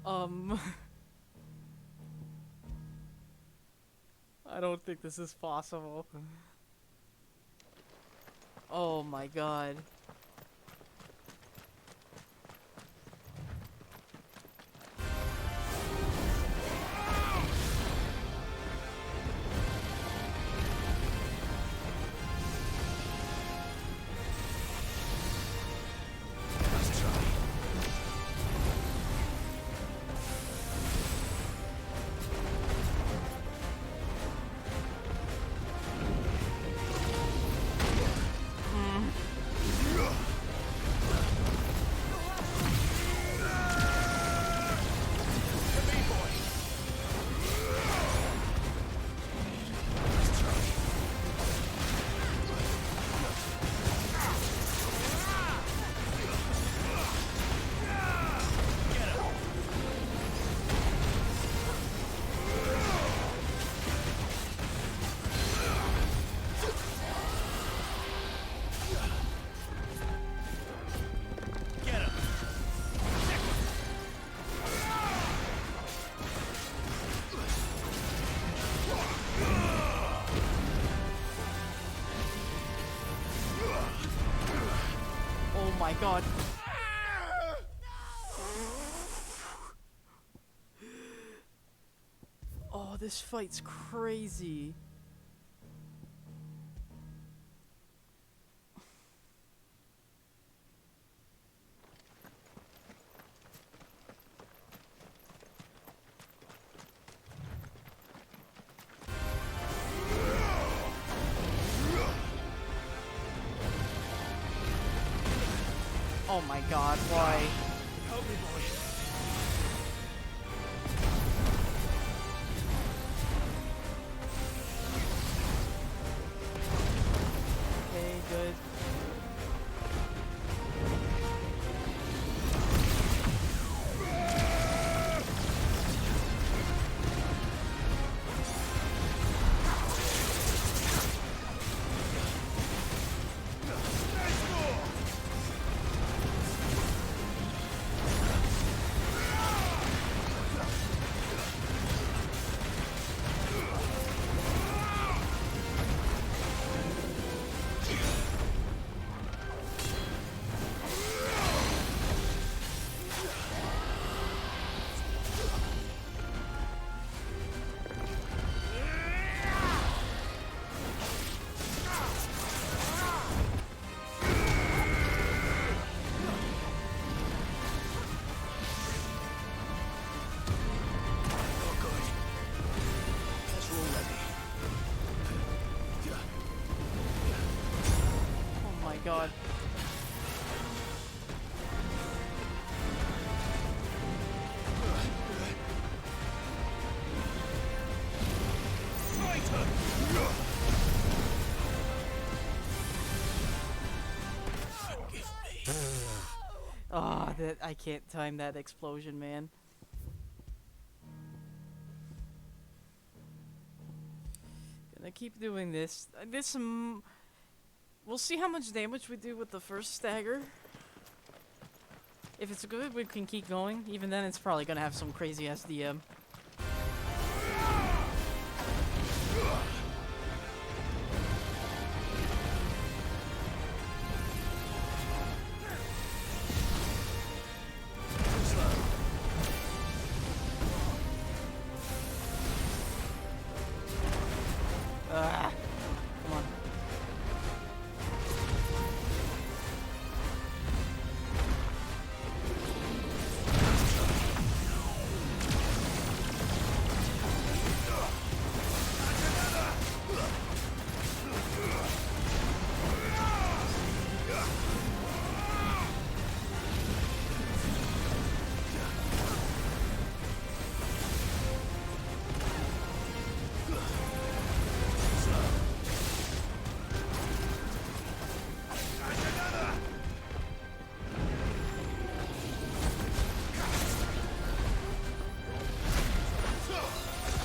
Um, I don't think this is possible. Oh my god. Oh my god. Oh, this fight's crazy. Oh my god, why? Help me, boy. Okay, good. Oh my god. Oh, that I can't time that explosion, man. Gonna keep doing this. We'll see how much damage we do with the first stagger. If it's good, we can keep going. Even then, it's probably gonna have some crazy SDM. Ah, come on.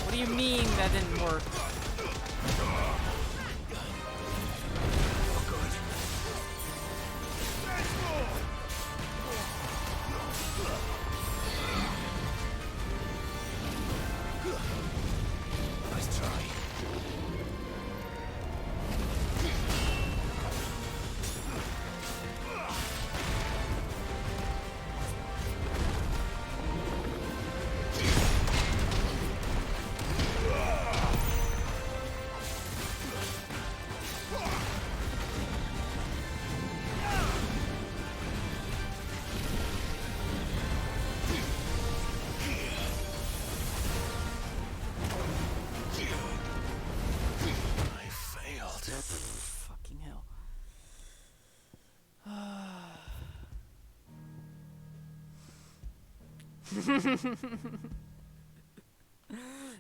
What do you mean that didn't work?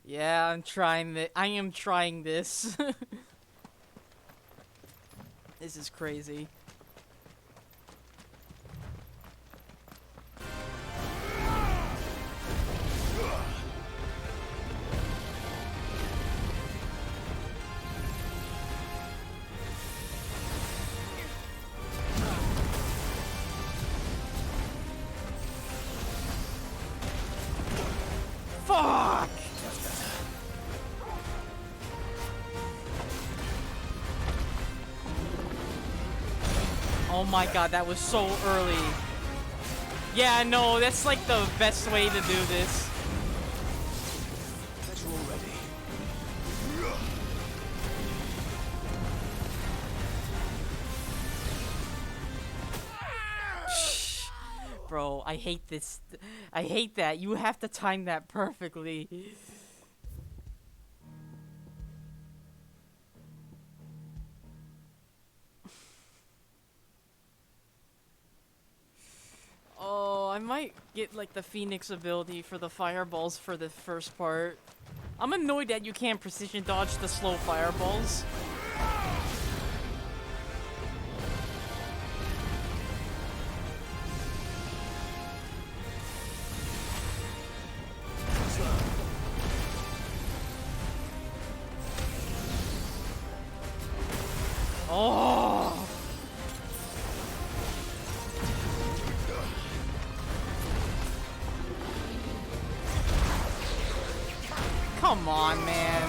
Yeah, I'm trying this. I am trying this. This is crazy. Fuck! Oh my god, that was so early. Yeah, no, that's like the best way to do this. That you're all ready. Bro, I hate this. I hate that. You have to time that perfectly. Oh, I might get like the Phoenix ability for the fireballs for the first part. I'm annoyed that you can't precision dodge the slow fireballs. Oh! Come on, man.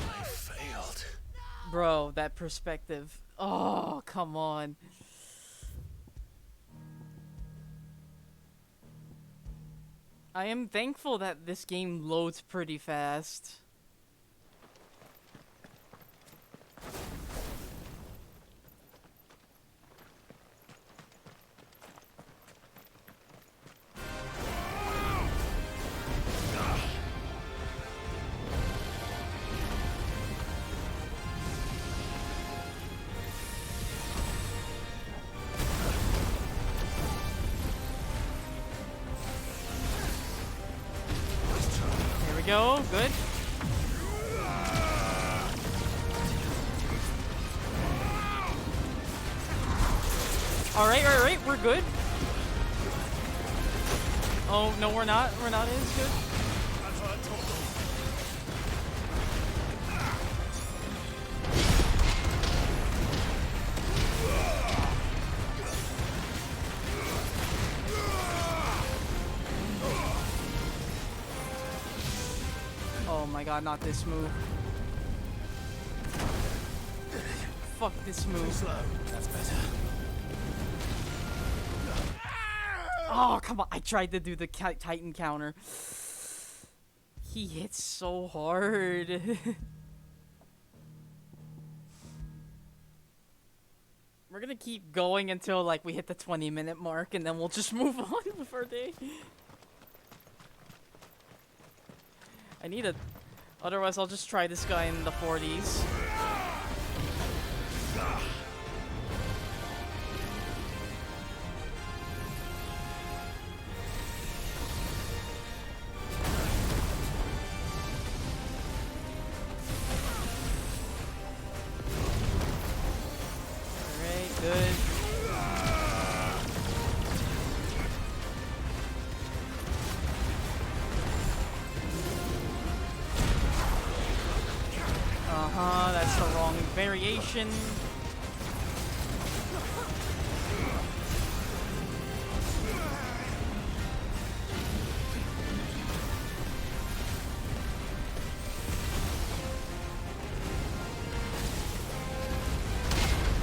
I failed. Bro, that perspective. Oh, come on. I am thankful that this game loads pretty fast. Go, good. Alright, we're good. Oh, no, we're not. We're not as good. Oh my god, not this move. Fuck this move. Slow. That's better. Oh, come on. I tried to do the Titan counter. He hits so hard. We're gonna keep going until like we hit the 20-minute mark and then we'll just move on for a day. I need a... Otherwise, I'll just try this guy in the 40s. Alright, good. That's the wrong variation.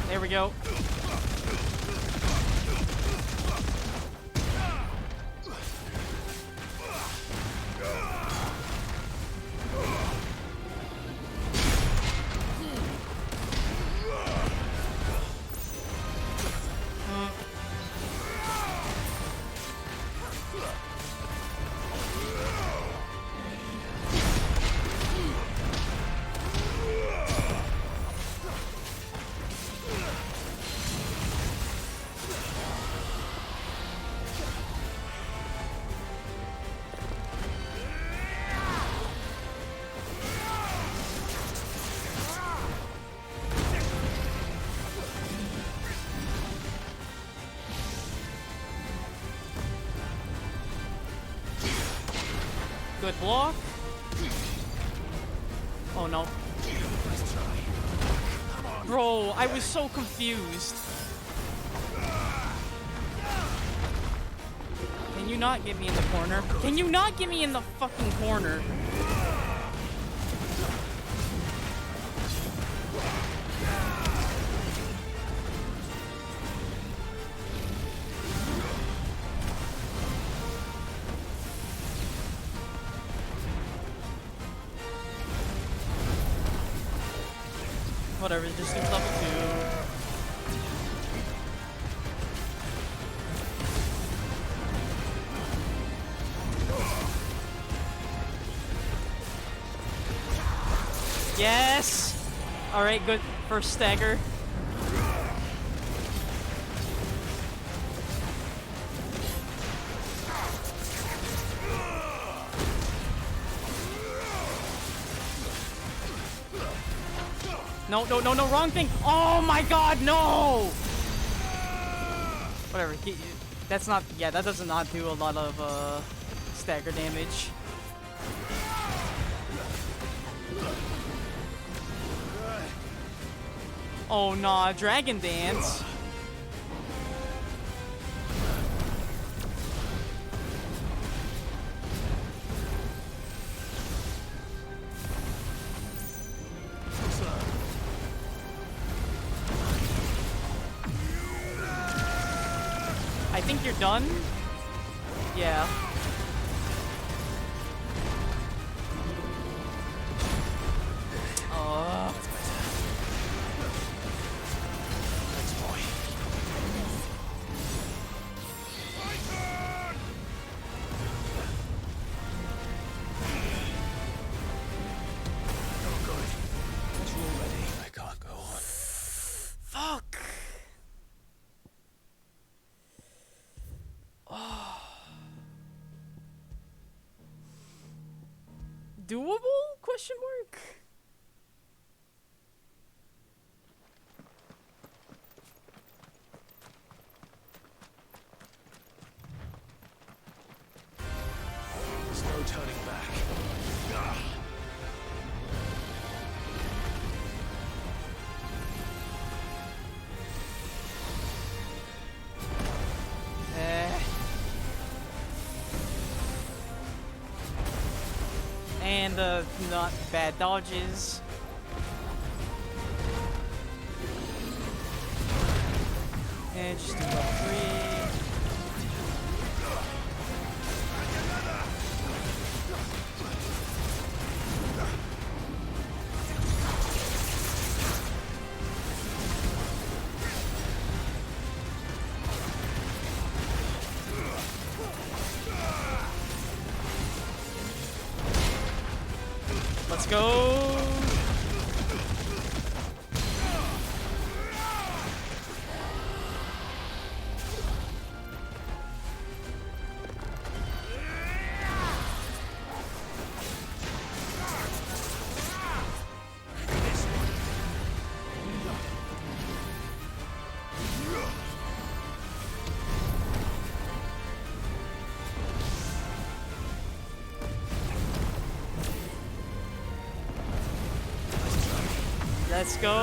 There we go. Good block. Oh no. Bro, I was so confused. Can you not get me in the corner? Can you not get me in the fucking corner? Whatever, just do level 2. Yes! Alright, good. First stagger. No, no, no, no, wrong thing! Oh my god, no! Whatever, that's not, yeah, that does not do a lot of, stagger damage. Oh nah, Dragon Dance. I think you're done. Yeah. Doable? Question mark? There's no turning back. And not bad dodges. And just do level 3. Let's go. Let's go.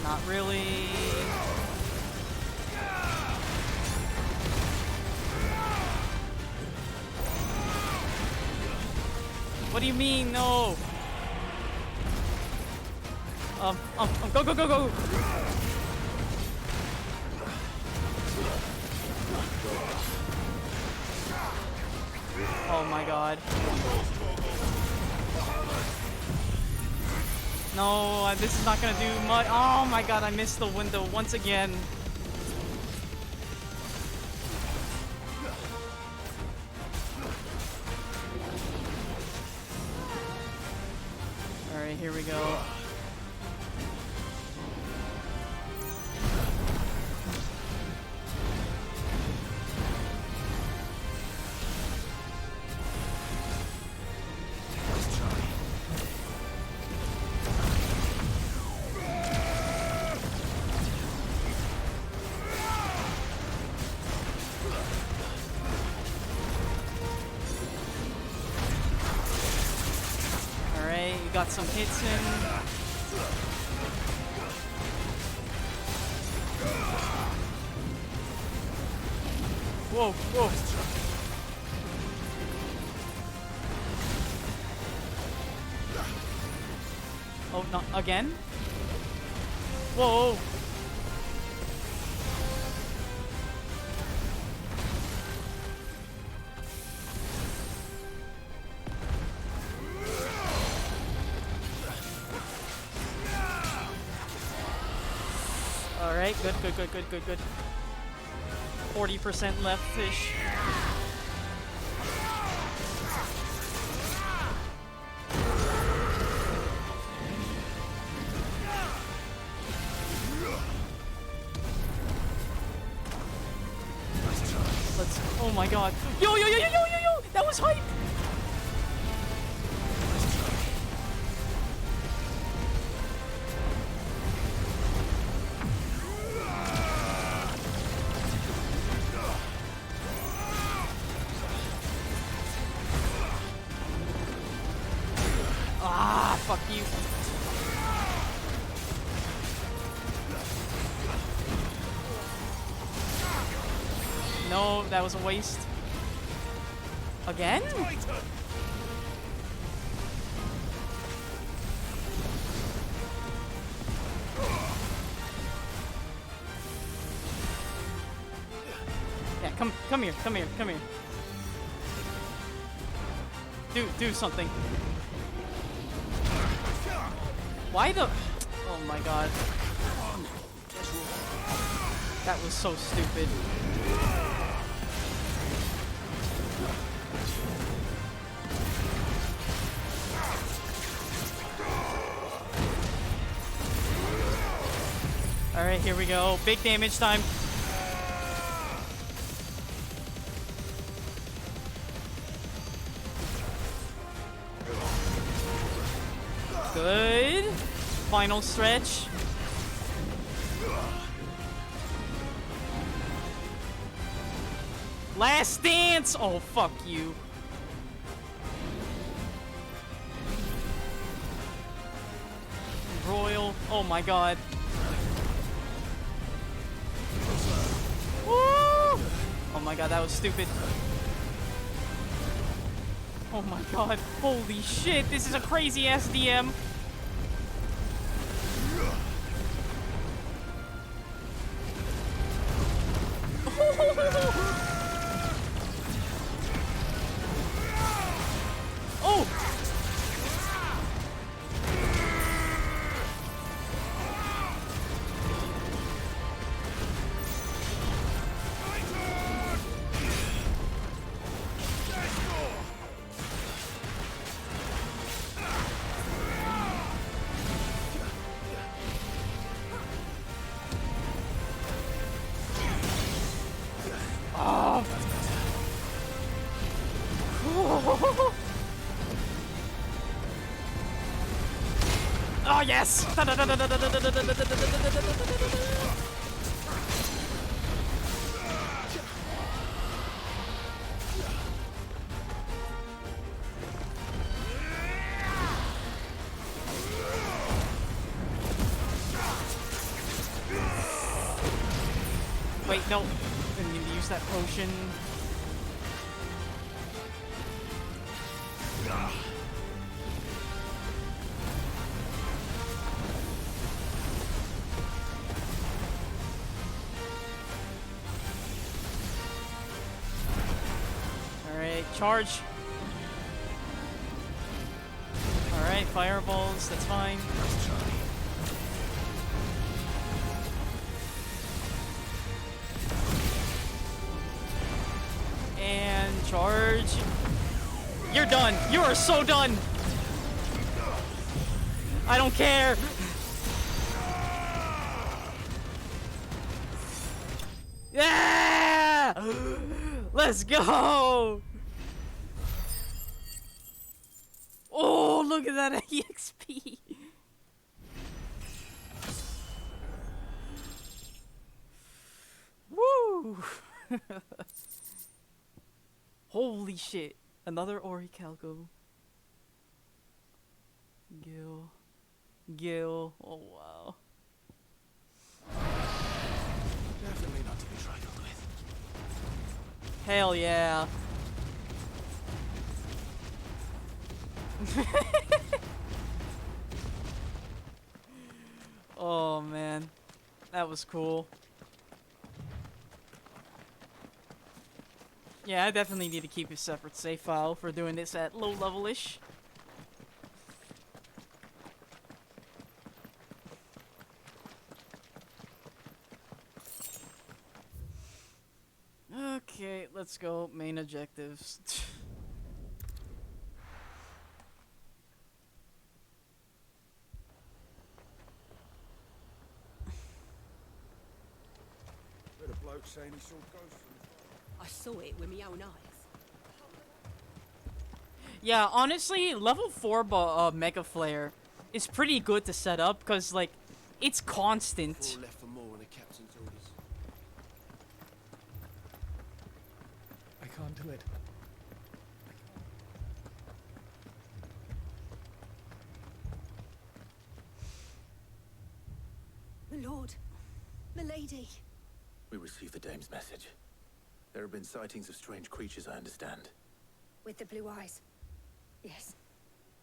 Not really. What do you mean, no? Go, go, go, go! Oh my god. No, this is not gonna do much. Oh my god, I missed the window once again. Alright, here we go. Got some hits in. Whoa, whoa. Oh, no, again? Whoa. Alright, good. 40% left-ish. Let's... Oh my god. Yo! That was hype! Fuck you. No, that was a waste. Again? Yeah, come here. Do something. Why the... Oh my god. That was so stupid. Alright, here we go. Big damage time. Good. Final stretch. Last dance! Oh, fuck you. Royal. Oh my god. Woo! Oh my god, that was stupid. Oh my god. Holy shit, this is a crazy SDM. Oh! Oh yes! Wait, no. Didn't mean to use that potion. Alright, charge. Alright. Alright, fireballs, that's fine. Nice try. And charge. You're done. You are so done. I don't care. Yeah! Let's go. Oh, look at that EXP. Woo! Holy shit. Another Orichalco. Gil. Oh, wow. Definitely not to be trifled with. Hell yeah. Oh, man. That was cool. Yeah, I definitely need to keep a separate save file for doing this at low level-ish. Okay, let's go. Main objectives. Heard a bloke saying he saw ghosts. I saw it with my own eyes. Yeah, honestly, level 4 Mega Flare is pretty good to set up because, like, it's constant. Four left for more in the captain's orders. I can't do it. My lord, my lady. We received the dame's message. There have been sightings of strange creatures, I understand. With the blue eyes. Yes.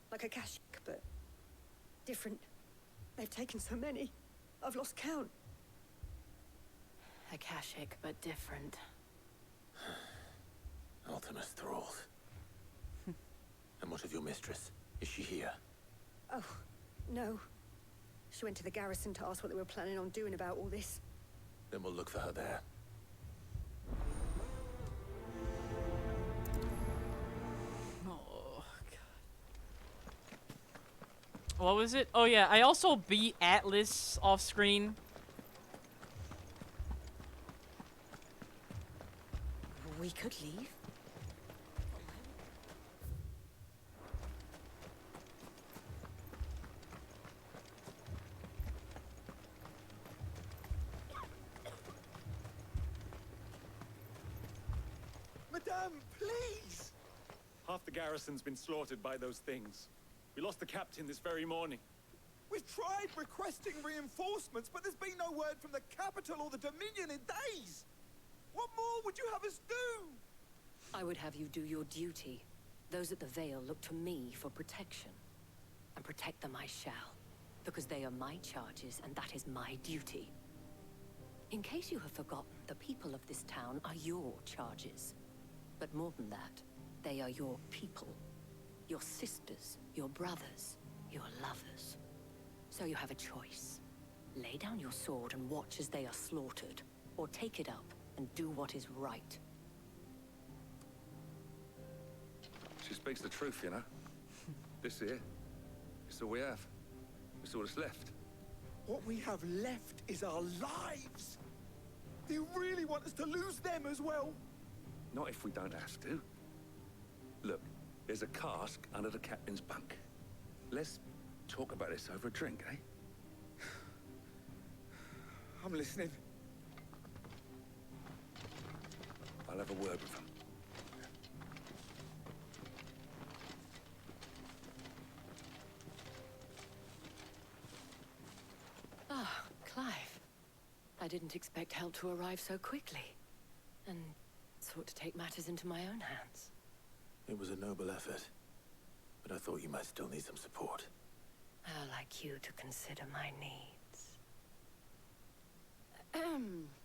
Like a Kashik, but different. They've taken so many. I've lost count. Akashic, but different. Ultimus thralls. And what of your mistress? Is she here? Oh, no. She went to the garrison to ask what they were planning on doing about all this. Then we'll look for her there. Oh, God. What was it? Oh, yeah, I also beat Atlas off screen. We could leave. Madame, please! Half the garrison's been slaughtered by those things. We lost the captain this very morning. We've tried requesting reinforcements, but there's been no word from the capital or the Dominion in days. What more would you have us do? I would have you do your duty. Those at the Vale look to me for protection. And protect them I shall. Because they are my charges, and that is my duty. In case you have forgotten, the people of this town are your charges. But more than that, they are your people. Your sisters, your brothers, your lovers. So you have a choice. Lay down your sword and watch as they are slaughtered, or take it up and do what is right. She speaks the truth, you know. This here, it's all we have. It's all that's left. What we have left is our lives. Do you really want us to lose them as well? Not if we don't have to. Look, there's a cask under the captain's bunk. Let's talk about this over a drink, eh? I'm listening. I'll have a word with him. Ah, Clive. I didn't expect help to arrive so quickly. And sought to take matters into my own hands. It was a noble effort. But I thought you might still need some support. I'd like you to consider my needs.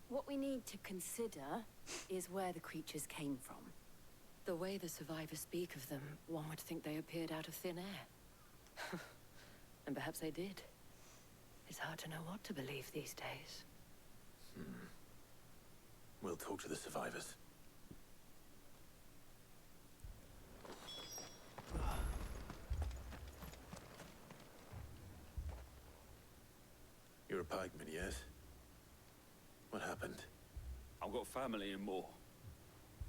What we need to consider is where the creatures came from. The way the survivors speak of them, one would think they appeared out of thin air. And perhaps they did. It's hard to know what to believe these days. We'll talk to the survivors. You're a pikeman, yes? What happened? I've got family in Moor.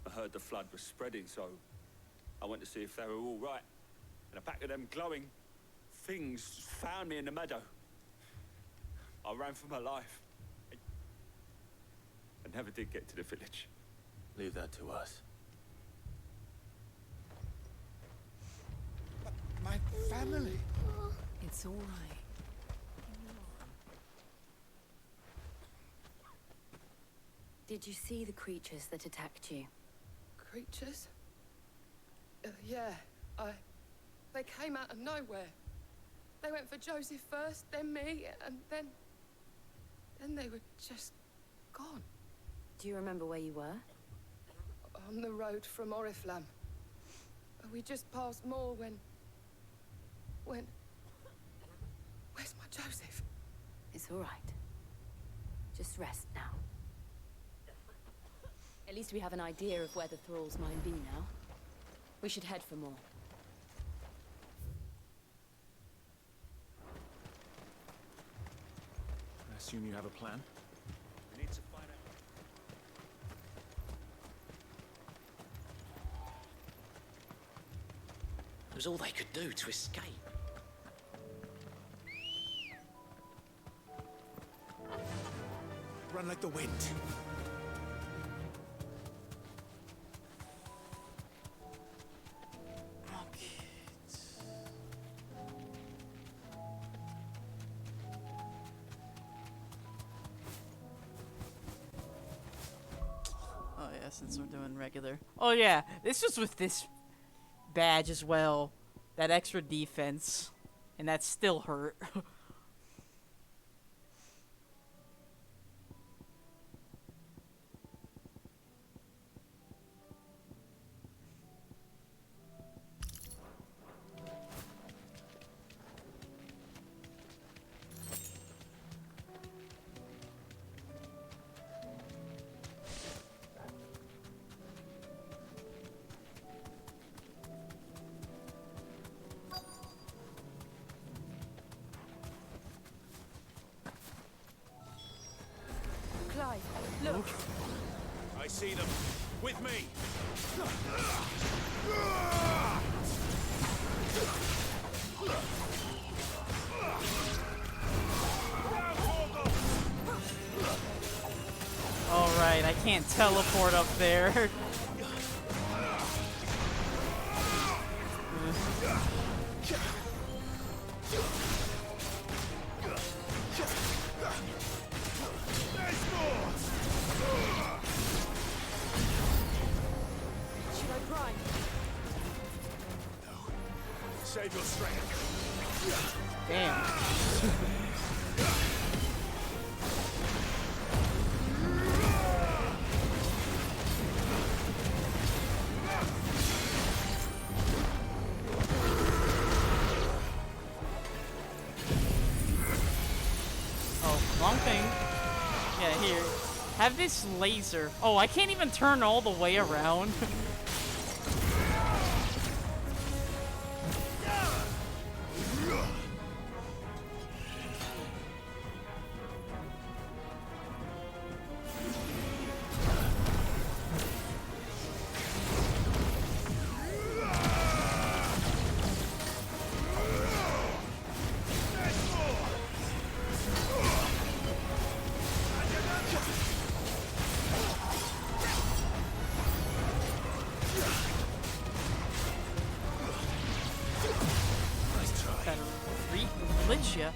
I heard the flood was spreading, so I went to see if they were all right. And a pack of them glowing things found me in the meadow. I ran for my life. I never did get to the village. Leave that to us. My family. It's all right. Did you see the creatures that attacked you? Creatures? Yeah, they came out of nowhere. They went for Joseph first, then me, and then they were just gone. Do you remember where you were? On the road from Oriflamme. We just passed Moor when... Where's my Joseph? It's all right. Just rest now. At least we have an idea of where the thralls might be now. We should head for more. I assume you have a plan? We need to find out. It was all they could do to escape. Run like the wind. Oh yeah, since we're doing regular. Oh yeah, this was with this badge as well. That extra defense. And that still hurt. Look! I see them. With me. Alright, I can't teleport up there. Should I grind? Save your strength. Damn. Oh, wrong thing. Yeah, here. Have this laser. Oh, I can't even turn all the way around. That glitch ya.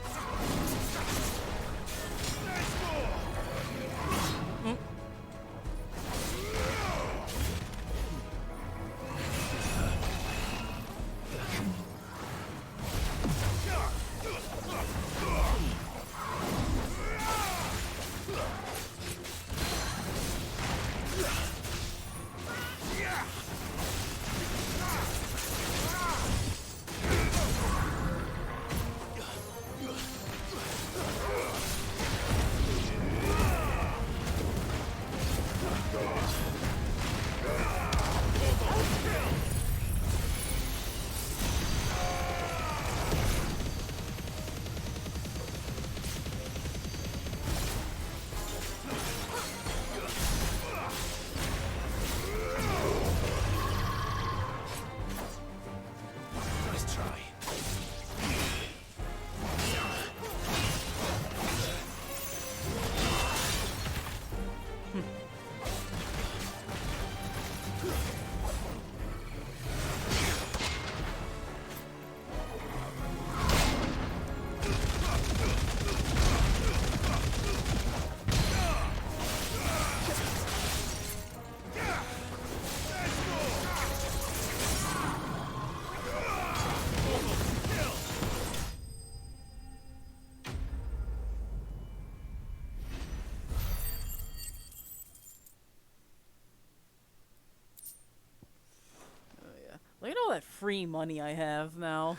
that free money I have now.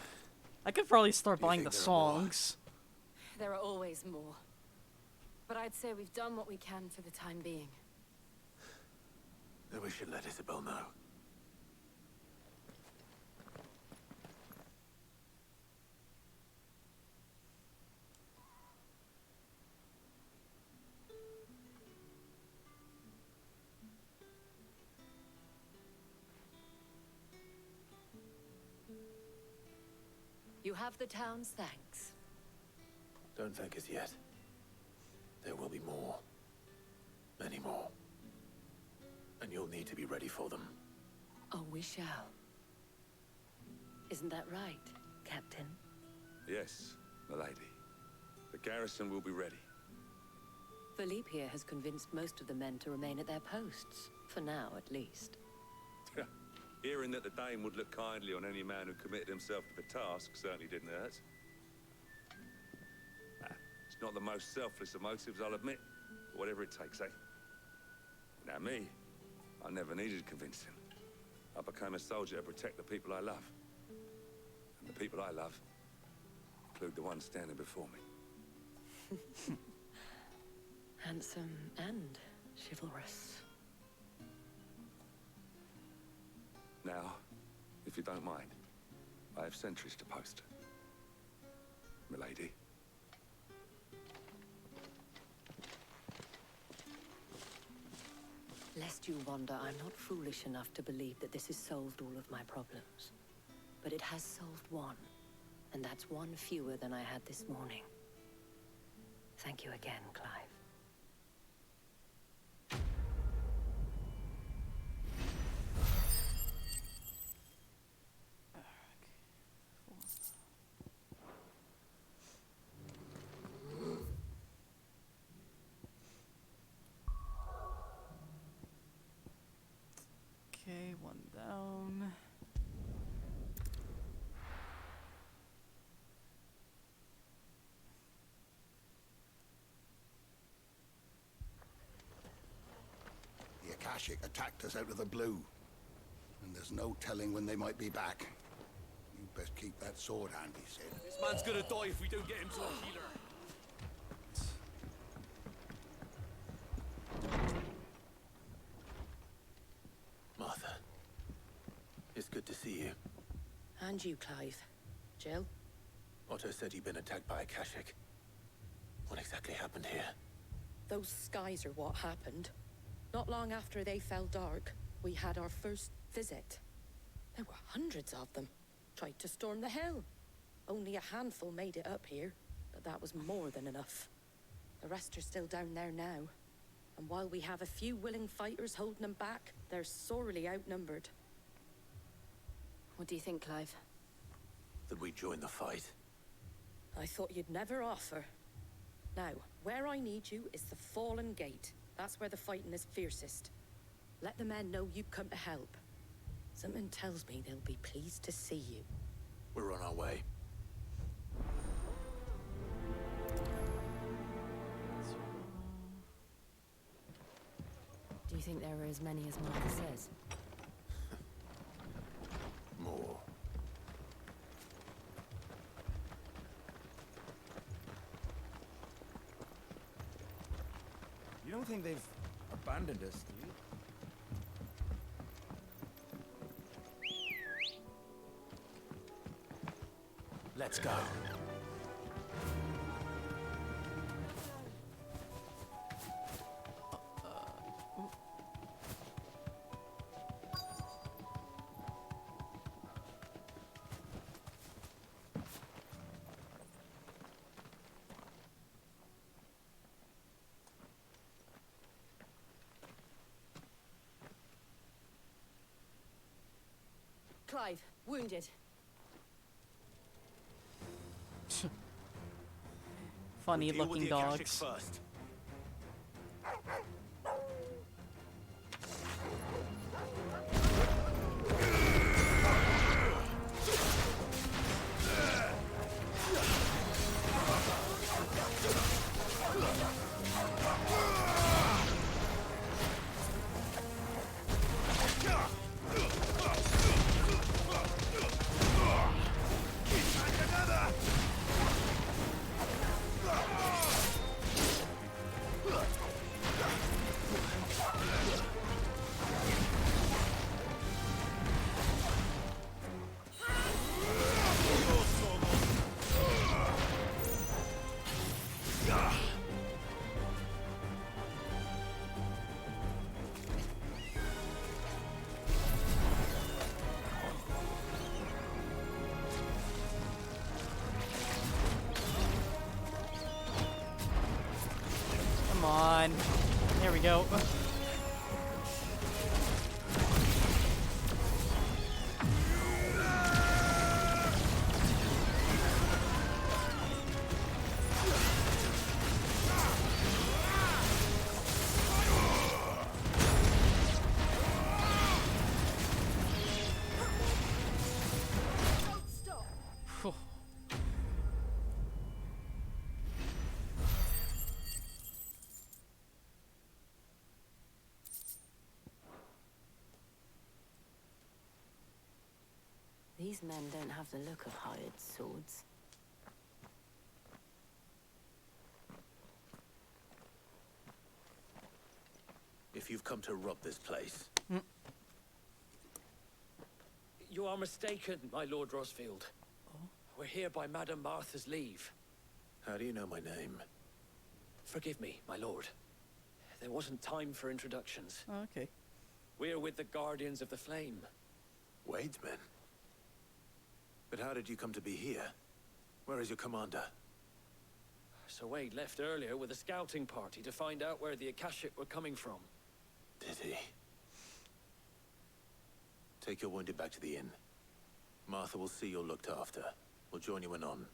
I could probably start buying the songs. There are always more. But I'd say we've done what we can for the time being. Then we should let Isabel know. You have the town's thanks. Don't thank us yet. There will be more. Many more. And you'll need to be ready for them. Oh, we shall. Isn't that right, Captain? Yes, milady. The garrison will be ready. Philippe here has convinced most of the men to remain at their posts. For now, at least. Hearing that the Dame would look kindly on any man who committed himself to the task certainly didn't hurt. It's not the most selfless of motives, I'll admit. But whatever it takes, eh? Now me, I never needed convincing. I became a soldier to protect the people I love. And the people I love include the ones standing before me. Handsome and chivalrous. Now, if you don't mind, I have sentries to post. Milady. Lest you wonder, I'm not foolish enough to believe that this has solved all of my problems. But it has solved one, and that's one fewer than I had this morning. Thank you again, Clive. Okay, one down. The Akashic attacked us out of the blue, and there's no telling when they might be back. You best keep that sword handy, Sid. This man's gonna die if we don't get him to a healer. Martha. It's good to see you. And you, Clive. Jill? Otto said you'd been attacked by Akashic. What exactly happened here? Those skies are what happened. Not long after they fell dark, we had our first visit. There were hundreds of them. Tried to storm the hill. Only a handful made it up here, but that was more than enough. The rest are still down there now. And while we have a few willing fighters holding them back, they're sorely outnumbered. What do you think, Clive? That we join the fight? I thought you'd never offer. Now, where I need you is the Fallen Gate. That's where the fighting is fiercest. Let the men know you've come to help. Something tells me they'll be pleased to see you. We're on our way. Do you think there are as many as Martha says? More. You don't think they've abandoned us, do you? Let's go. Clive, wounded. Funny We'll deal with looking the Akashic dogs. first. on. There we go. Phew. These men don't have the look of hired swords. If you've come to rob this place, You are mistaken, my Lord Rosfield. We're here by Madame Martha's leave. how do you know my name? Forgive me, my lord. There wasn't time for introductions. Oh, okay. We're with the Guardians of the Flame. Wade's men? But how did you come to be here? Where is your commander? Sir Wade left earlier with a scouting party to find out where the Akashic were coming from. Did he? Take your wounded back to the inn. Martha will see you're looked after. We'll join you anon.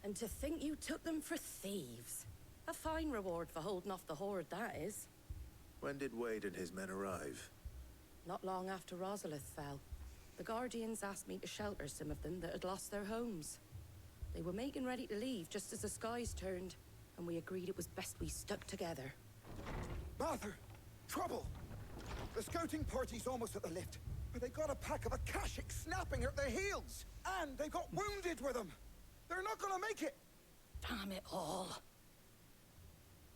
And to think you took them for thieves. A fine reward for holding off the horde, that is. When did Wade and his men arrive? Not long after Rosalith fell. The Guardians asked me to shelter some of them that had lost their homes. They were making ready to leave just as the skies turned, and we agreed it was best we stuck together. Martha! Trouble! The scouting party's almost at the lift, but they got a pack of Akashic snapping at their heels! And they got wounded with them! They're not gonna make it! Damn it all.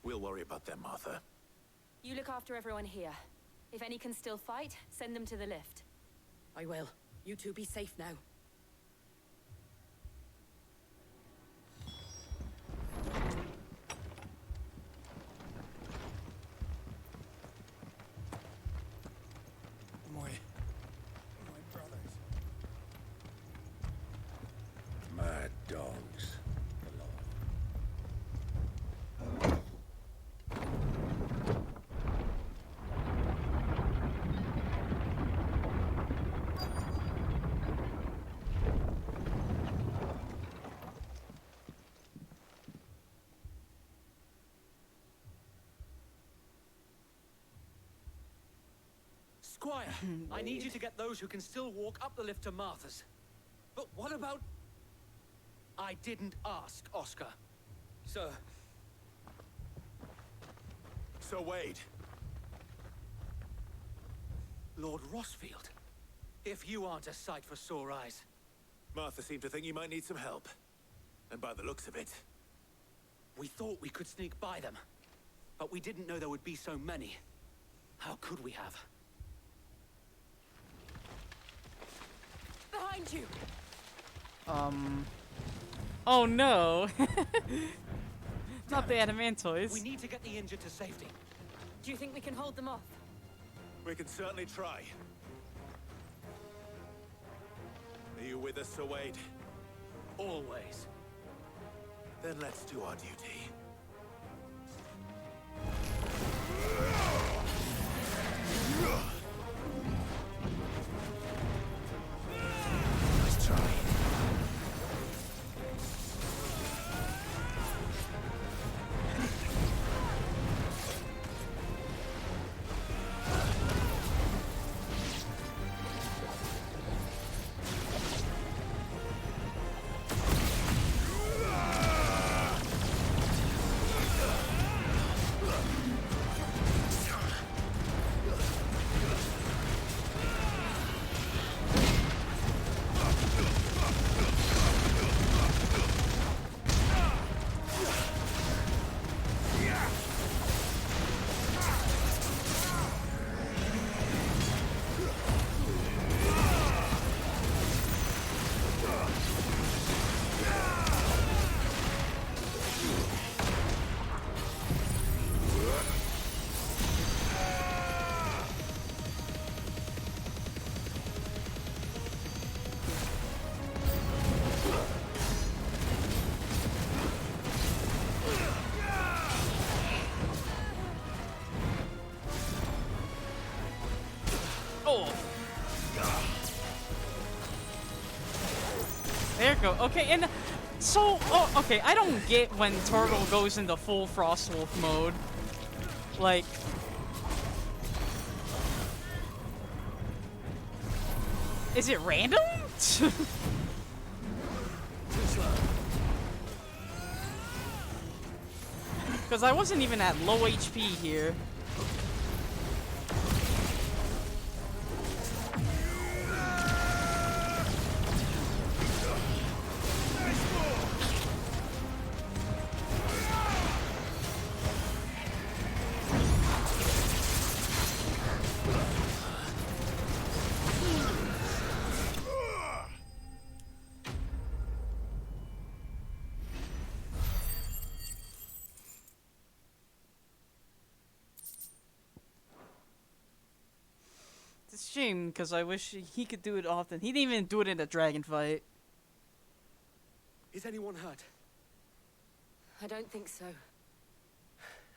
We'll worry about them, Martha. You look after everyone here. If any can still fight, send them to the lift. I will. You two be safe now. My brothers. Mad dogs. Squire, I need you to get those who can still walk up the lift to Martha's. But what about... I didn't ask, Oscar. Sir. Sir Wade. Lord Rosfield. If you aren't a sight for sore eyes. Martha seemed to think you might need some help. And by the looks of it... We thought we could sneak by them. But we didn't know there would be so many. How could we have? Behind you! Oh no! Not the adamantoids. We need to get the injured to safety. Do you think we can hold them off? We can certainly try. Are you with us, Sir Wade? Always. Then let's do our duty. Nice try. There you go. Okay, and so, okay, I don't get when Turtle goes into full Frostwolf mode. Like, is it random? Because I wasn't even at low HP here. It's a shame, because I wish he could do it often. He didn't even do it in the dragon fight. Is anyone hurt? I don't think so.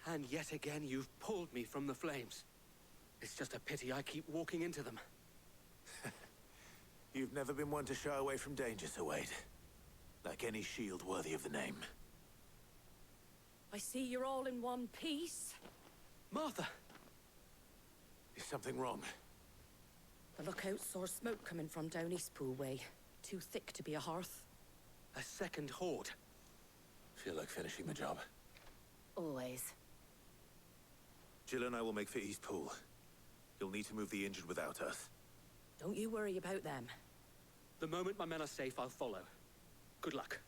And yet again, you've pulled me from the flames. It's just a pity I keep walking into them. You've never been one to shy away from danger, Sir Wade. Like any shield worthy of the name. I see you're all in one piece. Martha! Is something wrong? The lookout saw smoke coming from down Eastpool way. Too thick to be a hearth. A second horde. Feel like finishing the job. Always. Jill and I will make for Eastpool. You'll need to move the injured without us. Don't you worry about them. The moment my men are safe, I'll follow. Good luck.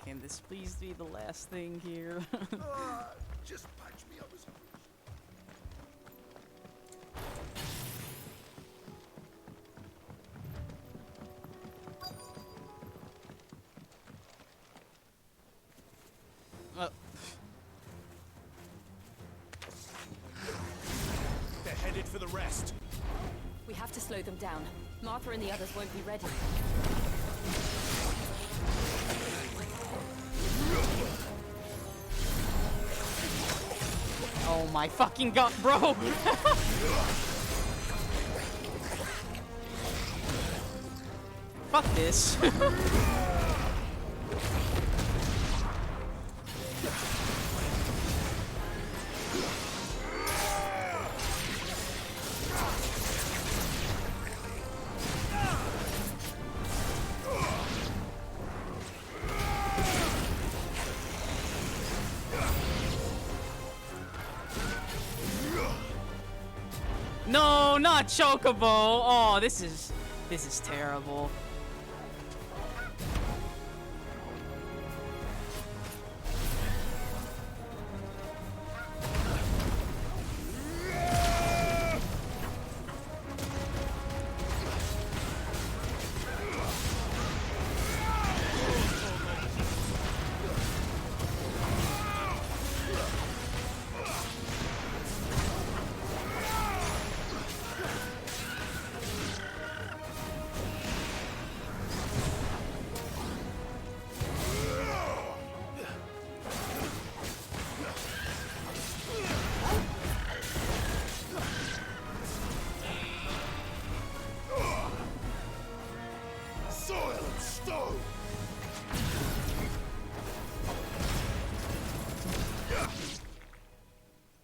Can this please be the last thing here? Just patch me up as They're headed for the rest. We have to slow them down. Martha and the others won't be ready. Oh my fucking god, bro! Fuck this. No, not Chocobo! Oh, this is terrible.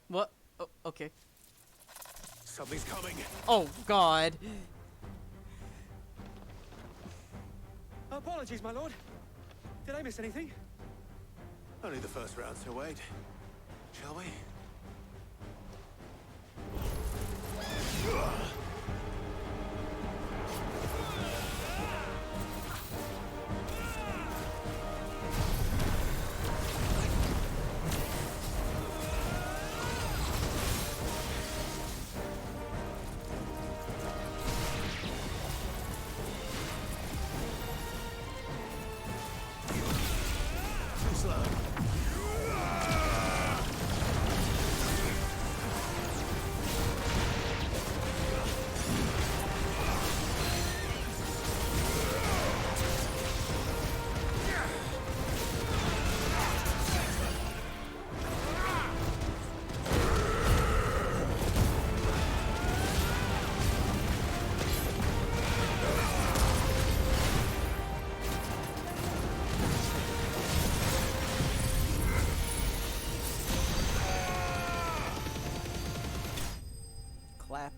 What? Oh, okay. Something's coming. Oh, God. Apologies, my lord. Did I miss anything? Only the first round, Sir Wade. Shall we? Too slow. Clap.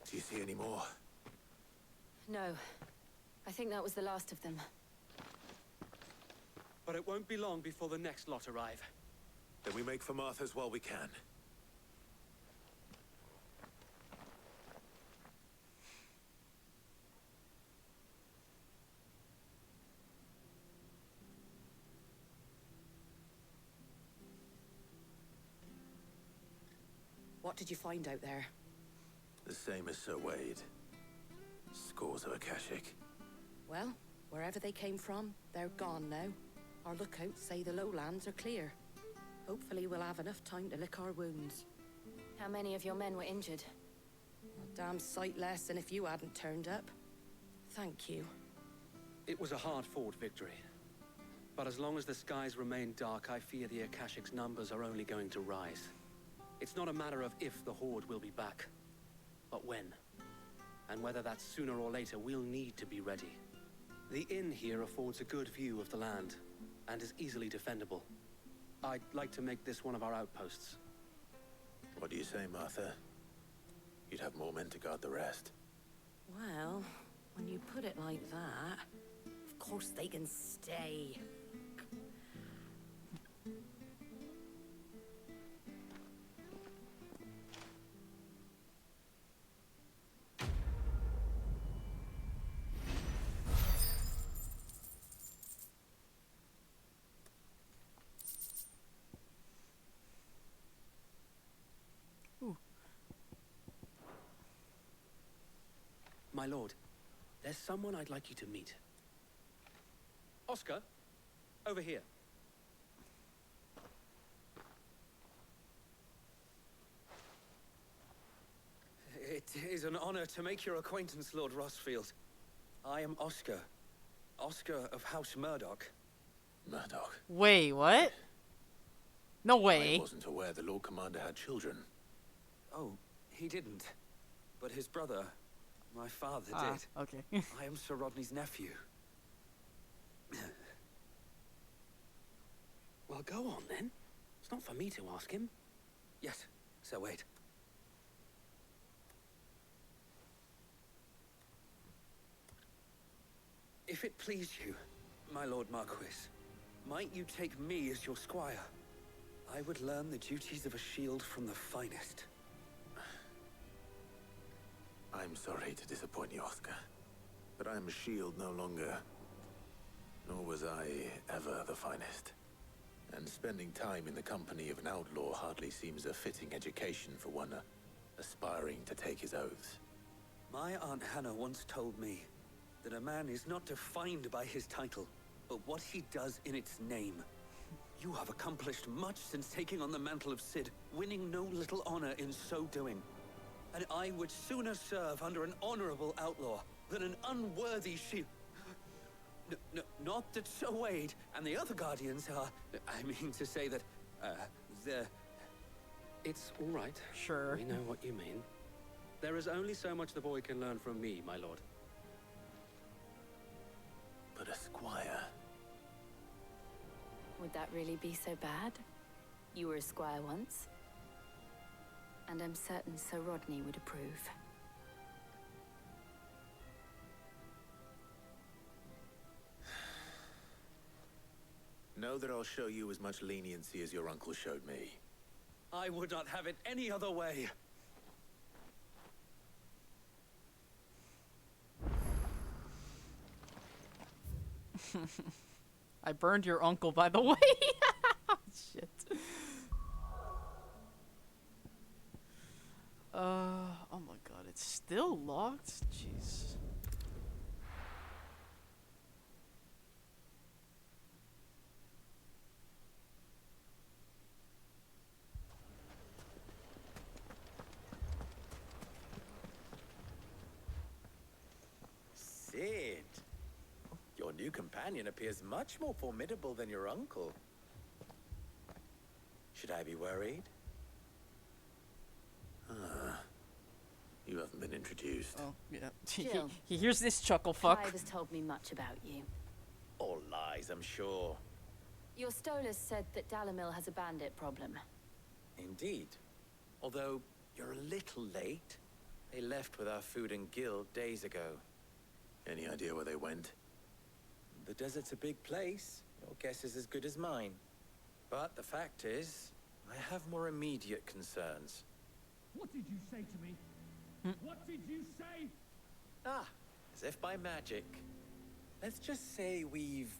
Do you see any more? No. I think that was the last of them. But it won't be long before the next lot arrive. Then we make for Martha's while we can. What did you find out there? The same as Sir Wade. Scores of Akashic. Well, wherever they came from, they're gone now. Our lookouts say the lowlands are clear. Hopefully we'll have enough time to lick our wounds. How many of your men were injured? A damn sight less than if you hadn't turned up. Thank you. It was a hard-fought victory. But as long as the skies remain dark, I fear the Akashic's numbers are only going to rise. It's not a matter of if the Horde will be back, but when. And whether that's sooner or later, we'll need to be ready. The inn here affords a good view of the land, and is easily defendable. I'd like to make this one of our outposts. What do you say, Martha? You'd have more men to guard the rest. Well, when you put it like that, of course they can stay. My lord, there's someone I'd like you to meet. Oscar, over here. It is an honor to make your acquaintance, Lord Rosfield. I am Oscar. Oscar of House Murdoch. Murdoch? Wait, what? No way. I wasn't aware the Lord Commander had children. Oh, he didn't. But his brother, my father, did. Okay. I am Sir Rodney's nephew. Well, go on then. It's not for me to ask him. Yes, Sir Wade. If it please you, my Lord Marquis, might you take me as your squire? I would learn the duties of a shield from the finest. I'm sorry to disappoint you, Oscar, but I am a shield no longer. Nor was I ever the finest. And spending time in the company of an outlaw hardly seems a fitting education for one aspiring to take his oaths. My Aunt Hannah once told me that a man is not defined by his title, but what he does in its name. You have accomplished much since taking on the mantle of Cid, winning no little honor in so doing. And I would sooner serve under an honorable outlaw than an unworthy shield. Not that Sir Wade and the other Guardians are... I mean to say that, they're... It's all right. Sure. We know what you mean. There is only so much the boy can learn from me, my lord. But a squire... Would that really be so bad? You were a squire once. And I'm certain Sir Rodney would approve. Know that I'll show you as much leniency as your uncle showed me. I would not have it any other way. I burned your uncle, by the way. Shit. Oh my god, it's still locked? Jeez. Cid, your new companion appears much more formidable than your uncle. Should I be worried? You are hasn't been introduced. Oh, yeah. Jill. He hears this chuckle fuck. Clive has told me much about you. All lies, I'm sure. Your Stolas said that Dalamil has a bandit problem. Indeed. Although, you're a little late. They left with our food and guild days ago. Any idea where they went? The desert's a big place. Your guess is as good as mine. But the fact is, I have more immediate concerns. What did you say to me? What did you say? Ah, as if by magic. Let's just say we've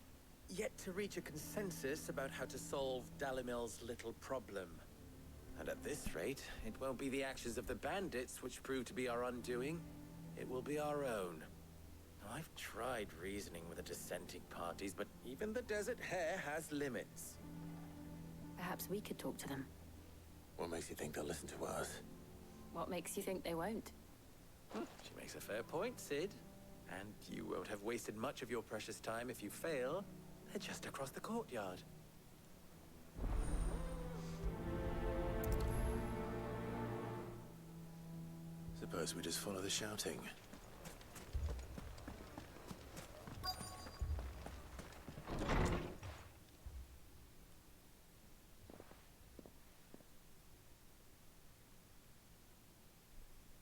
yet to reach a consensus about how to solve Dalimil's little problem. And at this rate, it won't be the actions of the bandits which prove to be our undoing. It will be our own. Now, I've tried reasoning with the dissenting parties, but even the Desert Hare has limits. Perhaps we could talk to them. What makes you think they'll listen to us? What makes you think they won't? She makes a fair point, Sid. And you won't have wasted much of your precious time if you fail. They're just across the courtyard. Suppose we just follow the shouting.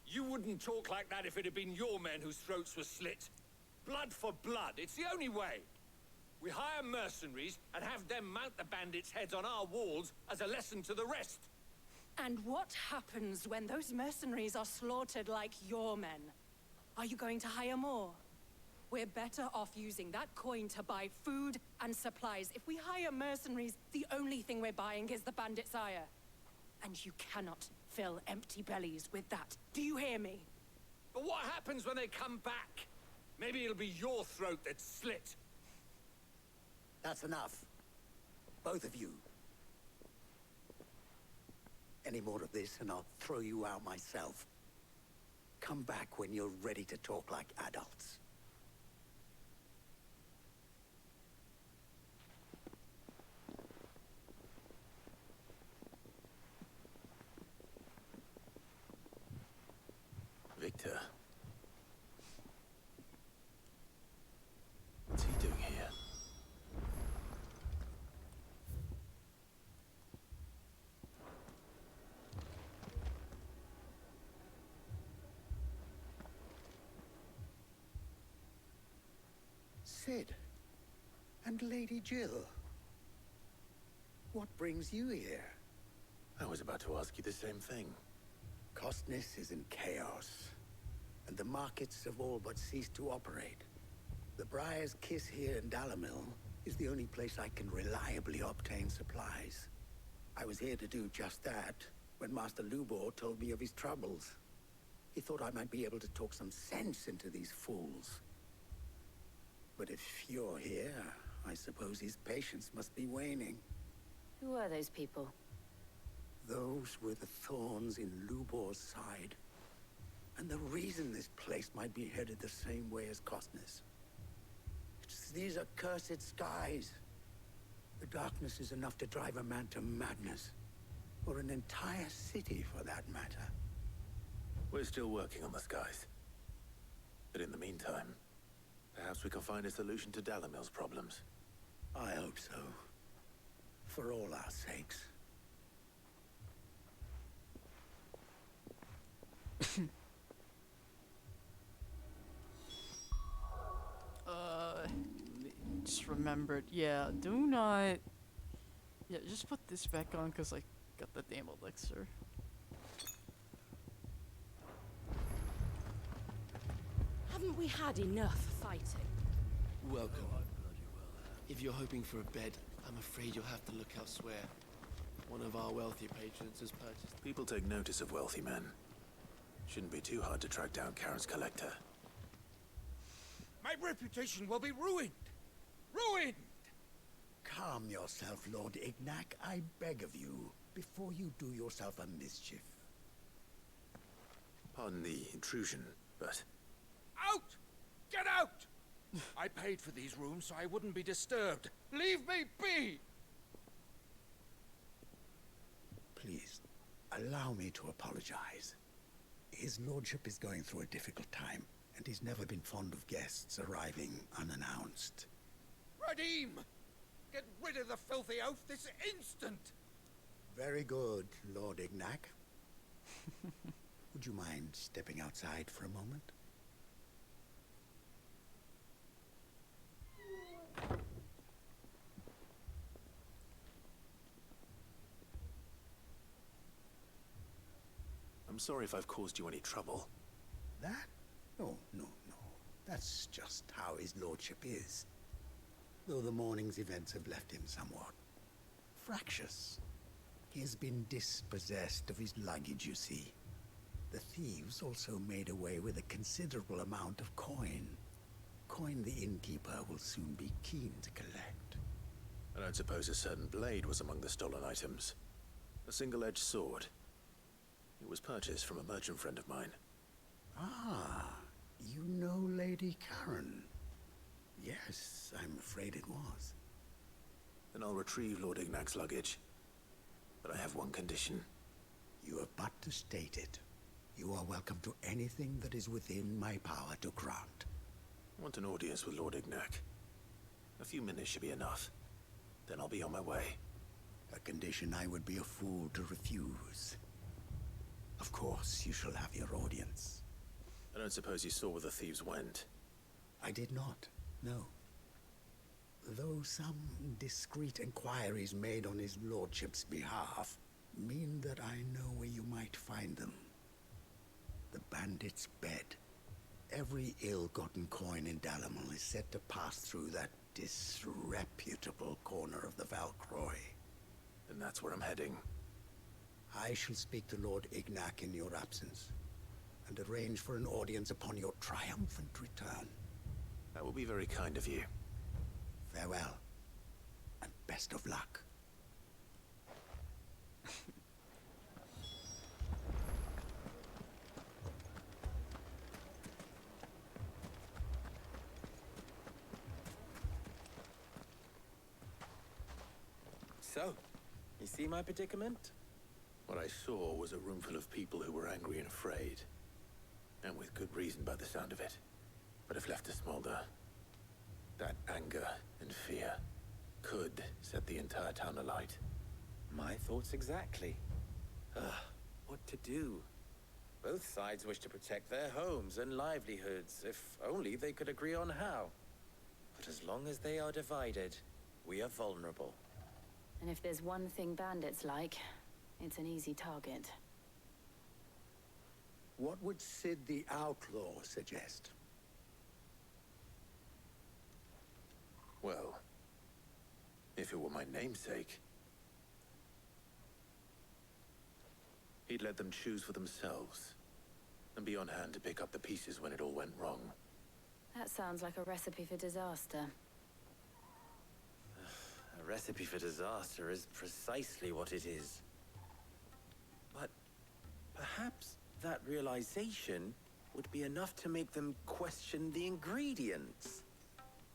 You wouldn't talk like that if it had been your men whose throats were slit. Blood for blood, it's the only way. We hire mercenaries and have them mount the bandits' heads on our walls as a lesson to the rest. And what happens when those mercenaries are slaughtered like your men? Are you going to hire more? We're better off using that coin to buy food and supplies. If we hire mercenaries, the only thing we're buying is the bandit's ire. And you cannot fill empty bellies with that. Do you hear me? But what happens when they come back? Maybe it'll be your throat that's slit. That's enough. Both of you. Any more of this and I'll throw you out myself. Come back when you're ready to talk like adults. Victor. What's he doing here? Sid. And Lady Jill. What brings you here? I was about to ask you the same thing. Costness is in chaos, and the markets have all but ceased to operate. The Briar's Kiss here in Dalamil is the only place I can reliably obtain supplies. I was here to do just that when Master Lubor told me of his troubles. He thought I might be able to talk some sense into these fools. But if you're here, I suppose his patience must be waning. Who are those people? Those were the thorns in Lubor's side. And the reason this place might be headed the same way as Costness. It's these accursed skies. The darkness is enough to drive a man to madness. Or an entire city, for that matter. We're still working on the skies. But in the meantime, perhaps we can find a solution to Dalamil's problems. I hope so. For all our sakes. Just remembered. Yeah, do not. Yeah, just put this back on because I got the damn elixir. Haven't we had enough fighting? Welcome. If you're hoping for a bed, I'm afraid you'll have to look elsewhere. One of our wealthy patrons has purchased. People take notice of wealthy men. Shouldn't be too hard to track down Karen's collector. My reputation will be ruined! Ruined! Calm yourself, Lord Ignac, I beg of you, before you do yourself a mischief. Pardon the intrusion, but... Out! Get out! I paid for these rooms so I wouldn't be disturbed. Leave me be! Please, allow me to apologize. His lordship is going through a difficult time, and he's never been fond of guests arriving unannounced. Radim! Get rid of the filthy oaf this instant! Very good, Lord Ignac. Would you mind stepping outside for a moment? I'm sorry if I've caused you any trouble. That? No, no, no. That's just how his lordship is. Though the morning's events have left him somewhat fractious. He has been dispossessed of his luggage, you see. The thieves also made away with a considerable amount of coin. Coin the innkeeper will soon be keen to collect. I don't suppose a certain blade was among the stolen items. A single-edged sword. It was purchased from a merchant friend of mine. Ah, you know Lady Karen. Yes, I'm afraid it was. Then I'll retrieve Lord Ignac's luggage. But I have one condition. You have but to state it. You are welcome to anything that is within my power to grant. I want an audience with Lord Ignac. A few minutes should be enough. Then I'll be on my way. A condition I would be a fool to refuse. Of course, you shall have your audience. I don't suppose you saw where the thieves went? I did not, no. Though some discreet inquiries made on his lordship's behalf mean that I know where you might find them. The bandit's bed. Every ill-gotten coin in Dalimil is said to pass through that disreputable corner of the Valcroy. Then that's where I'm heading. I shall speak to Lord Ignac in your absence, and arrange for an audience upon your triumphant return. That will be very kind of you. Farewell, and best of luck. So, you see my predicament? What I saw was a room full of people who were angry and afraid. And with good reason by the sound of it. But if left to smolder, that anger and fear could set the entire town alight. My thoughts exactly. What to do? Both sides wish to protect their homes and livelihoods, if only they could agree on how. But as long as they are divided, we are vulnerable. And if there's one thing bandits like, it's an easy target. What would Sid the Outlaw suggest? Well, if it were my namesake, he'd let them choose for themselves, and be on hand to pick up the pieces when it all went wrong. That sounds like a recipe for disaster. A recipe for disaster is precisely what it is. But perhaps that realization would be enough to make them question the ingredients.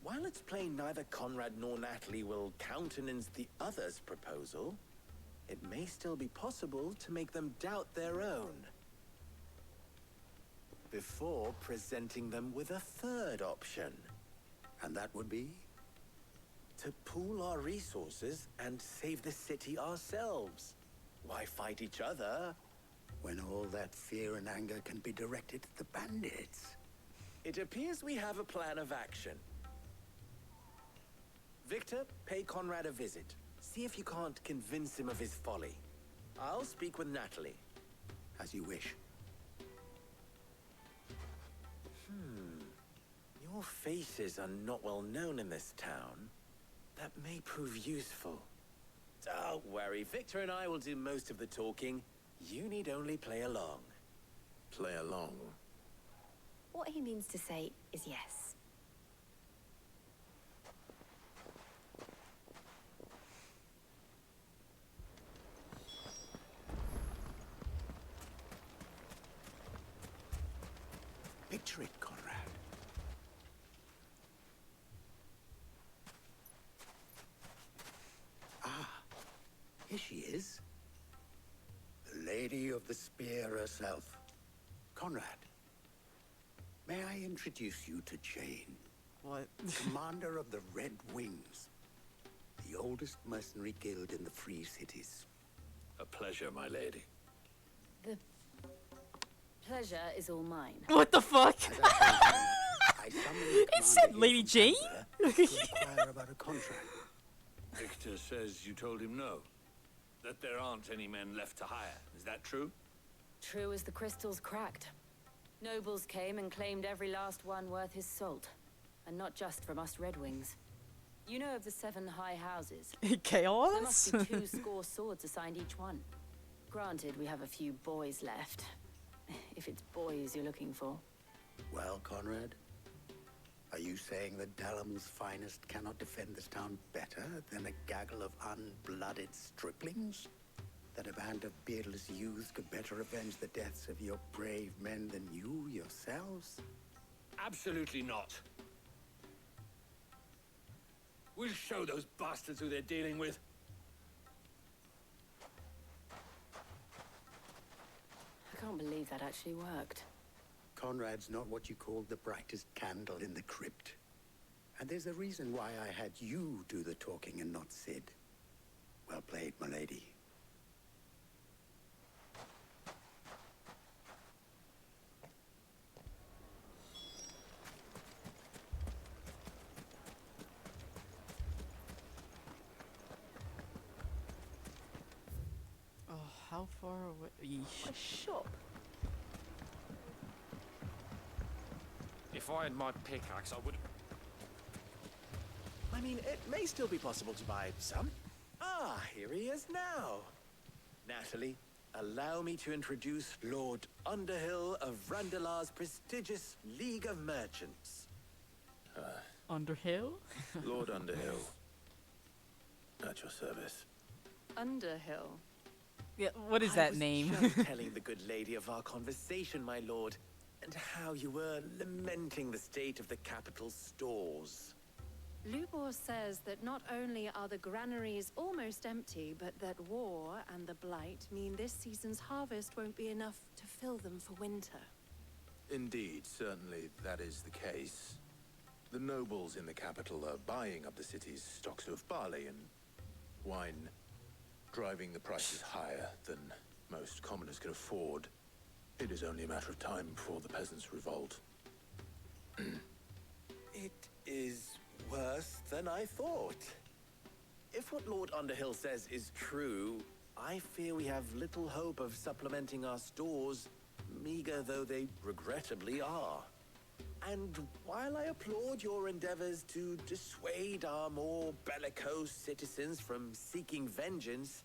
While it's plain neither Conrad nor Natalie will countenance the other's proposal, it may still be possible to make them doubt their own. Before presenting them with a third option. And that would be? To pool our resources and save the city ourselves. Why fight each other? When all that fear and anger can be directed at the bandits. It appears we have a plan of action. Victor, pay Conrad a visit. See if you can't convince him of his folly. I'll speak with Natalie. As you wish. Your faces are not well known in this town. That may prove useful. Don't worry, Victor and I will do most of the talking. You need only play along. Play along? What he means to say is yes. Picture it, Conrad. Ah, here she is. The Lady of the Spear herself. Conrad, may I introduce you to Jane? What? Commander of the Red Wings, the oldest mercenary guild in the Free Cities. A pleasure, my lady. The pleasure is all mine. What the fuck? It said Lady Jane? To inquire about a contract. Victor says you told him no. That there aren't any men left to hire. Is that true? True as the crystals cracked. Nobles came and claimed every last one worth his salt. And not just from us Red Wings. You know of the 7 high houses? Chaos? There must be 2 score swords assigned each one. Granted, we have a few boys left. If it's boys you're looking for. Well, Conrad, are you saying that Dalam's finest cannot defend this town better than a gaggle of unblooded striplings? That a band of beardless youths could better avenge the deaths of your brave men than you yourselves? Absolutely not. We'll show those bastards who they're dealing with. I can't believe that actually worked. Conrad's not what you called the brightest candle in the crypt. And there's a reason why I had you do the talking and not Sid. Well played, my lady. Oh, how far away? Yeesh. A shop. If I had my pickaxe, I would... I mean, it may still be possible to buy some. Ah, here he is now. Natalie, allow me to introduce Lord Underhill of Randalar's prestigious League of Merchants. Underhill? Lord Underhill. At your service. Underhill. Yeah, what is that name? I was just telling the good lady of our conversation, my lord, and how you were lamenting the state of the capital's stores. Lubor says that not only are the granaries almost empty, but that war and the blight mean this season's harvest won't be enough to fill them for winter. Indeed, certainly that is the case. The nobles in the capital are buying up the city's stocks of barley and wine, driving the prices higher than most commoners can afford. It is only a matter of time before the peasants revolt. It is worse than I thought. If what Lord Underhill says is true, I fear we have little hope of supplementing our stores, meager though they regrettably are. And while I applaud your endeavors to dissuade our more bellicose citizens from seeking vengeance,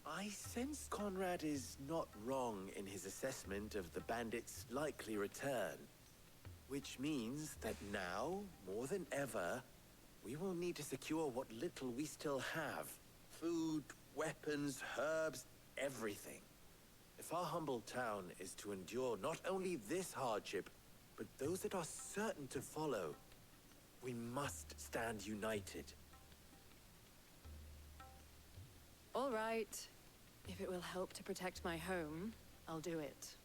I sense Conrad is not wrong in his assessment of the bandits' likely return. Which means that now, more than ever, we will need to secure what little we still have. Food, weapons, herbs, everything. If our humble town is to endure not only this hardship, but those that are certain to follow, we must stand united. All right. If it will help to protect my home, I'll do it.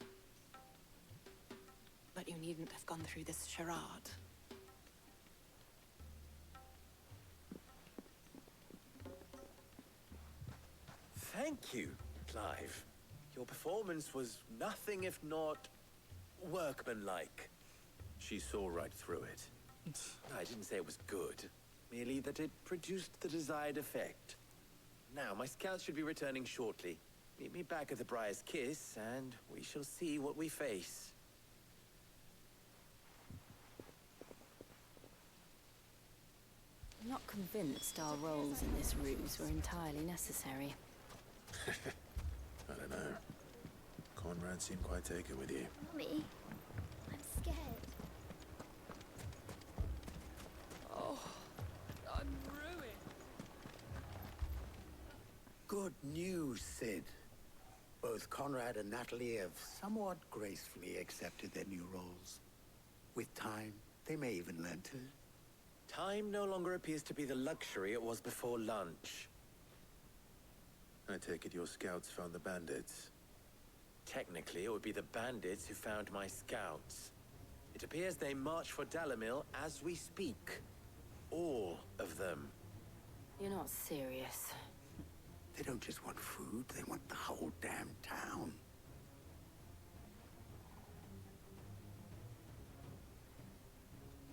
But you needn't have gone through this charade. Thank you, Clive. Your performance was nothing if not workmanlike. She saw right through it. I didn't say it was good, merely that it produced the desired effect. Now, my scouts should be returning shortly. Meet me back at the Briar's Kiss, and we shall see what we face. I'm not convinced our roles in this ruse were entirely necessary. I don't know. Conrad seemed quite taken with you. Mummy, I'm scared. Oh, I'm ruined. Good news, Sid. Both Conrad and Natalie have somewhat gracefully accepted their new roles. With time, they may even learn to. Time no longer appears to be the luxury it was before lunch. I take it your scouts found the bandits. Technically, it would be the bandits who found my scouts. It appears they march for Dalimil as we speak. All of them. You're not serious. They don't just want food, they want the whole damn town.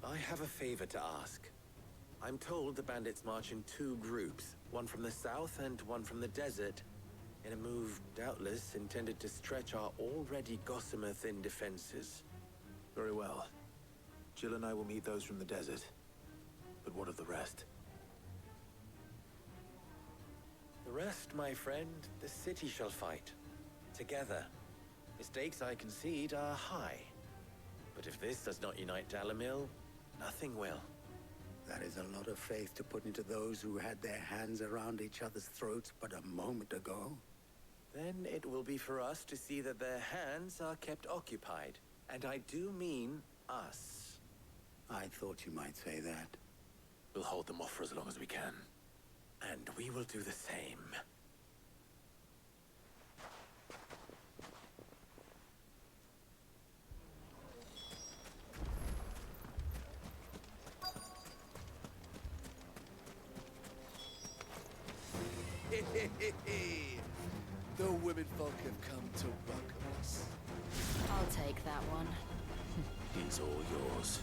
I have a favor to ask. I'm told the bandits march in 2 groups, one from the south and one from the desert, in a move doubtless intended to stretch our already gossamer-thin defenses. Very well. Jill and I will meet those from the desert. But what of the rest? The rest, my friend, the city shall fight. Together. The stakes, I concede, are high. But if this does not unite Dalimil, nothing will. That is a lot of faith to put into those who had their hands around each other's throats but a moment ago. Then it will be for us to see that their hands are kept occupied. And I do mean us. I thought you might say that. We'll hold them off for as long as we can. And we will do the same. The women folk have come to welcome us. I'll take that one. He's all yours.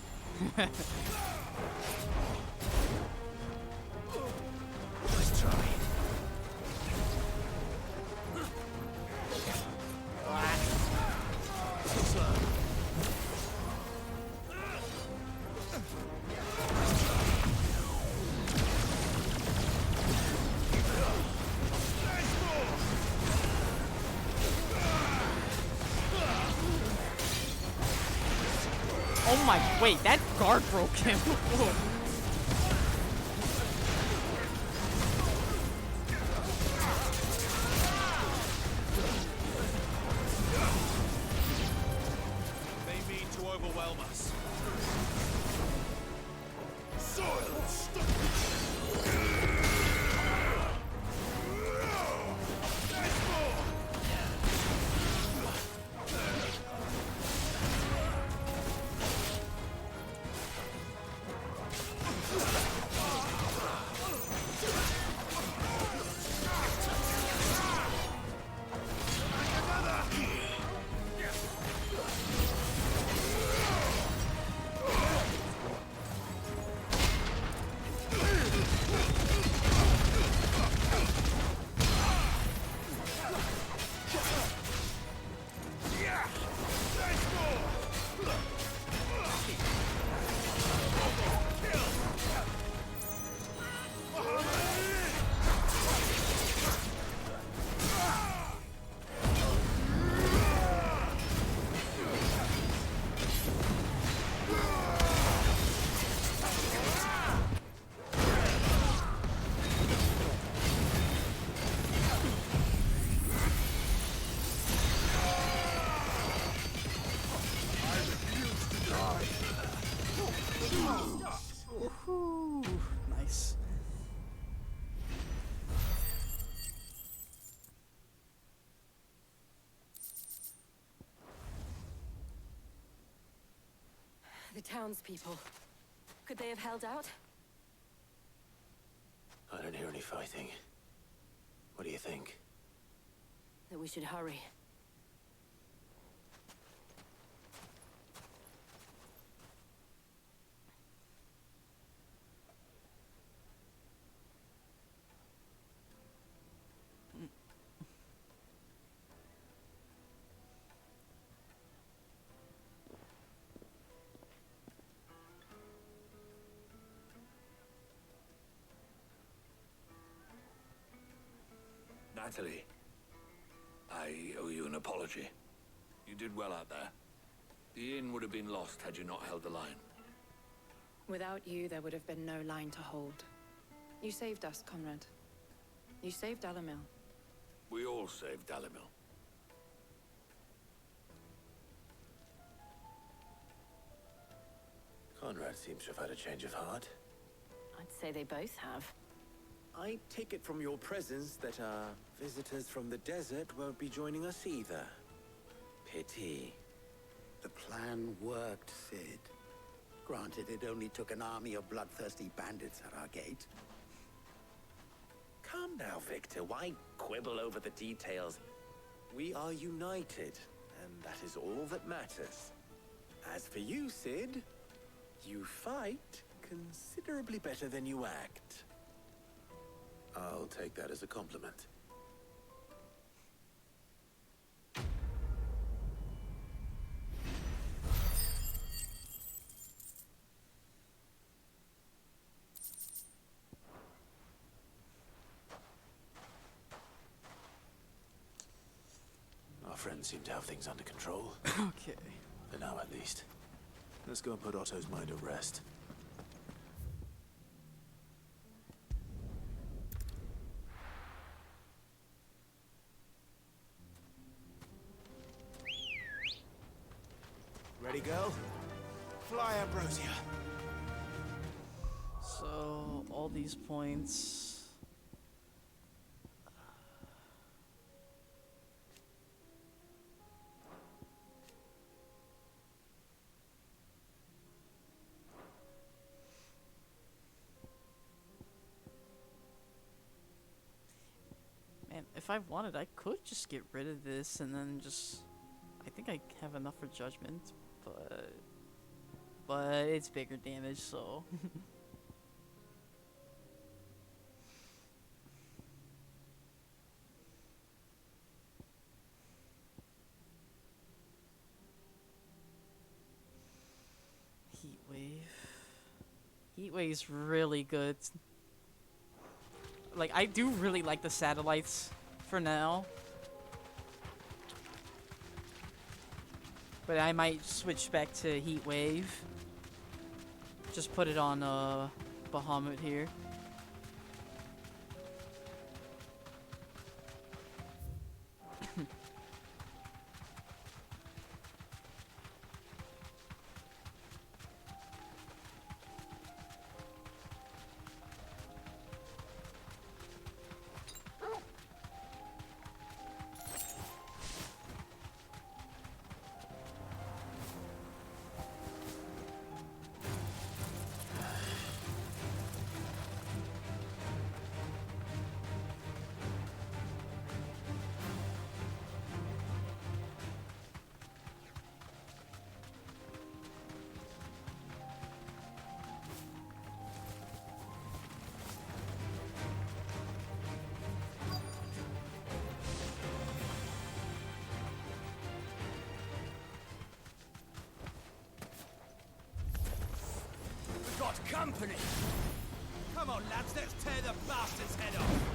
Nice try. Oh my, wait, that guard broke him. They mean to overwhelm us. Ooh, nice. The townspeople. Could they have held out? I don't hear any fighting. What do you think? That we should hurry. Natalie, I owe you an apology. You did well out there. The inn would have been lost had you not held the line. Without you, there would have been no line to hold. You saved us, Conrad. You saved Dalimil. We all saved Dalimil. Conrad seems to have had a change of heart. I'd say they both have. I take it from your presence that our visitors from the desert won't be joining us either. pity. The plan worked, Sid. Granted, it only took an army of bloodthirsty bandits at our gate. Come now, Victor. Why quibble over the details? We are united, and that is all that matters. As for you, Sid, you fight considerably better than you act. I'll take that as a compliment. Our friends seem to have things under control. Okay. For now, at least. Let's go and put Otto's mind at rest. Ready, girl? Fly, Ambrosia. So, all these points. Man, if I wanted, I could just get rid of this and then just... I think I have enough for judgment, but it's bigger damage, so... Heat wave. Heat wave's really good. Like, I do really like the satellites for now. But I might switch back to heat wave. Just put it on Bahamut here. We've got company! Come on, lads, let's tear the bastard's head off!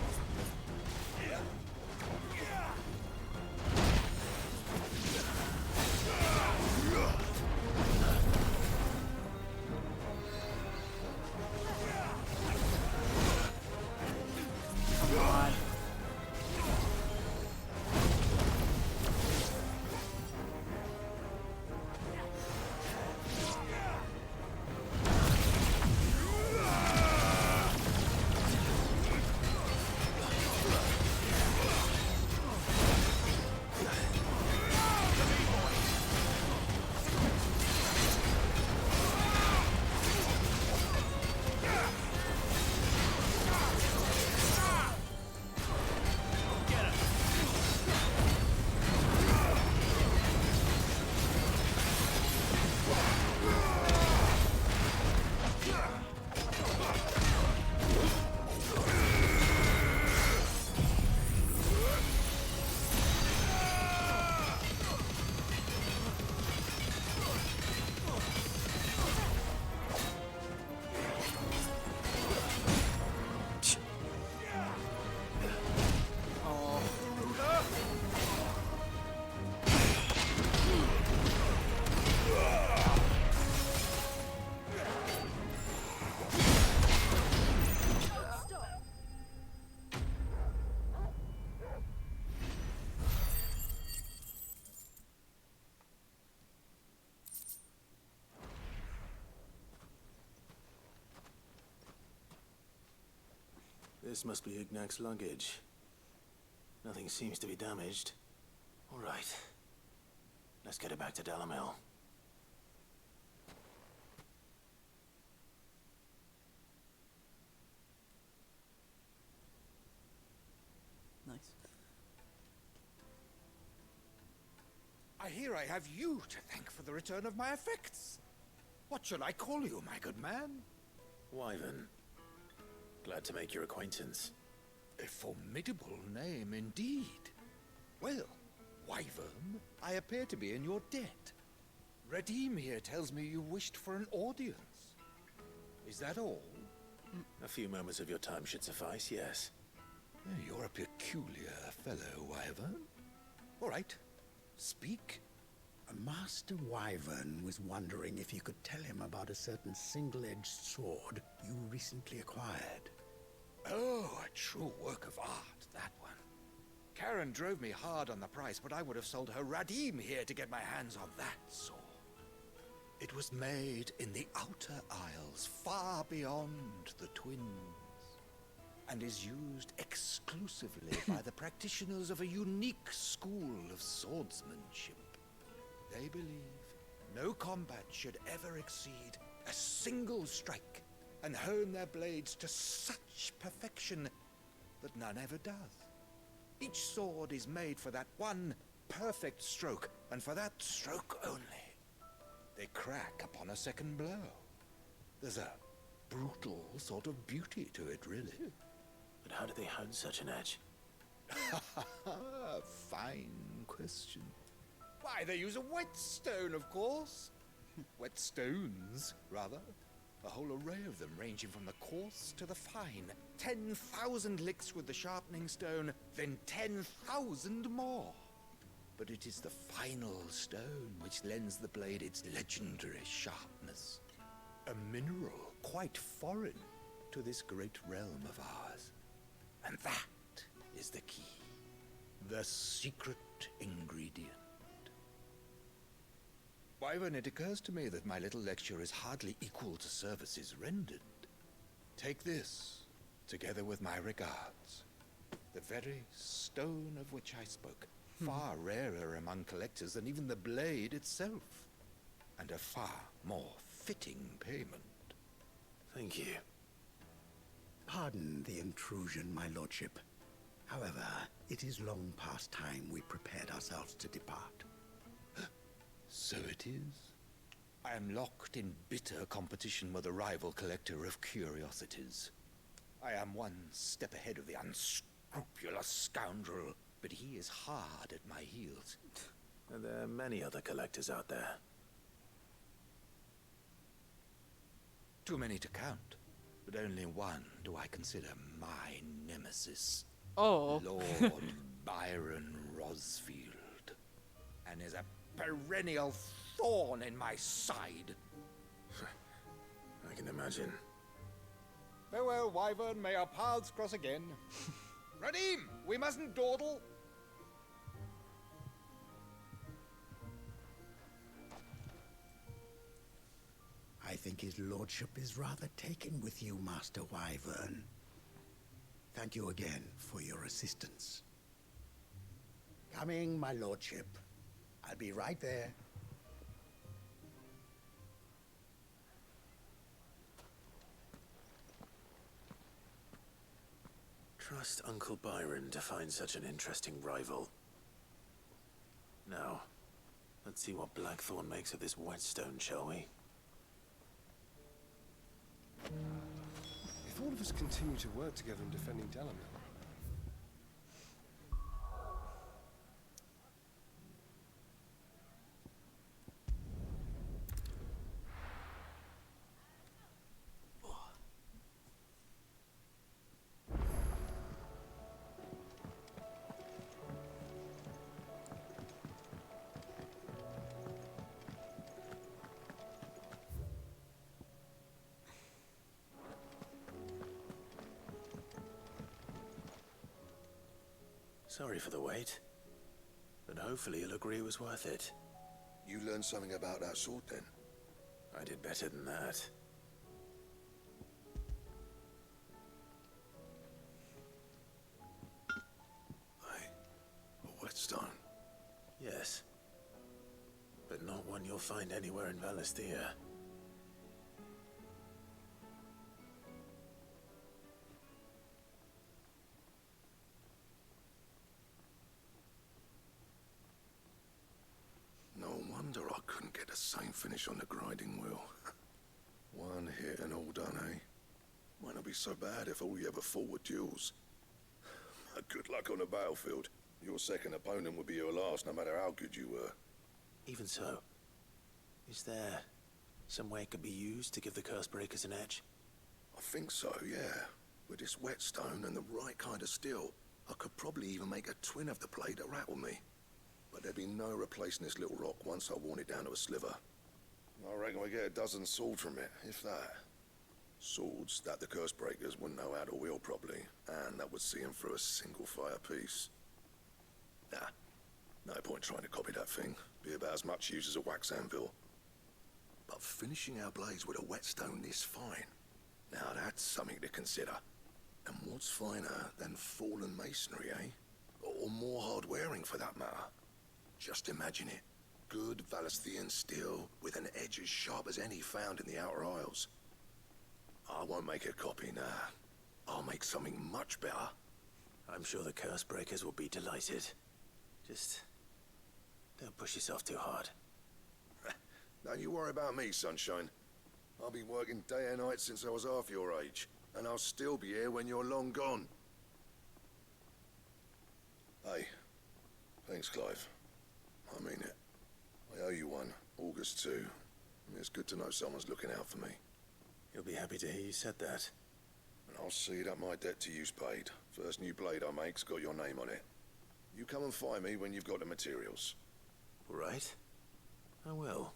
Come on. This must be Ignac's luggage. Nothing seems to be damaged. All right. Let's get it back to Dalamil. Nice. I hear I have you to thank for the return of my effects. What shall I call you, my good man? Wyvern. Glad to make your acquaintance. A formidable name indeed. Well, Wyvern, I appear to be in your debt. Redeem here tells me you wished for an audience. Is that all? A few moments of your time should suffice, yes. You're a peculiar fellow, Wyvern. All right, speak. Master Wyvern was wondering if you could tell him about a certain single-edged sword you recently acquired. Oh, a true work of art, that one. Karen drove me hard on the price, but I would have sold her Radim here to get my hands on that sword. It was made in the Outer Isles, far beyond the Twins, and is used exclusively by the practitioners of a unique school of swordsmanship. They believe no combat should ever exceed a single strike, and hone their blades to such perfection that none ever does. Each sword is made for that one perfect stroke, and for that stroke only. They crack upon a second blow. There's a brutal sort of beauty to it, really. But how do they hone such an edge? Fine question. Why, they use a whetstone, of course. Whetstones, rather. A whole array of them, ranging from the coarse to the fine. 10,000 licks with the sharpening stone, then 10,000 more. But it is the final stone which lends the blade its legendary sharpness. A mineral quite foreign to this great realm of ours. And that is the key. The secret ingredient. Wyvern, it occurs to me that my little lecture is hardly equal to services rendered. Take this, together with my regards. The very stone of which I spoke, far rarer among collectors than even the blade itself, and a far more fitting payment. Thank you. Pardon the intrusion, my lordship. However, it is long past time we prepared ourselves to depart. So it is. I am locked in bitter competition with a rival collector of curiosities. I am one step ahead of the unscrupulous scoundrel, but he is hard at my heels. And there are many other collectors out there. Too many to count, but only one do I consider my nemesis. Oh. Lord Byron Rosfield. And is a perennial thorn in my side. I can imagine. Farewell, Wyvern. May our paths cross again. Radim, we mustn't dawdle. I think his lordship is rather taken with you, Master Wyvern. Thank you again for your assistance. Coming, my lordship. I'll be right there. Trust Uncle Byron to find such an interesting rival. Now, let's see what Blackthorn makes of this whetstone, shall we? If all of us continue to work together in defending Dalamir, Sorry for the wait, but hopefully you'll agree it was worth it. You learned something about that sword, then? I did better than that. A whetstone? Yes. not one you'll find anywhere in Valisthea. No wonder I couldn't get the same finish on the grinding wheel. One hit and all done, eh? Might not be so bad if all you ever fought were duels. Good luck on the battlefield. Your second opponent would be your last, no matter how good you were. Even so, is there some way it could be used to give the Cursebreakers an edge? I think so, yeah. With this whetstone and the right kind of steel, I could probably even make a twin of the blade that rattled me. But there'd be no replacing this little rock once I worn it down to a sliver. I reckon we get a dozen swords from it, if that. Swords that the Cursebreakers wouldn't know how to wield properly, and that would see them through a single fire piece. Nah, no point trying to copy that thing. Be about as much use as a wax anvil. But finishing our blades with a whetstone this fine, now that's something to consider. And what's finer than fallen masonry, eh? Or more hard-wearing, for that matter. Just imagine it. Good Valisthean steel with an edge as sharp as any found in the Outer Isles. I won't make a copy, nah. I'll make something much better. I'm sure the Cursebreakers will be delighted. Just don't push yourself too hard. Don't you worry about me, sunshine. I've been working day and night since I was half your age, and I'll still be here when you're long gone. Hey, thanks, Clive. I mean it. I owe you one, August too. It's good to know someone's looking out for me. You'll be happy to hear you said that. And I'll see that my debt to you's paid. First new blade I make's got your name on it. You come and find me when you've got the materials. Right. I will.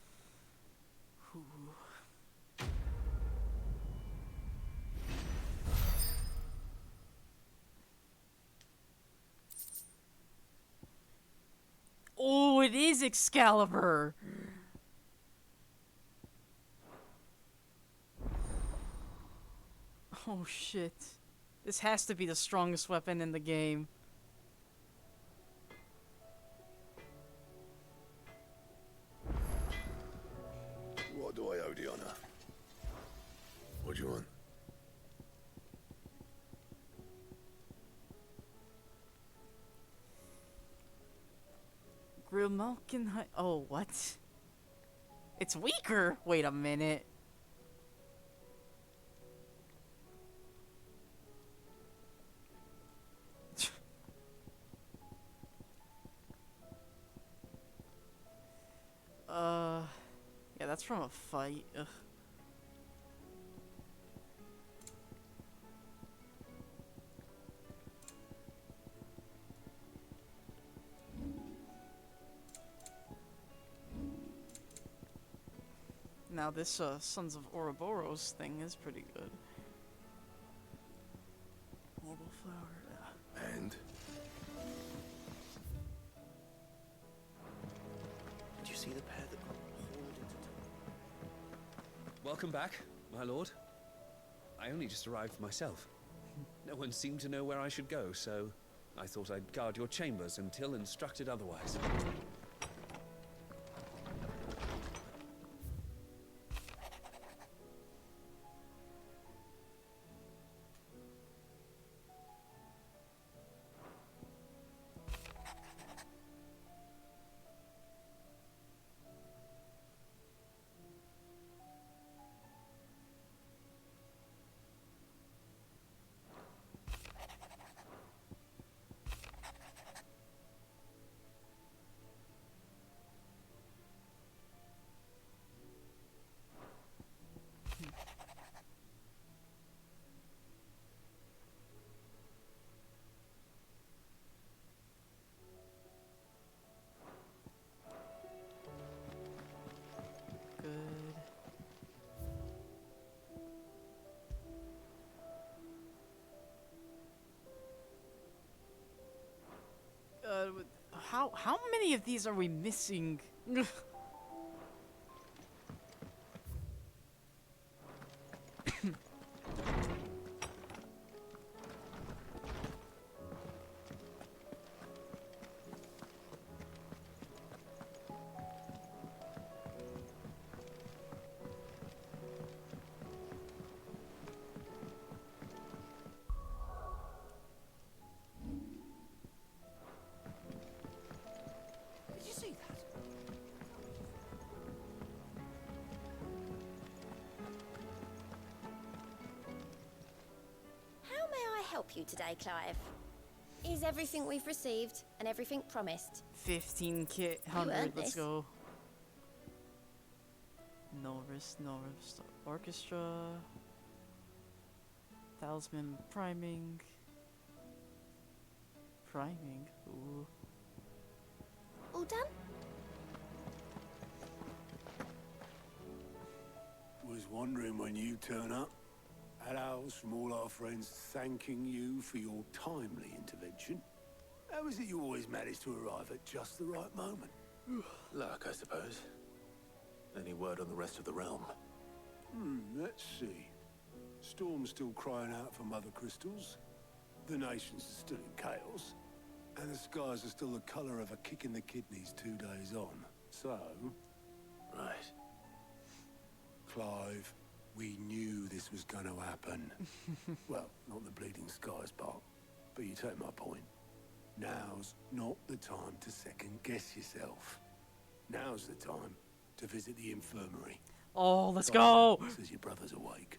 Oh, it is Excalibur! Oh shit. This has to be the strongest weapon in the game. What do I owe the honor? What do you want? Grimalkin High. Oh, what? It's weaker! Wait a minute. Yeah, that's from a fight. Ugh. Now this Sons of Ouroboros thing is pretty good. Marble flower. And? Did you see the pair that got hauled into Welcome back, my lord. I only just arrived myself. No one seemed to know where I should go, so I thought I'd guard your chambers until instructed otherwise. How many of these are we missing? help you today, Clive? Is everything we've received and everything promised? 15K, You 100, earned let's this. go. No risk, orchestra. Talisman priming. Priming? Ooh. All done? Was wondering when you turn up. Had owls from all our friends thanking you for your timely intervention. How is it you always manage to arrive at just the right moment? Luck, I suppose. Any word on the rest of the realm? Let's see. Storm's still crying out for mother crystals. The nations are still in chaos. And the skies are still the colour of a kick in the kidneys 2 days on. So... Right. Clive, we knew this was going to happen. Well, not the bleeding skies part, but you take my point. Now's not the time to second-guess yourself. Now's the time to visit the infirmary. Oh, let's go! Says your brother's awake.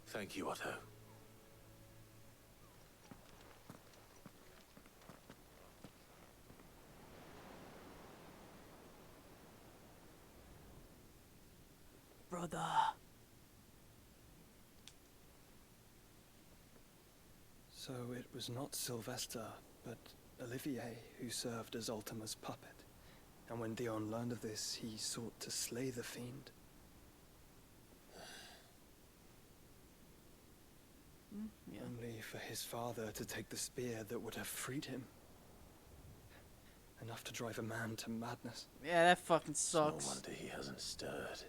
Thank you, Otto. Brother. So it was not Sylvester, but Olivier who served as Ultima's puppet. And when Dion learned of this, he sought to slay the fiend. Yeah. Only for his father to take the spear that would have freed him. Enough to drive a man to madness. Yeah, that fucking sucks. No wonder he hasn't stirred.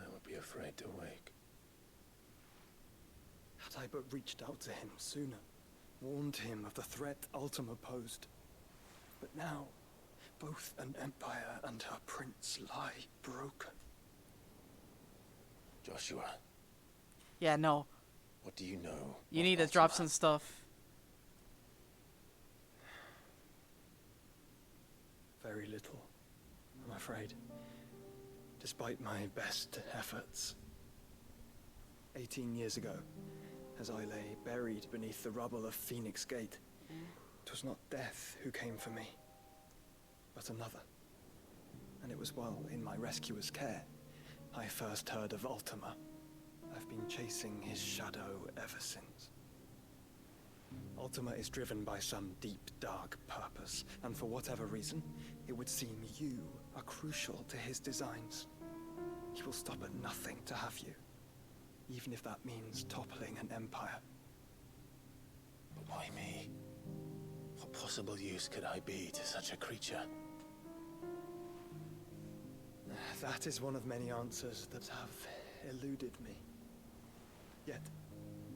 I would be afraid to wake. Had I but reached out to him sooner, warned him of the threat Ultima posed. But now, both an empire and her prince lie broken. Joshua. Yeah, no. What do you know? You need to drop some stuff. Very little, I'm afraid. Despite my best efforts. 18 years ago, as I lay buried beneath the rubble of Phoenix Gate, it was not death who came for me, but another. And it was while in my rescuer's care, I first heard of Ultima. I've been chasing his shadow ever since. Ultima is driven by some deep, dark purpose, and for whatever reason, it would seem you are crucial to his designs. He will stop at nothing to have you, even if that means toppling an empire. But why me? What possible use could I be to such a creature? That is one of many answers that have eluded me. Yet,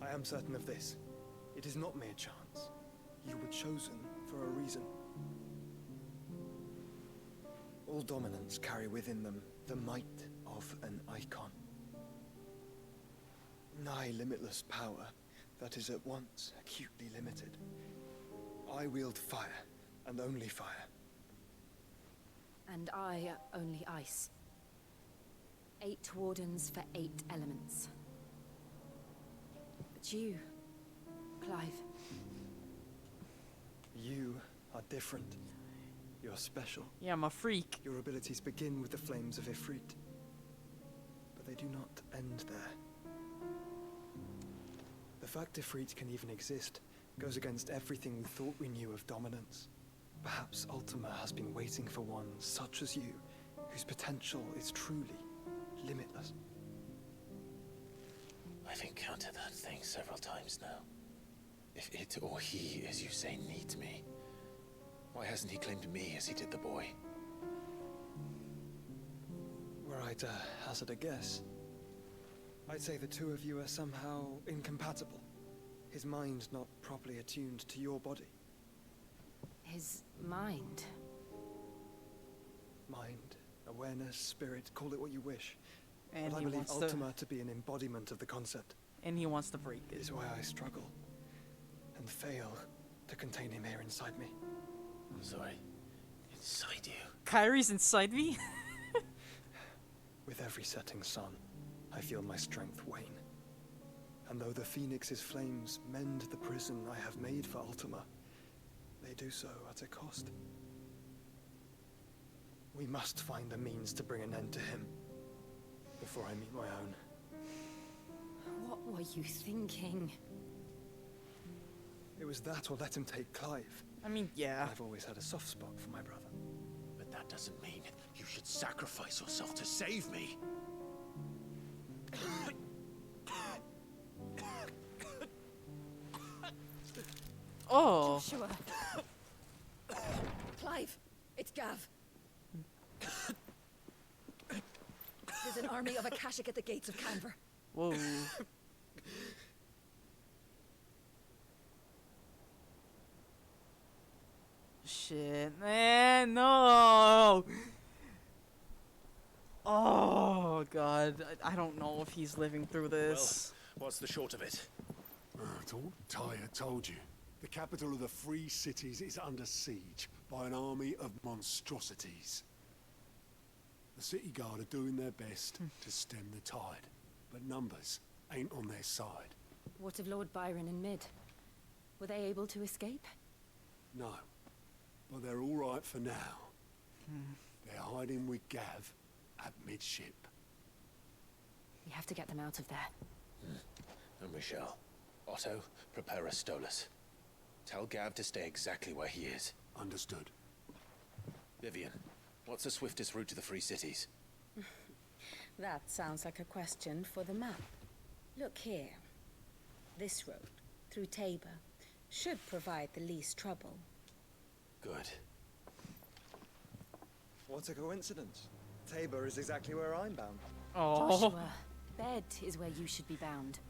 I am certain of this. It is not mere chance. You were chosen for a reason. All dominants carry within them the might of an icon. Nigh limitless power that is at once acutely limited. I wield fire, and only fire. And I only ice. 8 wardens for 8 elements. But you, Clive. You are different. You're special. Yeah, I'm a freak. Your abilities begin with the flames of Ifrit. But they do not end there. The fact Ifrit can even exist goes against everything we thought we knew of dominance. Perhaps Ultima has been waiting for one such as you, whose potential is truly limitless. I've encountered that thing several times now. If it or he, as you say, needs me, why hasn't he claimed me as he did the boy? Were I to hazard a guess, I'd say the two of you are somehow incompatible. His mind not properly attuned to your body. His mind. Mind, awareness, spirit, call it what you wish. And but I he believe wants to- Ultima to be an embodiment of the concept. And he wants to break it. Is why I struggle and fail to contain him here inside me. I'm sorry. Inside you? Kyrie's inside me? With every setting sun, I feel my strength wane. And though the Phoenix's flames mend the prison I have made for Ultima, they do so at a cost. We must find a means to bring an end to him before I meet my own. What were you thinking? It was that or let him take Clive. I mean, yeah. I've always had a soft spot for my brother. But that doesn't mean you should sacrifice yourself to save me. Oh. Joshua. Clive, it's Gav. There's an army of Akashic at the gates of Canver. Whoa. Shit, man, no. Oh god, I don't know if he's living through this. Well, what's the short of it? I thought Tyre told you. The capital of the Free Cities is under siege by an army of monstrosities. The city guard are doing their best to stem the tide, but numbers ain't on their side. What of Lord Byron and Mid? Were they able to escape? No, but they're all right for now. They're hiding with Gav at midship. We have to get them out of there. And we shall. Otto, prepare a Stolas. Tell Gav to stay exactly where he is. Understood. Vivian, what's the swiftest route to the Free Cities? That sounds like a question for the map. Look here. This road, through Tabor, should provide the least trouble. Good. What a coincidence. Tabor is exactly where I'm bound. Oh. Joshua, bed is where you should be bound.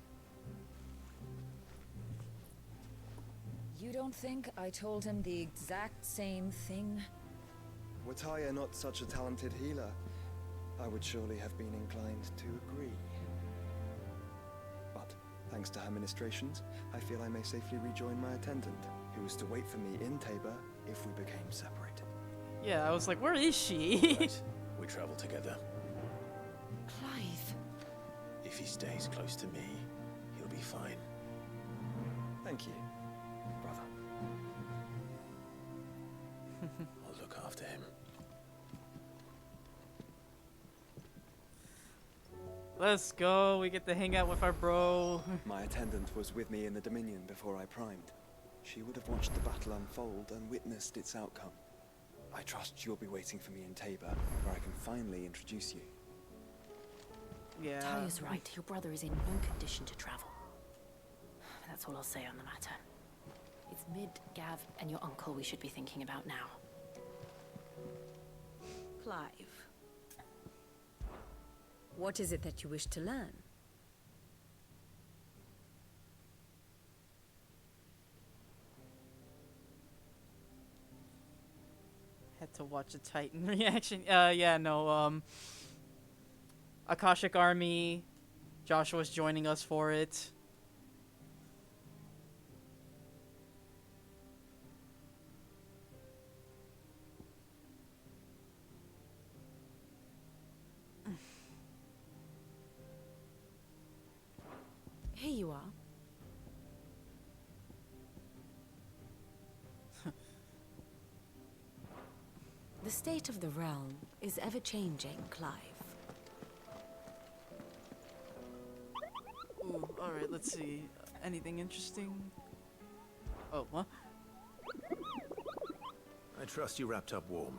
You don't think I told him the exact same thing? Were Tyre not such a talented healer, I would surely have been inclined to agree. But, thanks to her ministrations, I feel I may safely rejoin my attendant, who was to wait for me in Tabor if we became separated. Yeah, I was like, where is she? Right. We travel together. Clive. If he stays close to me, he'll be fine. Thank you, brother. I'll look after him. Let's go. We get to hang out with our bro. My attendant was with me in the Dominion before I primed. She would have watched the battle unfold and witnessed its outcome. I trust you'll be waiting for me in Tabor, where I can finally introduce you. Yeah. Tyre's right. Your brother is in no condition to travel. That's all I'll say on the matter. It's Mid, Gav, and your uncle we should be thinking about now. Clive. What is it that you wish to learn? Had to watch a Titan reaction. Yeah, no, Akashic Army. Joshua's joining us for it. Here you are. The state of the realm is ever-changing, Clive. Ooh, alright, let's see. Anything interesting? Oh, what? I trust you wrapped up warm.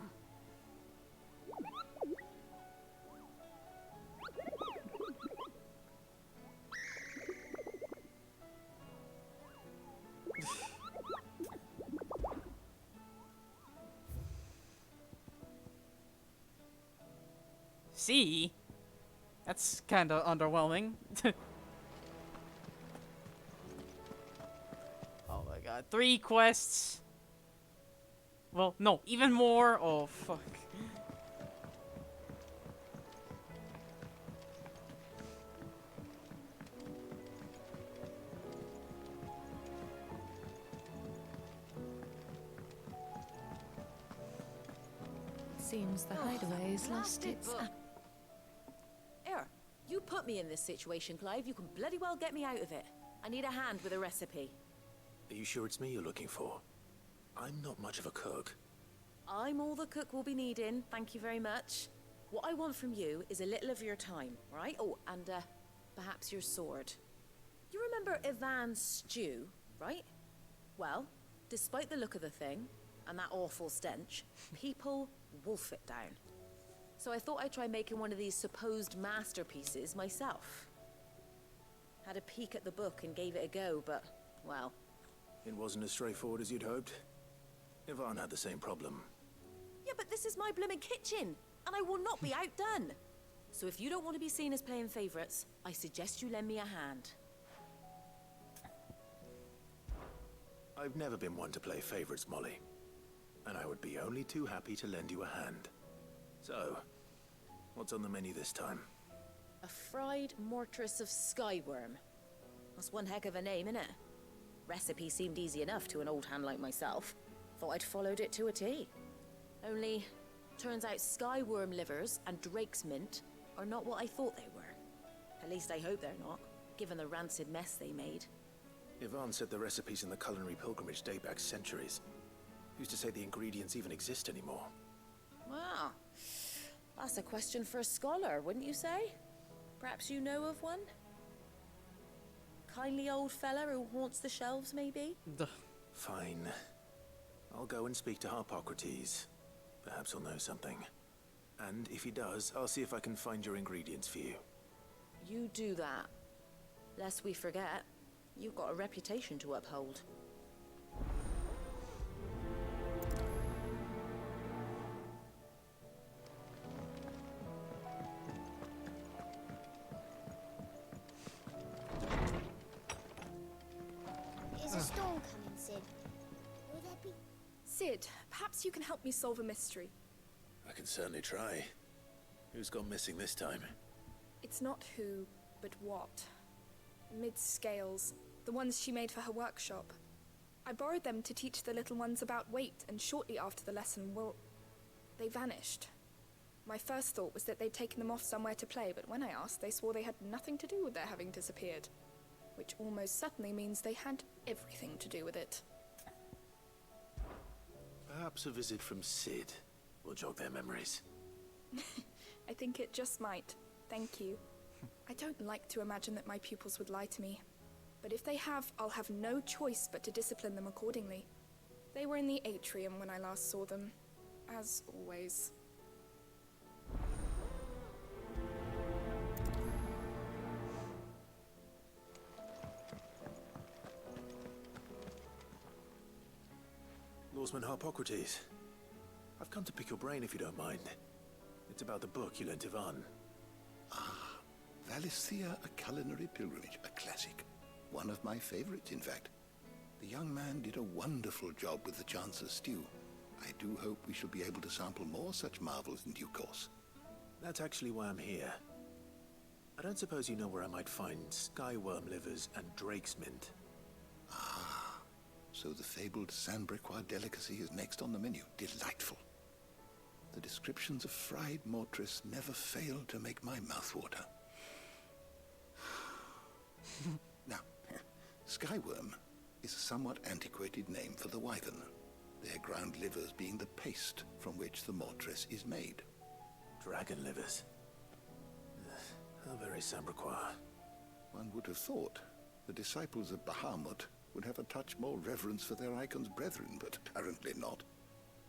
See? That's kind of underwhelming. Oh my god. 3 quests. Well, no, even more. Oh, fuck. Seems the hideaway has lost its... Here, you put me in this situation, Clive, you can bloody well get me out of it. I need a hand with a recipe. Are you sure it's me you're looking for? I'm not much of a cook. I'm all the cook will be needing, thank you very much. What I want from you is a little of your time, right? Oh, and perhaps your sword. You remember Ivan's stew, right? Well, despite the look of the thing, and that awful stench, people wolf it down. So I thought I'd try making one of these supposed masterpieces myself. Had a peek at the book and gave it a go, but, well... It wasn't as straightforward as you'd hoped. Ivan had the same problem. Yeah, but this is my blooming kitchen, and I will not be outdone. So if you don't want to be seen as playing favourites, I suggest you lend me a hand. I've never been one to play favourites, Molly. And I would be only too happy to lend you a hand. So, what's on the menu this time? A fried mortress of skyworm. That's one heck of a name, innit? Recipe seemed easy enough to an old hand like myself. Thought I'd followed it to a T. Only, turns out skyworm livers and drake's mint are not what I thought they were. At least I hope they're not, given the rancid mess they made. Ivan said the recipes in the culinary pilgrimage date back centuries. Who's to say the ingredients even exist anymore? Wow. That's a question for a scholar, wouldn't you say? Perhaps you know of one? Kindly old fella who haunts the shelves, maybe? Fine. I'll go and speak to Harpocrates. Perhaps he'll know something. And if he does, I'll see if I can find your ingredients for you. You do that. Lest we forget, you've got a reputation to uphold. Is a storm coming, Sid? Will there be... Sid, perhaps you can help me solve a mystery. I can certainly try. Who's gone missing this time? It's not who, but what. Mid-scales, the ones she made for her workshop. I borrowed them to teach the little ones about weight, and shortly after the lesson, well, they vanished. My first thought was that they'd taken them off somewhere to play, but when I asked, they swore they had nothing to do with their having disappeared. Which almost certainly means they had everything to do with it. Perhaps a visit from Sid will jog their memories. I think it just might. Thank you. I don't like to imagine that my pupils would lie to me. But if they have, I'll have no choice but to discipline them accordingly. They were in the atrium when I last saw them, as always. Lawsman Harpocrates. I've come to pick your brain if you don't mind. It's about the book you lent Ivan. Ah, Valicia, A Culinary Pilgrimage, a classic. One of my favorites, in fact. The young man did a wonderful job with the Chance's stew. I do hope we shall be able to sample more such marvels in due course. That's actually why I'm here. I don't suppose you know where I might find skyworm livers and drake's mint. Ah, so the fabled Sandbrequois delicacy is next on the menu. Delightful. The descriptions of fried mortress never failed to make my mouth water. Now, skyworm is a somewhat antiquated name for the wyvern, their ground livers being the paste from which the mortress is made. Dragon livers. How very Sandbrequois. One would have thought the disciples of Bahamut would have a touch more reverence for their icon's brethren, but apparently not.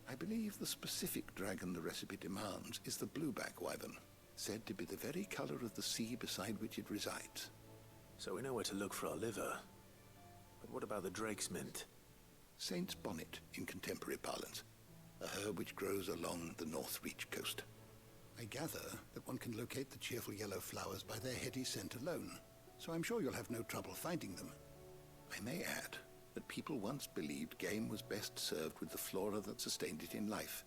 I believe the specific dragon the recipe demands is the blueback wyvern, said to be the very color of the sea beside which it resides. So we know where to look for our liver. But what about the drake's mint? Saint's bonnet in contemporary parlance, a herb which grows along the North Reach coast. I gather that one can locate the cheerful yellow flowers by their heady scent alone, so I'm sure you'll have no trouble finding them. I may add that people once believed game was best served with the flora that sustained it in life,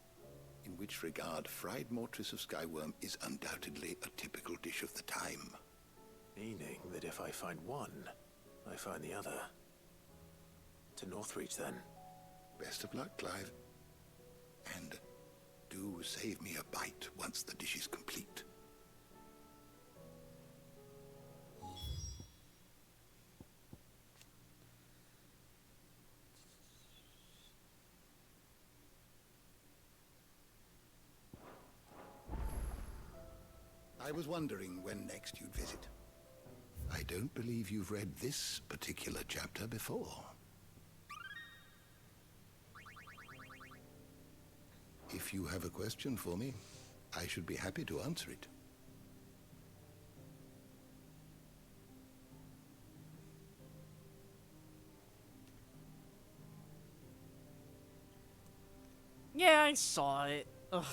in which regard fried mortress of skyworm is undoubtedly a typical dish of the time. Meaning that if I find one, I find the other. To Northreach, then. Best of luck, Clive. And do save me a bite once the dish is complete. I was wondering when next you'd visit. I don't believe you've read this particular chapter before. If you have a question for me, I should be happy to answer it. Yeah, I saw it. Ugh.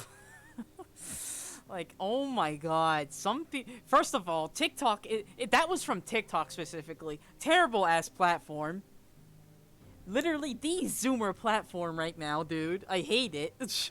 Like, oh my god. First of all, TikTok, that was from TikTok specifically. Terrible ass platform. Literally the Zoomer platform right now, dude. I hate it.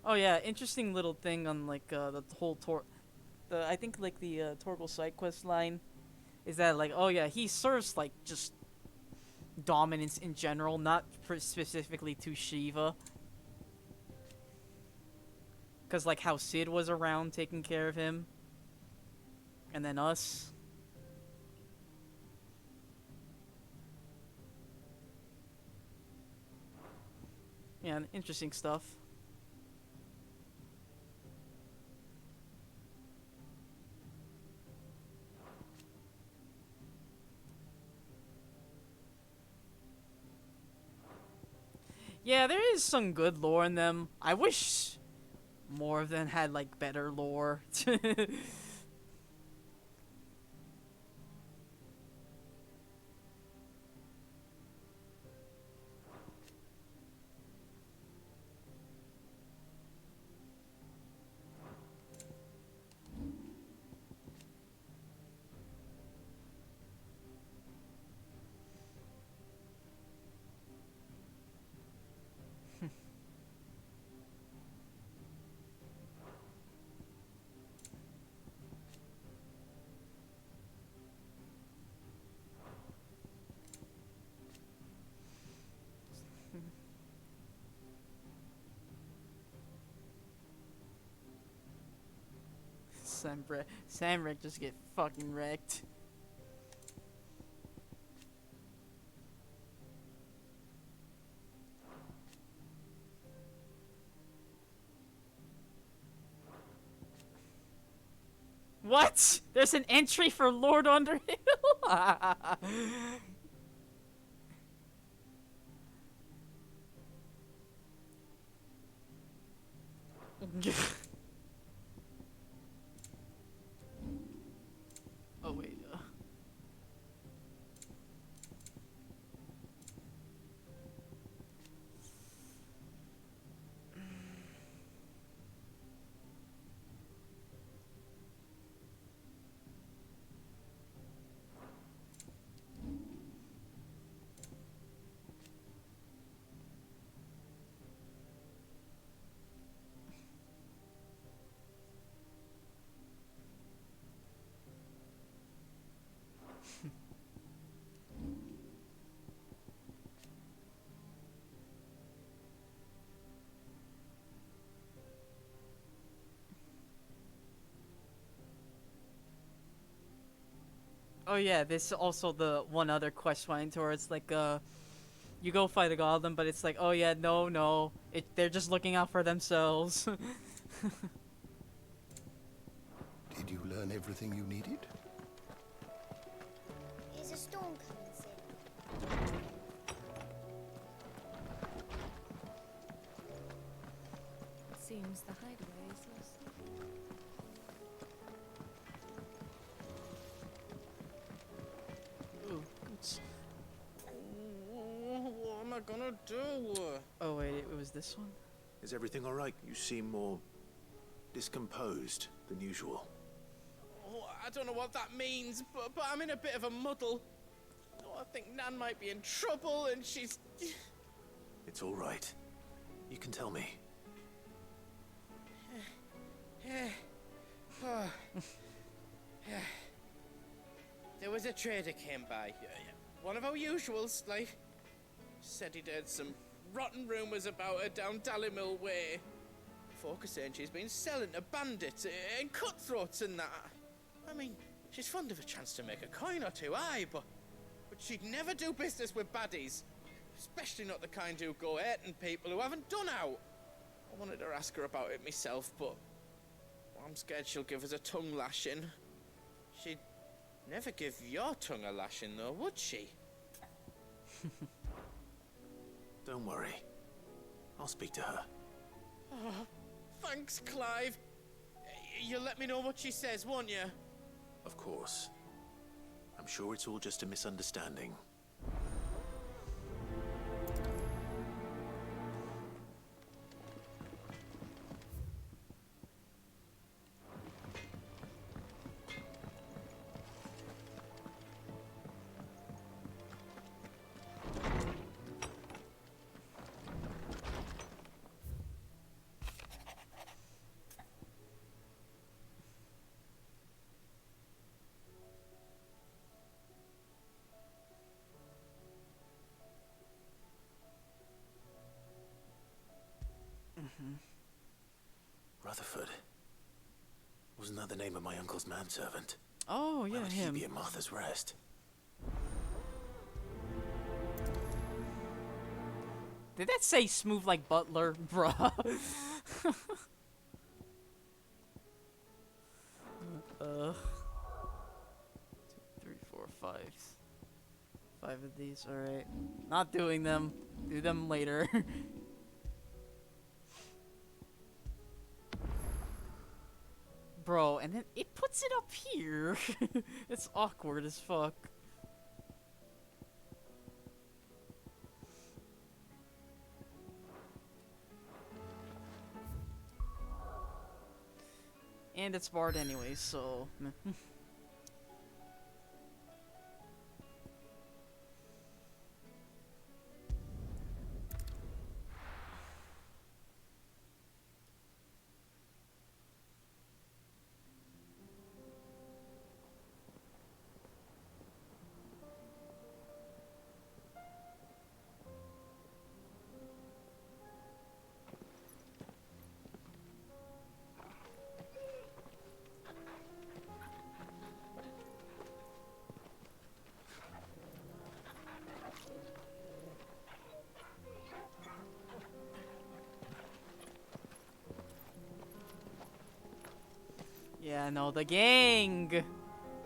Oh yeah, interesting little thing on like the whole I think like the Torgal side quest line is that like, oh yeah, he serves like just dominance in general, not specifically to Shiva. Cause like how Sid was around taking care of him, and then us. Yeah, interesting stuff. Yeah, there is some good lore in them. I wish more of them had like better lore. Samrick just get fucking wrecked. What? There's an entry for Lord Underhill? Oh wait. Oh yeah, this is also the one other quest line towards like you go fight a goblin, but it's like, oh yeah, no, they're just looking out for themselves. Did you learn everything you needed? Is a storm coming soon? Seems the hideaway is lost. Ooh, what am I gonna do? Oh wait, it was this one? Is everything all right? You seem more discomposed than usual. Oh, I don't know what that means, but I'm in a bit of a muddle. Oh, I think Nan might be in trouble and she's... It's all right. You can tell me. Oh. There was a trader came by. One of our usuals, like. Said he'd heard some rotten rumours about her down Dallymil Way. Folk are saying she's been selling to bandits and cutthroats and that. I mean, she's fond of a chance to make a coin or two, aye, but she'd never do business with baddies. Especially not the kind who go hurting people who haven't done out. I wanted to ask her about it myself, but I'm scared she'll give us a tongue lashing. She'd never give your tongue a lashing, though, would she? Don't worry. I'll speak to her. Oh, thanks, Clive. You'll let me know what she says, won't you? Of course. I'm sure it's all just a misunderstanding. Rutherford. Wasn't that the name of my uncle's manservant? Oh, yeah, Why would him. he be at Martha's Rest? Did that say smooth like Butler, bruh? 2, 3, 4, 5. 5 of these, alright. Not doing them. Do them later. Bro, and then it puts it up here. It's awkward as fuck. And it's barred anyway, so... Yeah, no, the gang!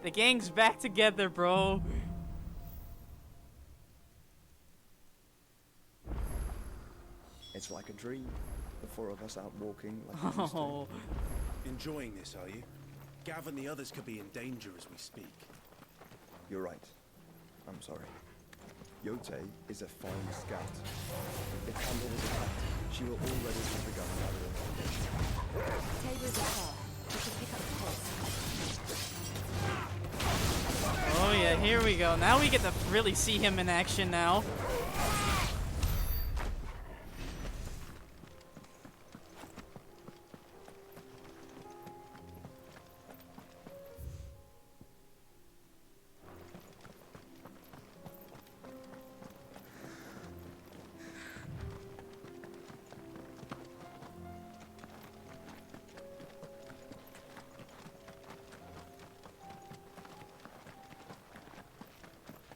The gang's back together, bro. It's like a dream. The 4 of us out walking like we used to. Enjoying this, are you? Gav and the others could be in danger as we speak. You're right. I'm sorry. Yote is a fine scout. If Campbell was attacked, she will already have begun gathering foundation. Tabor's at her. We should pick up the pace. Oh yeah, here we go. Now we get to really see him in action now.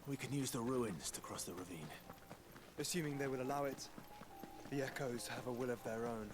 We can use the ruins to cross the ravine. Assuming they will allow it, the Echoes have a will of their own.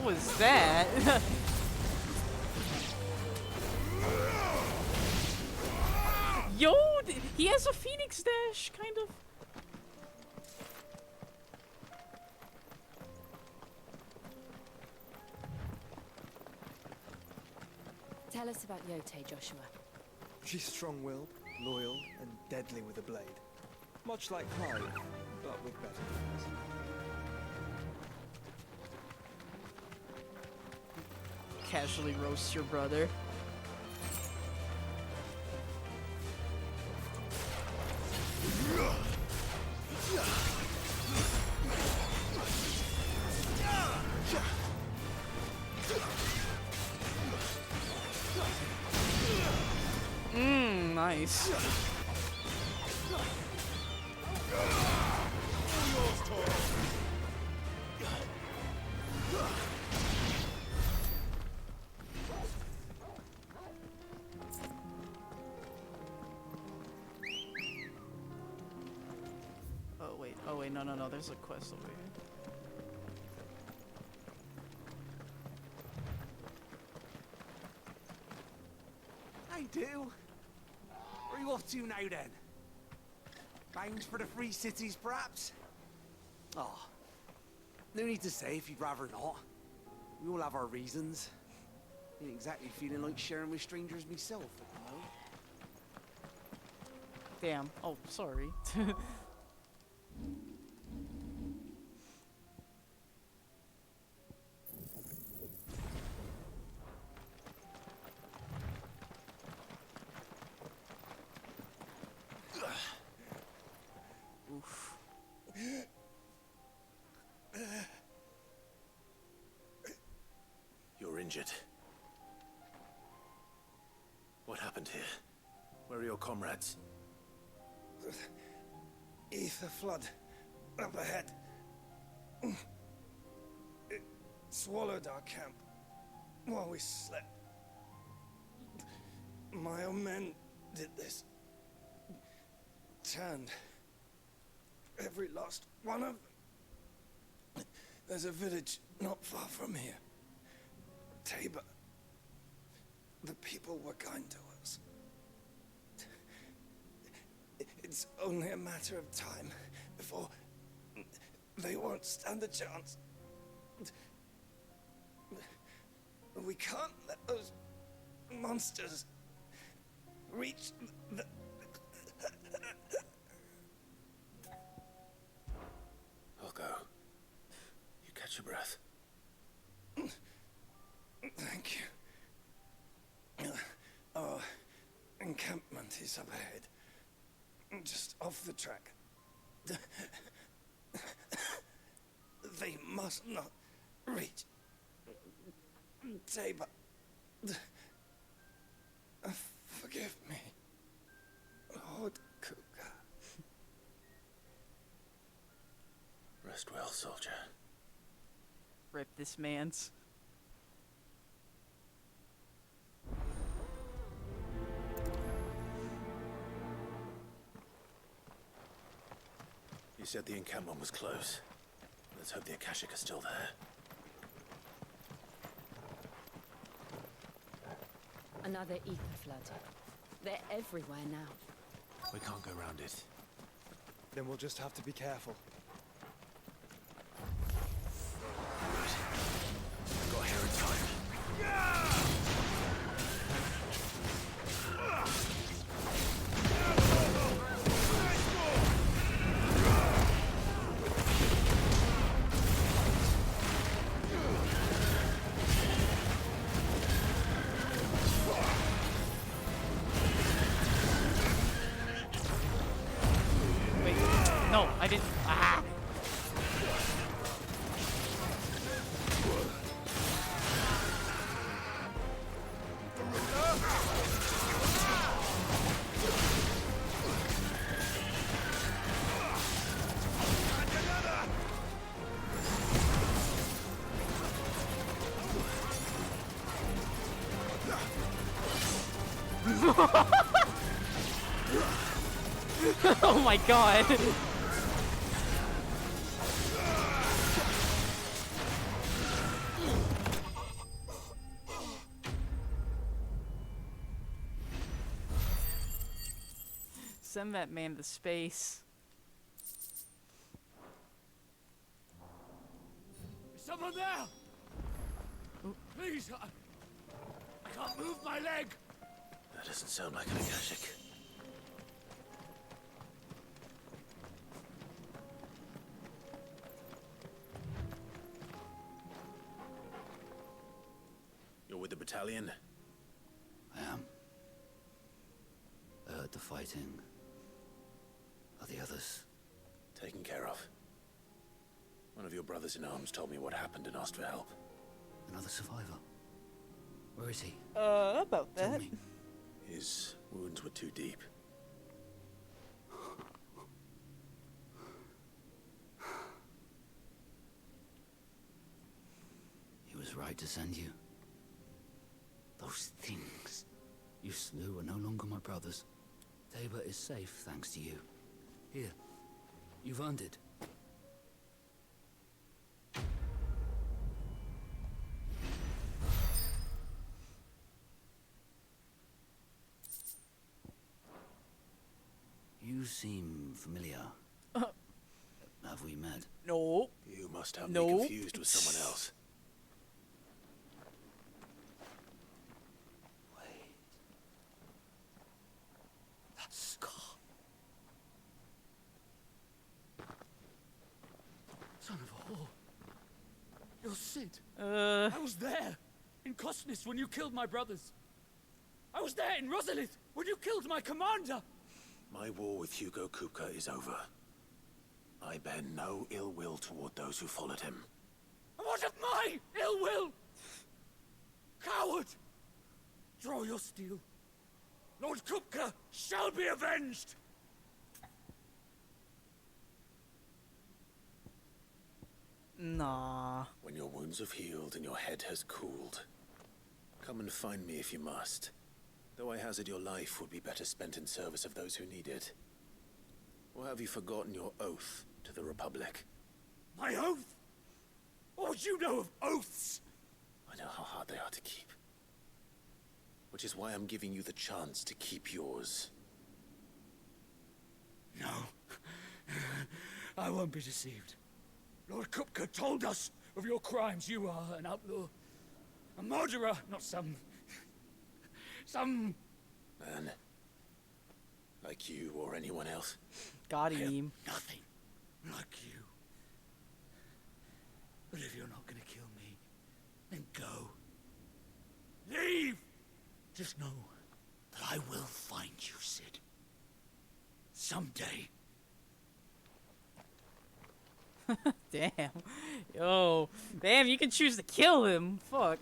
What was that? Yo, he has a Phoenix dash, kind of. Tell us about Yote, Joshua. She's strong-willed, loyal, and deadly with a blade. Much like Clive, but with better things. Casually roast your brother. Nice. Oh wait, no, there's a quest over here. I do. Where are you off to now, then? Bound for the Free Cities, perhaps? Oh, no need to say if you'd rather not. We all have our reasons. Ain't exactly feeling like sharing with strangers myself at the moment. Damn. Oh, sorry. Oof. You're injured. What happened here? Where are your comrades? Ether flood up ahead. It swallowed our camp while we slept. My own men did this. Turned every last one of them. There's a village not far from here. Tabor. The people were kind to us. It's only a matter of time before they won't stand a chance. We can't let those monsters reach the... I'll go. You catch your breath. Thank you. Our encampment is up ahead. Just off the track. They must not reach Tabor. Forgive me, Lord Kuka. Rest well, soldier. Rip this man's. You said the encampment was close. Let's hope the Akashic are still there. Another ether flood. They're everywhere now. We can't go around it. Then we'll just have to be careful. Got here in time. Wait, no, I didn't. Ah! Oh my god. Send that man to space. Is someone there? Please, I can't move my leg. That doesn't sound like an Akashic. You're with the battalion? I am. I heard the fighting. Are the others? Taken care of. One of your brothers in arms told me what happened and asked for help. Another survivor? Where is he? About that. Tell me. His wounds were too deep. He was right to send you. Those things you slew are no longer my brothers. Tabor is safe thanks to you. Here, you've earned it. You seem familiar. Have we met? No. You must have No. me confused with someone else. That scar. Son of a whore. You're Sid. I was there in Cosnis when you killed my brothers. I was there in Rosalith when you killed my commander. My war with Hugo Kupka is over. I bear no ill will toward those who followed him. And what of my ill will? Coward! Draw your steel. Lord Kupka shall be avenged! Nah. When your wounds have healed and your head has cooled, come and find me if you must. Though I hazard your life would be better spent in service of those who need it. Or have you forgotten your oath to the Republic? My oath? What would you know of oaths? I know how hard they are to keep. Which is why I'm giving you the chance to keep yours. No. I won't be deceived. Lord Kupka told us of your crimes. You are an outlaw. A murderer, not some Man. Like you or anyone else. Got him. Nothing like you. But if you're not gonna kill me, then go. Leave! Just know that I will find you, Sid. Someday. Damn. Yo. Damn, you can choose to kill him. Fuck.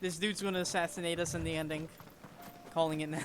This dude's gonna assassinate us in the ending. Calling it now.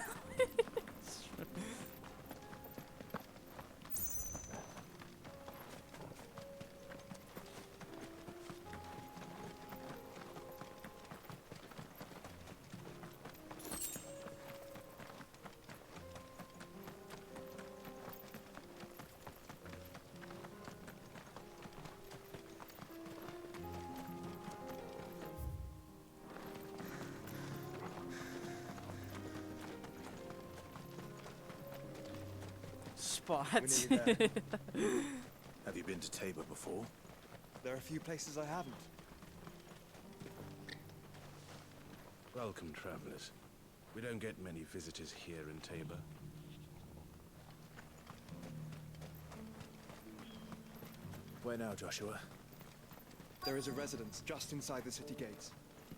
Spot. We're nearly there. Have you been to Tabor before? There are a few places I haven't. Welcome, travelers. We don't get many visitors here in Tabor. Where now, Joshua? There is a residence just inside the city gates.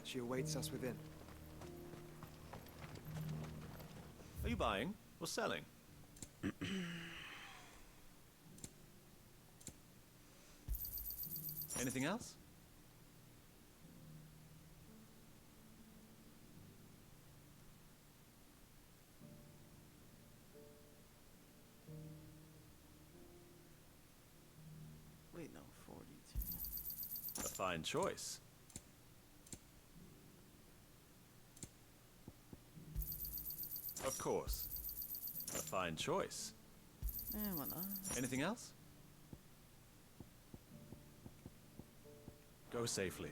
She awaits us within. Are you buying or selling? Anything else? Wait, no, 42. A fine choice. Of course. A fine choice. Why not? Anything else? Go safely.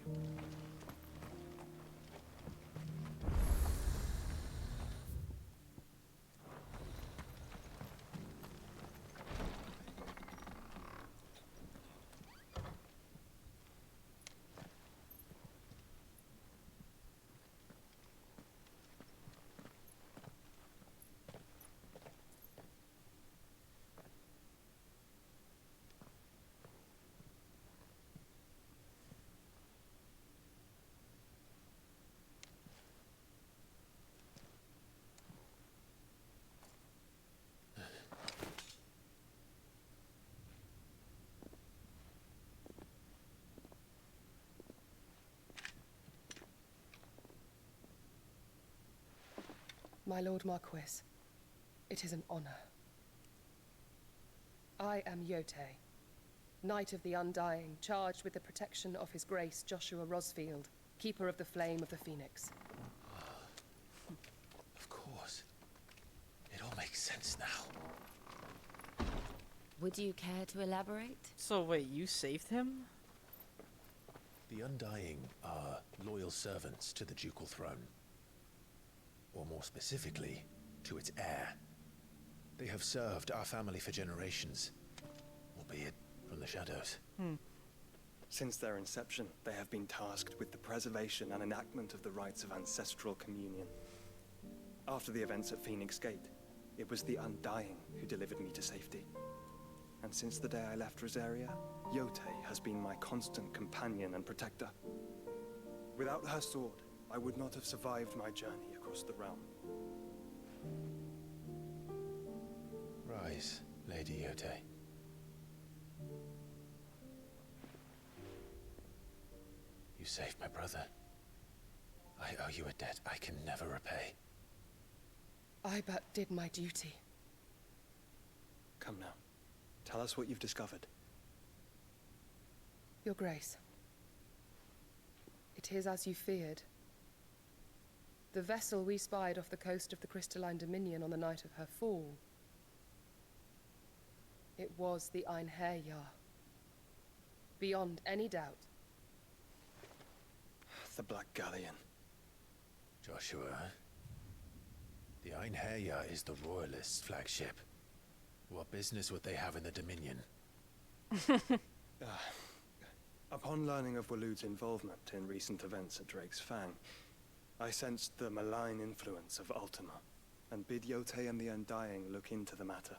My Lord Marquis, it is an honor. I am Yote, Knight of the Undying, charged with the protection of His Grace Joshua Rosfield, Keeper of the Flame of the Phoenix. Of course. It all makes sense now. Would you care to elaborate? So wait, you saved him? The Undying are loyal servants to the ducal throne. Or more specifically, to its heir. They have served our family for generations, albeit from the shadows. Since their inception, they have been tasked with the preservation and enactment of the rites of ancestral communion. After the events at Phoenix Gate, it was the Undying who delivered me to safety. And since the day I left Rosaria, Yote has been my constant companion and protector. Without her sword, I would not have survived my journey across the realm. Rise, Lady Yote. You saved my brother. I owe you a debt I can never repay. I but did my duty. Come now. Tell us what you've discovered. Your Grace. It is as you feared. The vessel we spied off the coast of the Crystalline Dominion on the night of her fall. It was the Einherjar. Beyond any doubt. The Black Galleon. Joshua, the Einherjar is the Royalists' flagship. What business would they have in the Dominion? Upon learning of Waloed's involvement in recent events at Drake's Fang, I sensed the malign influence of Ultima, and bid Yote and the Undying look into the matter.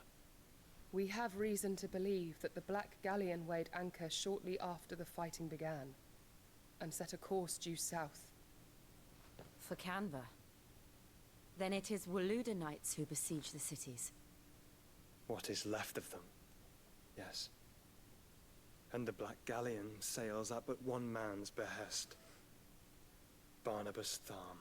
We have reason to believe that the Black Galleon weighed anchor shortly after the fighting began, and set a course due south. For Canva. Then it is Waloeda knights who besiege the cities. What is left of them, yes. And the Black Galleon sails up at one man's behest. Barnabas Tharm.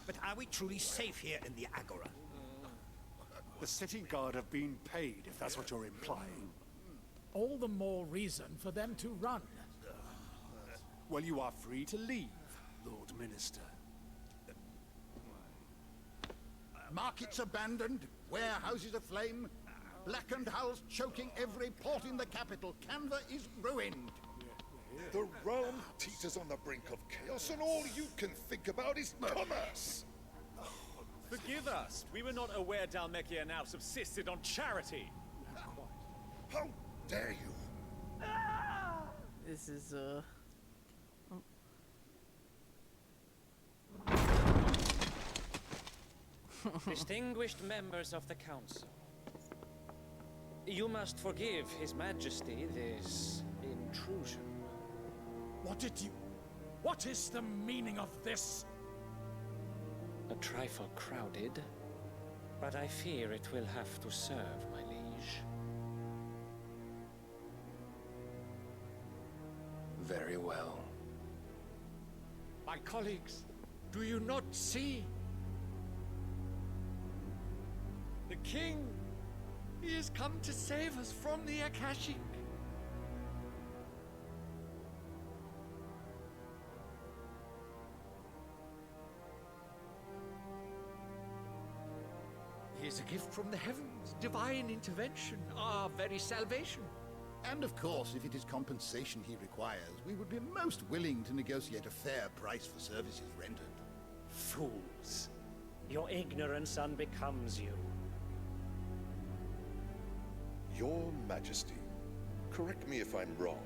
But are we truly safe here in the Agora? The city guard have been paid, if that's what you're implying. All the more reason for them to run. Well, you are free to leave, Lord Minister. Markets abandoned, warehouses aflame, blackened hulls choking every port in the capital. Canva is ruined. The realm teeters on the brink of chaos, and all you can think about is commerce. Forgive us. We were not aware Dhalmekia now subsisted on charity. How dare you? This is, Distinguished members of the council, you must forgive His Majesty this intrusion. What is the meaning of this? A trifle crowded, but I fear it will have to serve, my liege. Very well. My colleagues, do you not see? The king, he has come to save us from the Akashic. He is a gift from the heavens, divine intervention, our very salvation. And of course, if it is compensation he requires, we would be most willing to negotiate a fair price for services rendered. Fools. Your ignorance unbecomes you. Your Majesty, correct me if I'm wrong,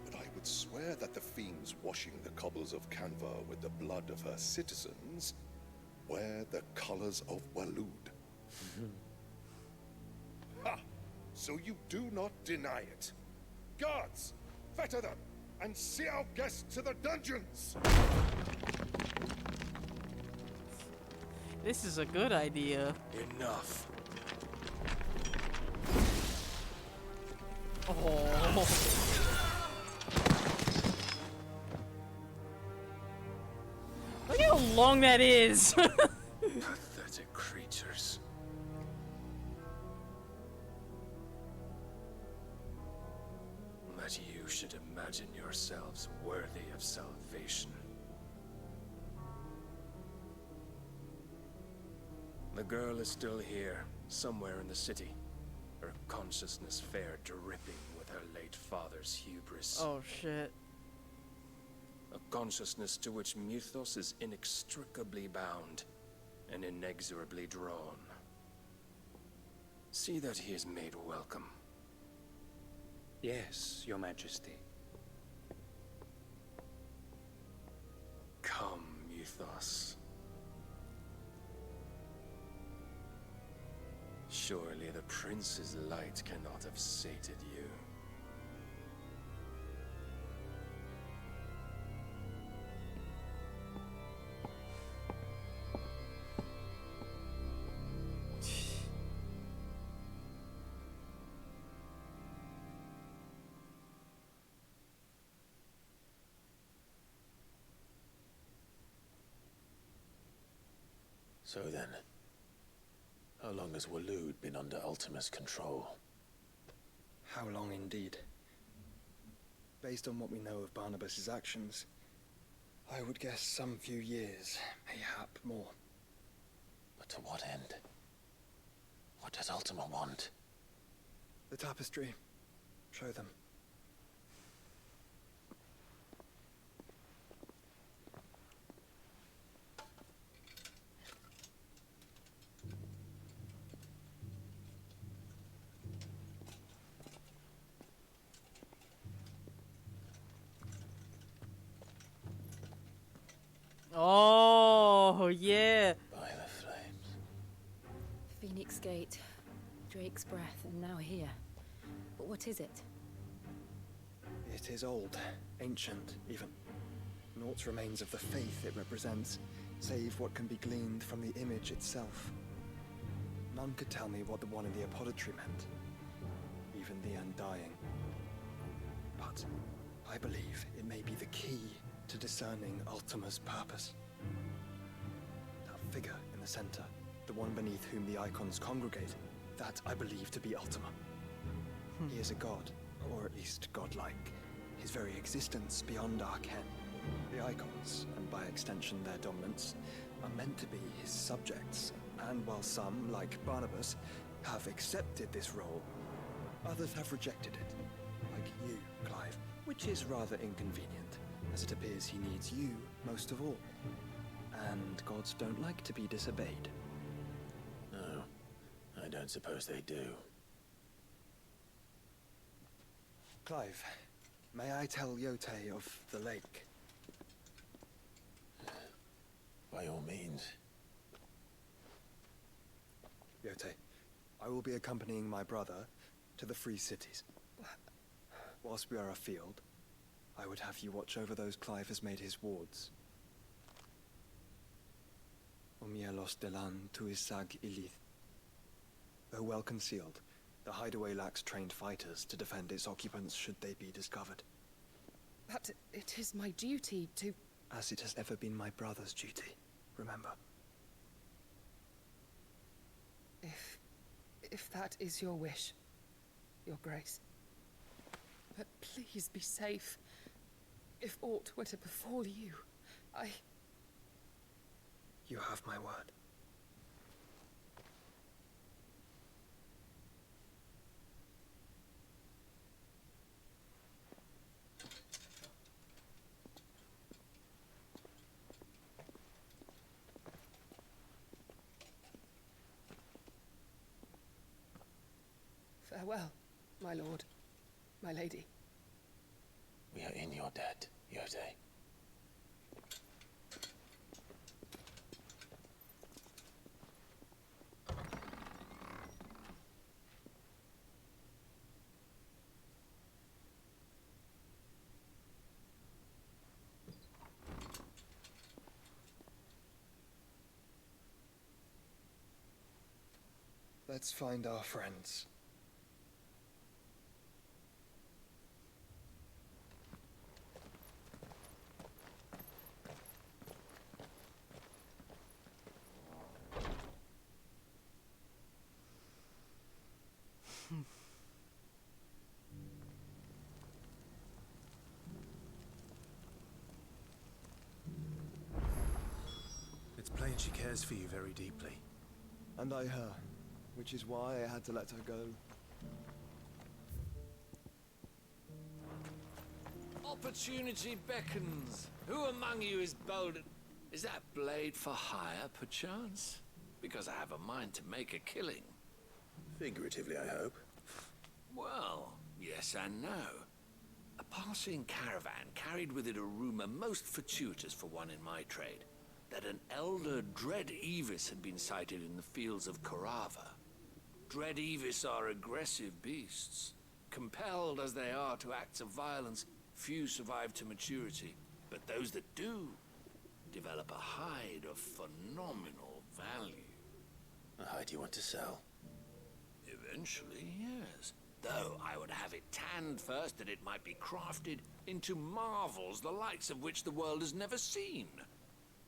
but I would swear that the fiends washing the cobbles of Canva with the blood of her citizens wear the colors of Waloed. Ha! So you do not deny it. Guards, fetter them, and see our guests to the dungeons! This is a good idea. Enough. Oh. Look how long that is. Pathetic creatures. That you should imagine yourselves worthy of salvation. The girl is still here, somewhere in the city. Her consciousness fair dripping with her late father's hubris. Oh shit. A consciousness to which Mythos is inextricably bound and inexorably drawn. See that he is made welcome. Yes, Your Majesty. Come, Mythos. Surely the prince's light cannot have sated you. So then, how long has Waloed been under Ultima's control? How long indeed? Based on what we know of Barnabas's actions, I would guess some few years, mayhap more. But to what end? What does Ultima want? The tapestry. Show them. Oh yeah. By the flames. Phoenix Gate, Drake's breath, and now here. But what is it? It is old, ancient, even. Naught remains of the faith it represents, save what can be gleaned from the image itself. None could tell me what the one in the apothecary meant, even the Undying. But I believe it may be the key to discerning Ultima's purpose. That figure in the center, the one beneath whom the icons congregate, that I believe to be Ultima. He is a god, or at least godlike. His very existence beyond our ken. The icons, and by extension their dominants, are meant to be his subjects, and while some, like Barnabas, have accepted this role, others have rejected it, like you, Clive, which is rather inconvenient, as it appears he needs you most of all. And gods don't like to be disobeyed. No, I don't suppose they do. Clive, may I tell Yote of the lake? By all means. Yote, I will be accompanying my brother to the Free Cities. Whilst we are afield, I would have you watch over those Clive has made his wards. Omielos delan tuisag ilith. Though well concealed, the hideaway lacks trained fighters to defend its occupants should they be discovered. But it is my duty to... As it has ever been my brother's duty, remember. If that is your wish, Your Grace. But please be safe. If aught were to befall you, You have my word. Farewell, my lord, my lady. We are in your debt, Yote. Let's find our friends. It's plain she cares for you very deeply. And I her, which is why I had to let her go. Opportunity beckons. Who among you is bold? Is that blade for hire, perchance? Because I have a mind to make a killing. Figuratively, I hope. Well, yes and no. A passing caravan carried with it a rumor most fortuitous for one in my trade, that an elder Dread Evis had been sighted in the fields of Corava. Dread Evis are aggressive beasts. Compelled as they are to acts of violence, few survive to maturity, but those that do develop a hide of phenomenal value. A hide you want to sell? Eventually, yes. Though I would have it tanned first that it might be crafted into marvels the likes of which the world has never seen.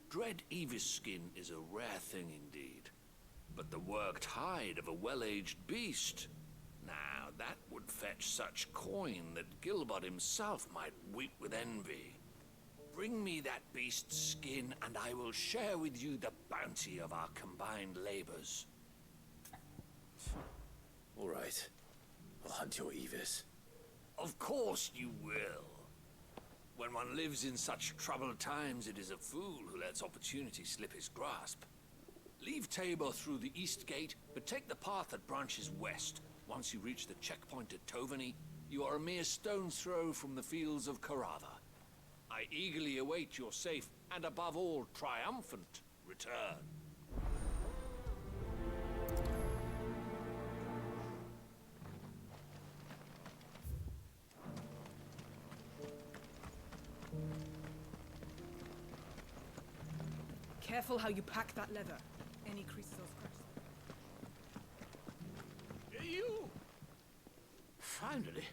Dread Evis skin is a rare thing indeed, but the worked hide of a well-aged beast, now that would fetch such coin that Gilbert himself might weep with envy. Bring me that beast's skin, and I will share with you the bounty of our combined labors. All right. I'll hunt your Evis. Of course you will. When one lives in such troubled times, it is a fool who lets opportunity slip his grasp. Leave Tabor through the east gate, but take the path that branches west. Once you reach the checkpoint at Tovany, you are a mere stone's throw from the fields of Corava. I eagerly await your safe, and above all, triumphant return. Careful how you pack that leather. Any creases or scratches. You! Finally.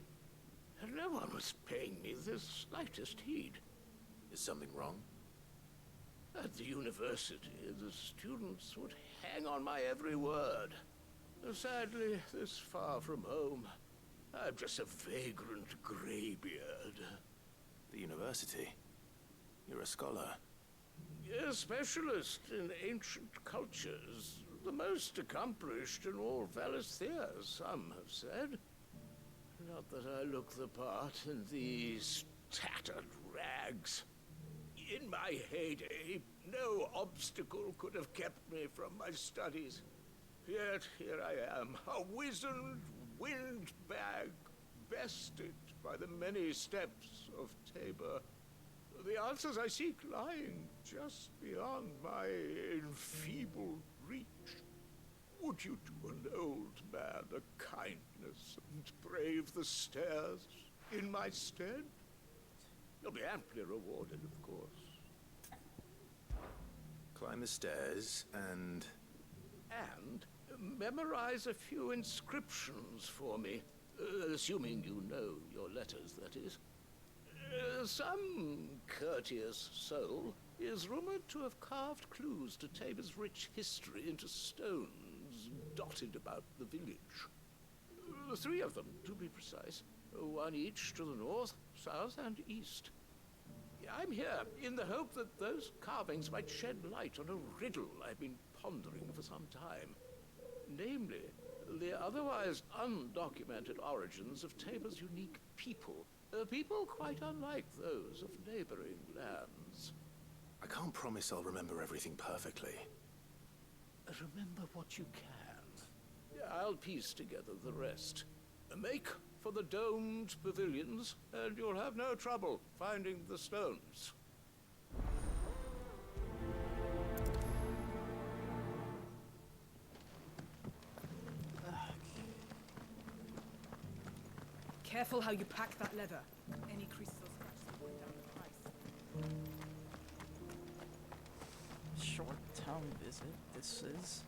No one was paying me the slightest heed. Is something wrong? At the university, the students would hang on my every word. Sadly, this far from home, I'm just a vagrant greybeard. The university? You're a scholar. A specialist in ancient cultures. The most accomplished in all Valisthea, some have said. Not that I look the part in these tattered rags. In my heyday, no obstacle could have kept me from my studies. Yet here I am, a wizened windbag, bested by the many steps of Tabor. The answers I seek lying just beyond my enfeebled reach. Would you do an old man a kindness and brave the stairs in my stead? You'll be amply rewarded, of course. Climb the stairs and... And memorize a few inscriptions for me, assuming you know your letters, that is. Some courteous soul is rumored to have carved clues to Tabor's rich history into stones dotted about the village. 3 of them, to be precise. 1 each to the north, south, and east. I'm here in the hope that those carvings might shed light on a riddle I've been pondering for some time. Namely, the otherwise undocumented origins of Tabor's unique people. People quite unlike those of neighboring lands. I can't promise I'll remember everything perfectly. Remember what you can. I'll piece together the rest. Make for the domed pavilions, and you'll have no trouble finding the stones. Careful how you pack that leather. Any creases or scratches will bring down the price. Short town visit, this is.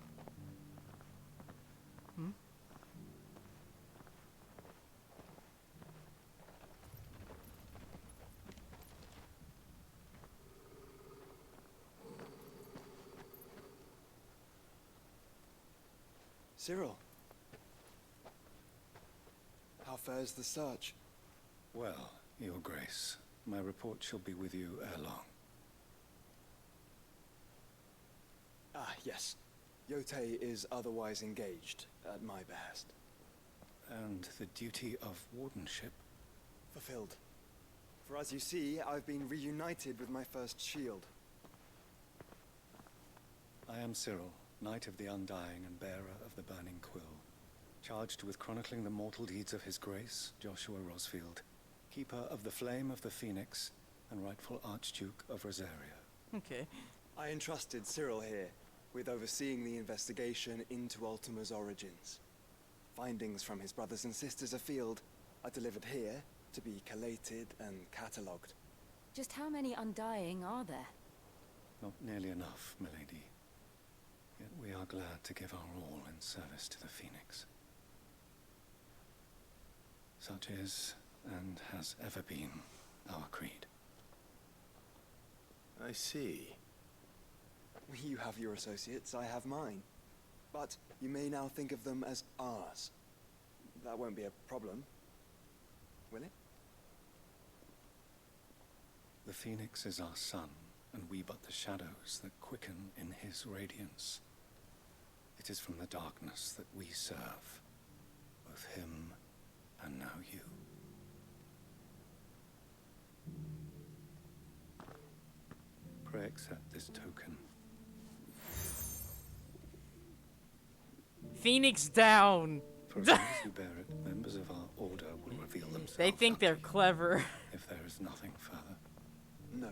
Cyril. How fares the search? Well, Your Grace, my report shall be with you ere long. Ah, yes. Yotei is otherwise engaged, at my behest. And the duty of wardenship? Fulfilled. For as you see, I've been reunited with my first shield. I am Cyril, Knight of the Undying and bearer of the Burning Quill, charged with chronicling the mortal deeds of His Grace, Joshua Rosfield, keeper of the Flame of the Phoenix and rightful Archduke of Rosaria. Okay. I entrusted Cyril here with overseeing the investigation into Ultima's origins. Findings from his brothers and sisters afield are delivered here to be collated and catalogued. Just how many Undying are there? Not nearly enough, milady. Yet we are glad to give our all in service to the Phoenix. Such is, and has ever been, our creed. I see. You have your associates, I have mine. But you may now think of them as ours. That won't be a problem, will it? The Phoenix is our sun, and we but the shadows that quicken in his radiance. It is from the darkness that we serve, both him and now you. Pray accept this token. Phoenix down. For as long as you bear it, members of our order will reveal themselves. They think they're clever. If there is nothing further. No.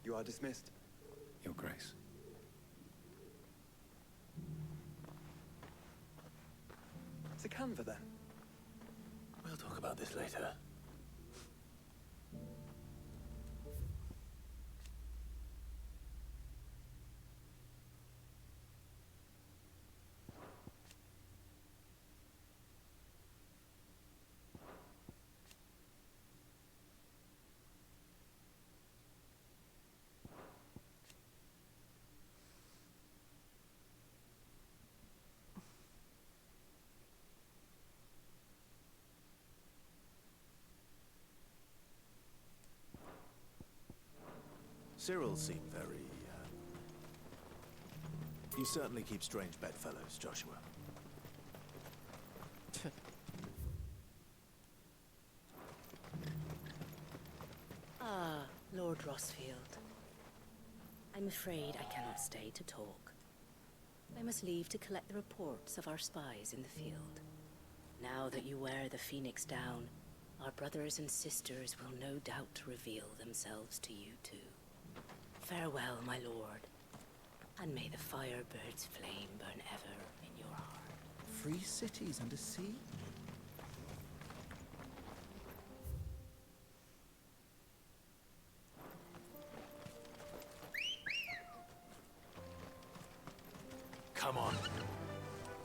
You are dismissed. Your Grace. It's a Canva then. We'll talk about this later. Cyril seemed very, You certainly keep strange bedfellows, Joshua. Ah, Lord Rosfield. I'm afraid I cannot stay to talk. I must leave to collect the reports of our spies in the field. Now that you wear the Phoenix down, our brothers and sisters will no doubt reveal themselves to you too. Farewell, my lord, and may the Firebird's flame burn ever in your heart. Free cities and a sea? Come on.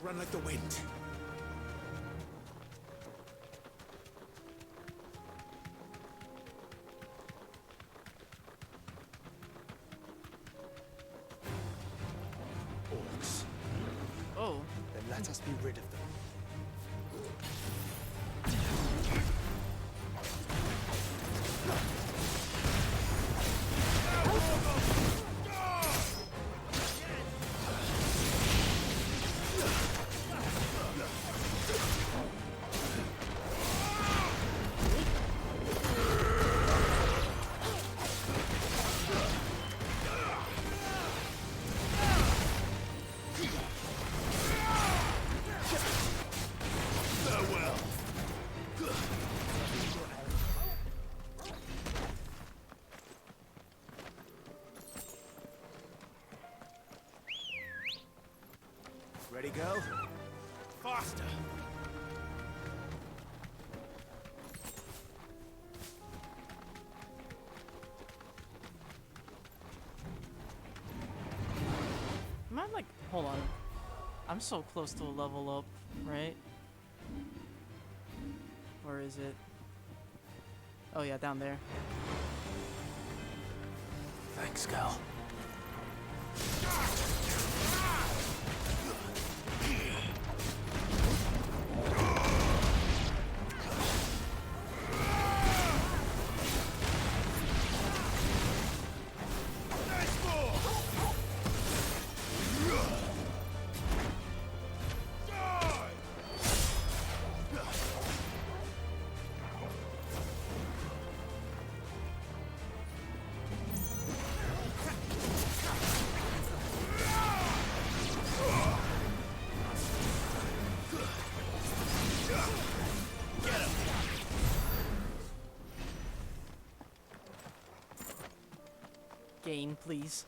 Run like the wind. Orcs. Oh. Then let us be rid of them. Ready, go? Faster! Am I like, hold on. I'm so close to a level up, right? Where is it? Oh yeah, down there. Thanks, Gal. Game, please.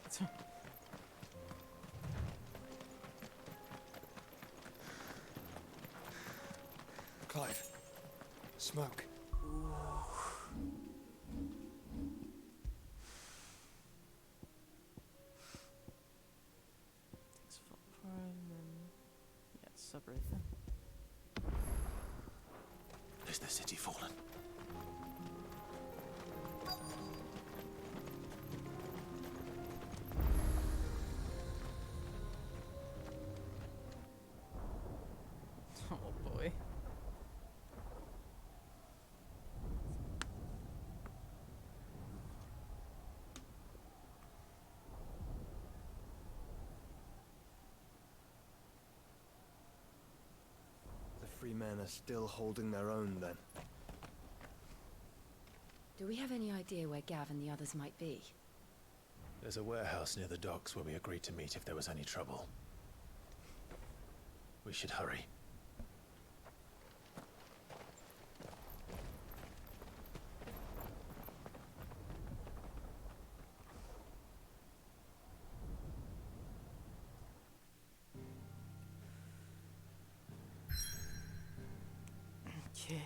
Clive. Smoke. Takes full part and then yeah, separate them. Is the city fallen? Oh boy. The free men are still holding their own, then. Do we have any idea where Gav and the others might be? There's a warehouse near the docks where we agreed to meet if there was any trouble. We should hurry. Okay.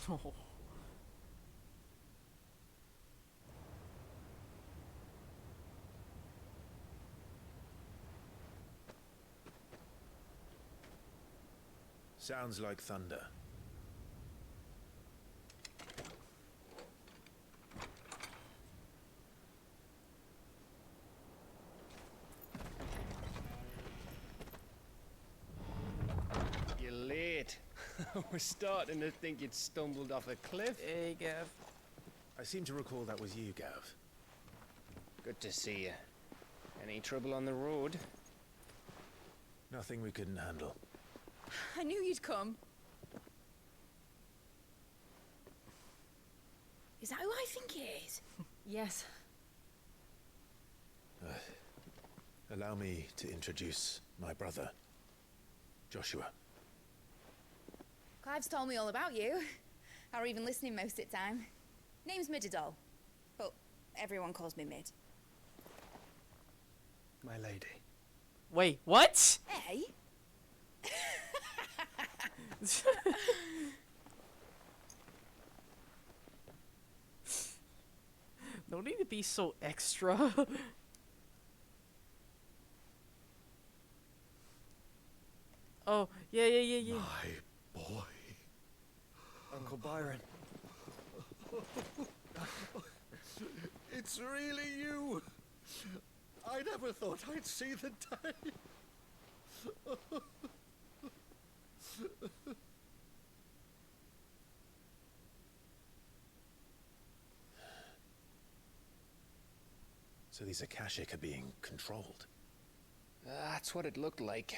Oh. Sounds like thunder. You're late. We're starting to think you'd stumbled off a cliff. Hey, Gav. I seem to recall that was you, Gav. Good to see you. Any trouble on the road? Nothing we couldn't handle. I knew you'd come. Is that who I think it is? Yes. Allow me to introduce my brother, Joshua. Clive's told me all about you. Or even listening most of the time. Name's Midadol, but everyone calls me Mid. My lady. Wait, what? Hey? No need to be so extra. Oh, yeah. My boy. Uncle Byron. It's really you. I never thought I'd see the day. So these Akashic are being controlled. That's what it looked like.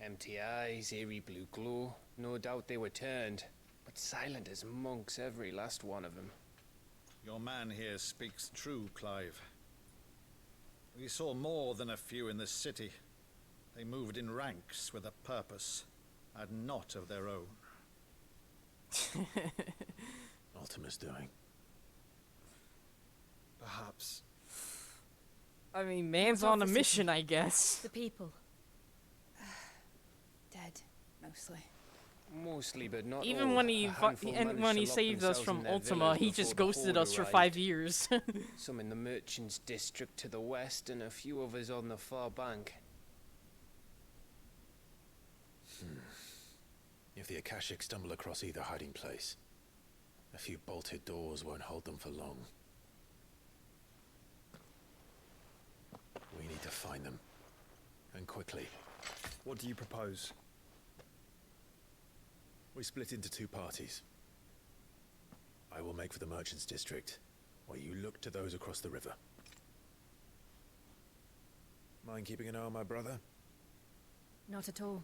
Empty eyes, eerie blue glow. No doubt they were turned, but silent as monks, every last one of them. Your man here speaks true, Clive. We saw more than a few in this city. They moved in ranks with a purpose, and not of their own. Ultima's doing. Perhaps. I mean, man's on a mission, I guess. The people. Dead, mostly. Mostly, but not Even all. when he A handful and managed when to he lock saved us themselves from in their Ultima, village he before just the ghosted horde us for arrived. 5 years. Some in the merchants' district to the west, and a few others on the far bank. If the Akashic stumble across either hiding place, a few bolted doors won't hold them for long. We need to find them. And quickly. What do you propose? We split into two parties. I will make for the merchants' district, while you look to those across the river. Mind keeping an eye on my brother? Not at all.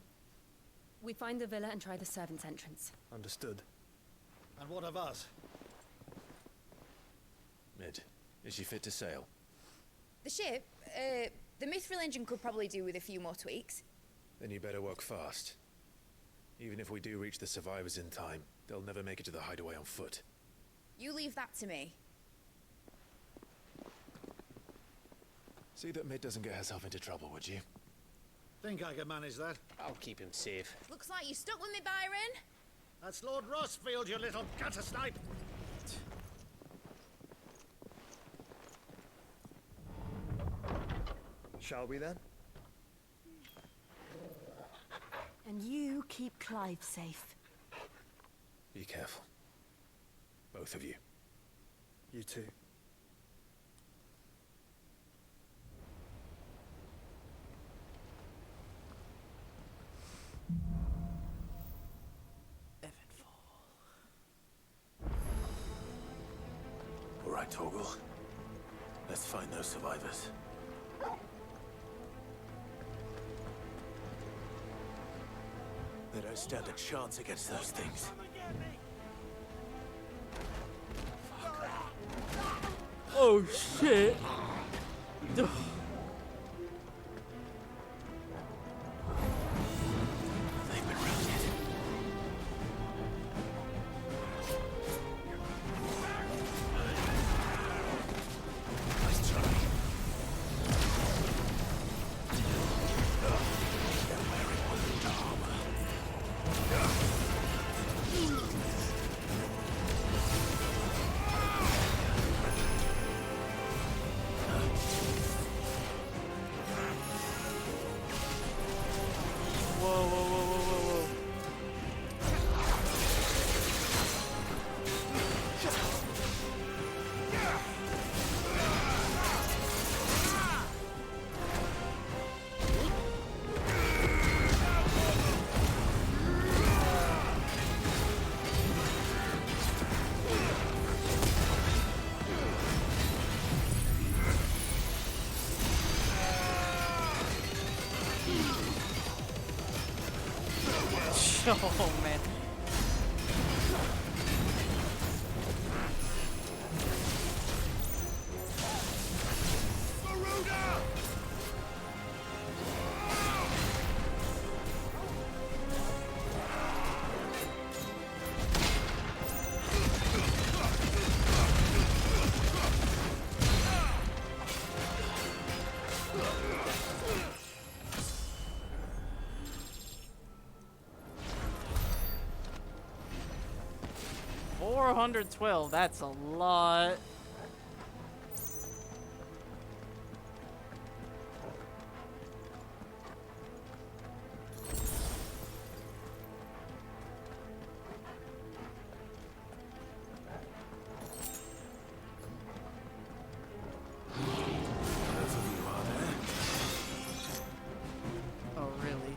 We find the villa and try the servants' entrance. Understood. And what of us? Mid, is she fit to sail? The ship? The mithril engine could probably do with a few more tweaks. Then you better work fast. Even if we do reach the survivors in time, they'll never make it to the hideaway on foot. You leave that to me. See that Mid doesn't get herself into trouble, would you? Think I can manage that. I'll keep him safe. Looks like you stuck with me, Byron. That's Lord Rossfield, you little gutter snipe! Shall we then? And you keep Clive safe. Be careful. Both of you. You too. All right, Torgal. Let's find those survivors. They don't stand a chance against those things. Oh shit. They've been routed. Nice try. They're wearing wound armor. Oh man. $412, that's a lot. Oh, really?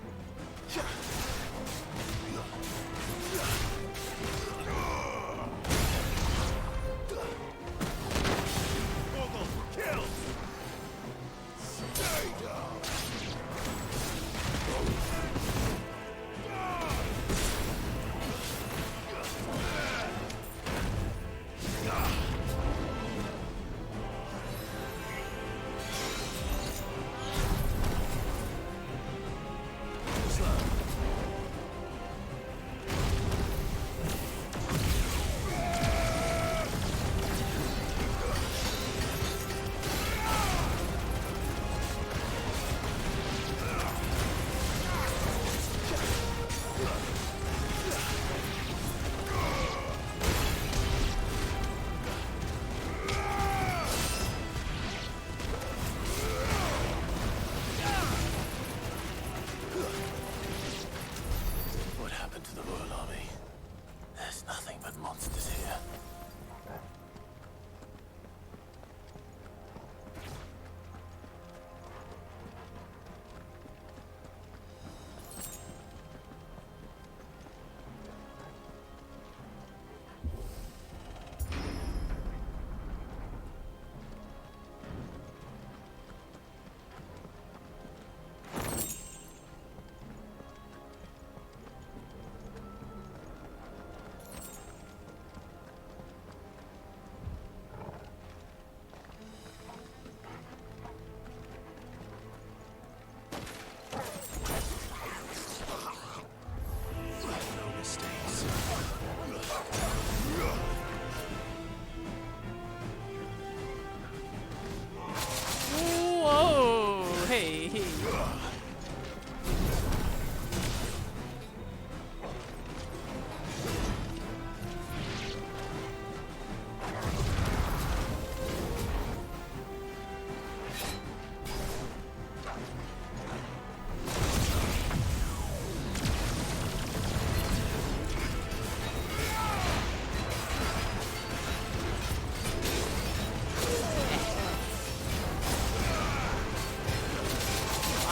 Hey.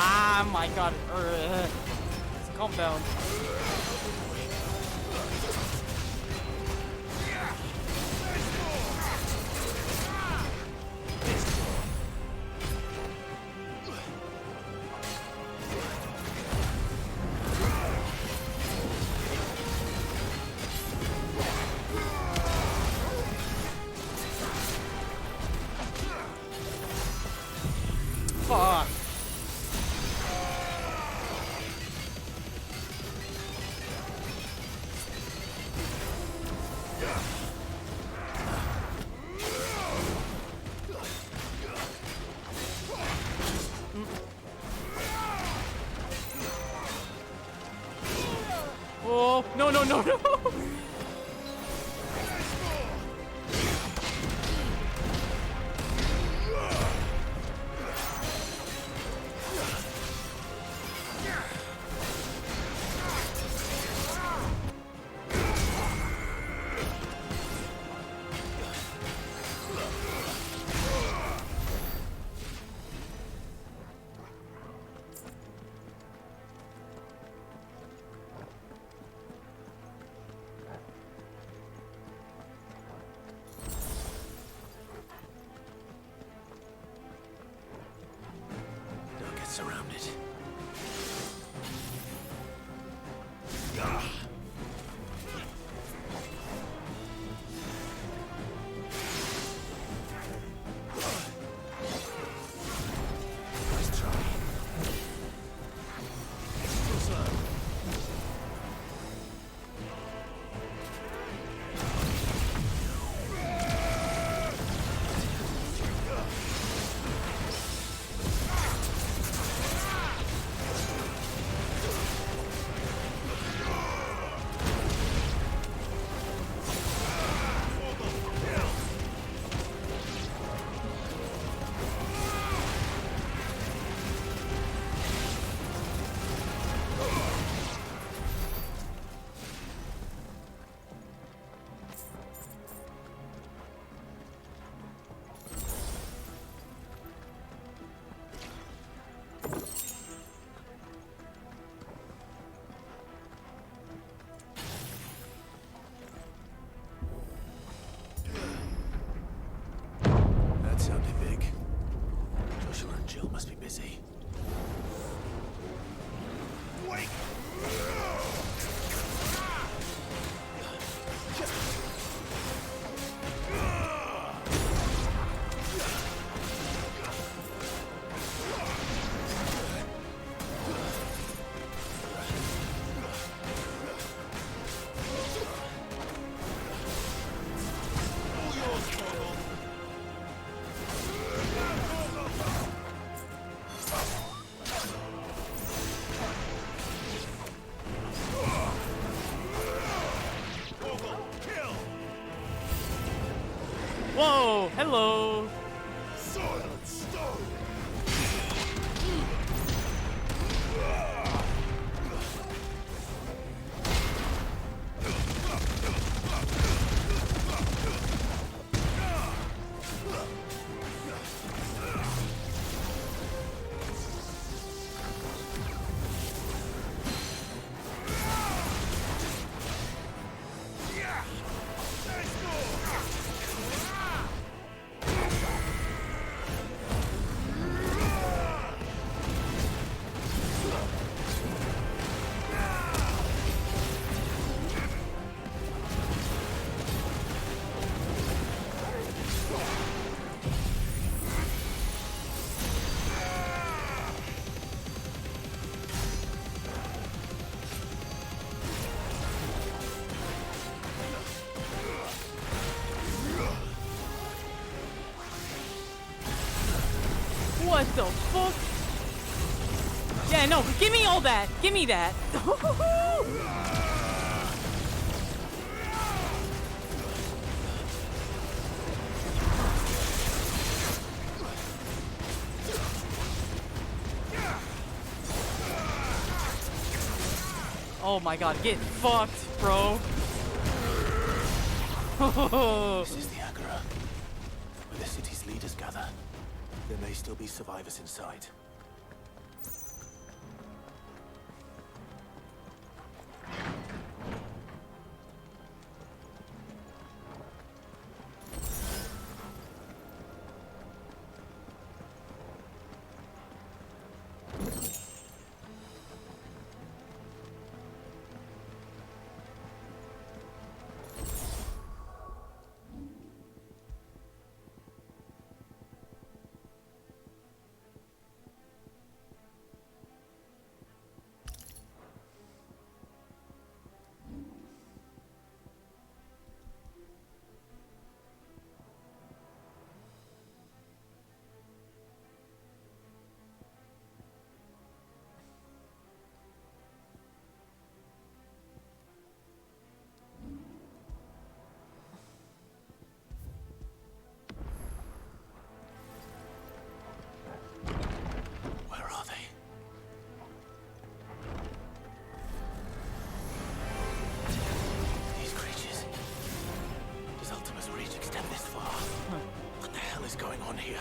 Ah, my God. Calm down. Fuck. Oh, no, no, no, no. Don't get surrounded. Nice try. That sounded big. Joshua and Jill must be busy. Wait! Whoa, hello. Soil and stone. What the fuck? Yeah, no, give me all that. Give me that. Oh my god, get fucked, bro. This is the Agora, where the city's leaders gather. There may still be survivors inside. Going on here?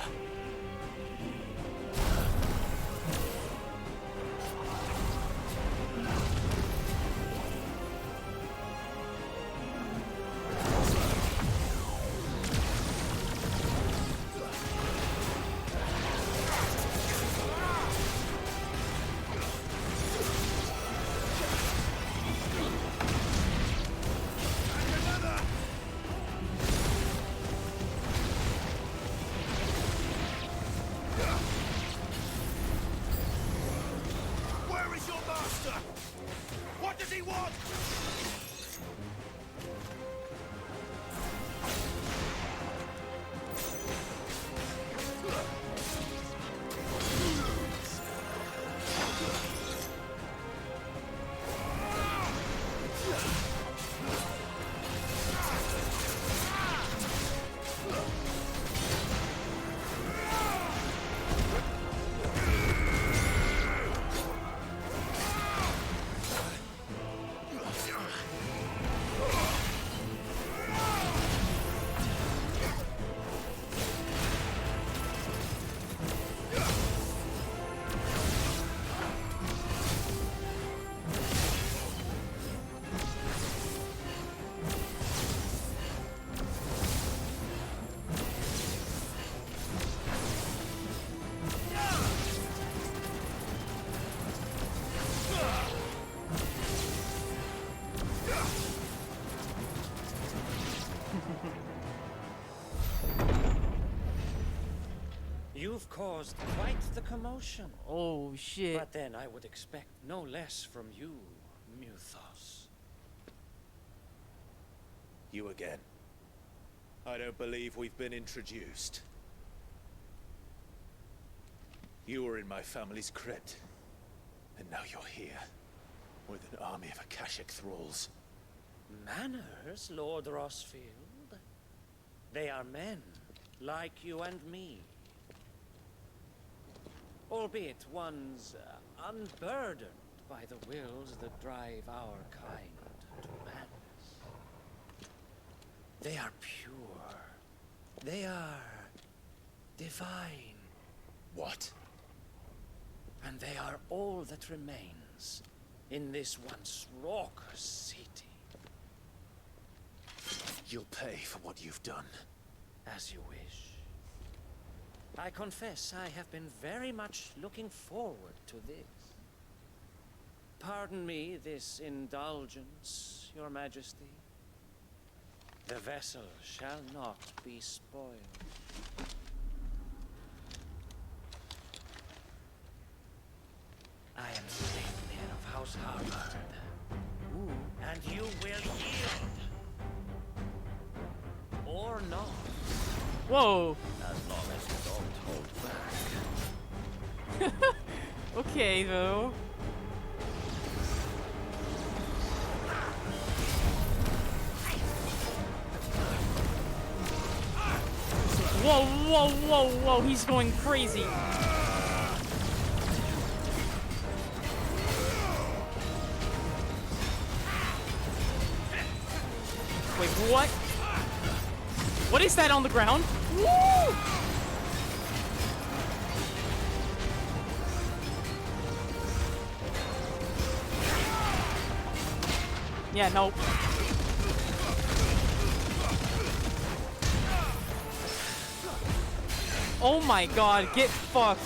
What does he want? You've caused quite the commotion. Oh, shit. But then I would expect no less from you, Muthos. You again. I don't believe we've been introduced. You were in my family's crypt, and now you're here, with an army of Akashic thralls. Manners, Lord Rosfield? They are men, like you and me. Albeit ones unburdened by the wills that drive our kind to madness. They are pure. They are divine. What? And they are all that remains in this once raucous city. You'll pay for what you've done. As you wish. I confess I have been very much looking forward to this. Pardon me this indulgence, Your Majesty. The vessel shall not be spoiled. I am Statman of House Harvard. And you will yield. Or not. Whoa. As long as you don't hold back. okay, though. Whoa, whoa, whoa, whoa, he's going crazy. Wait, what? What is that on the ground? Woo! Yeah, nope. Oh my god, get fucked.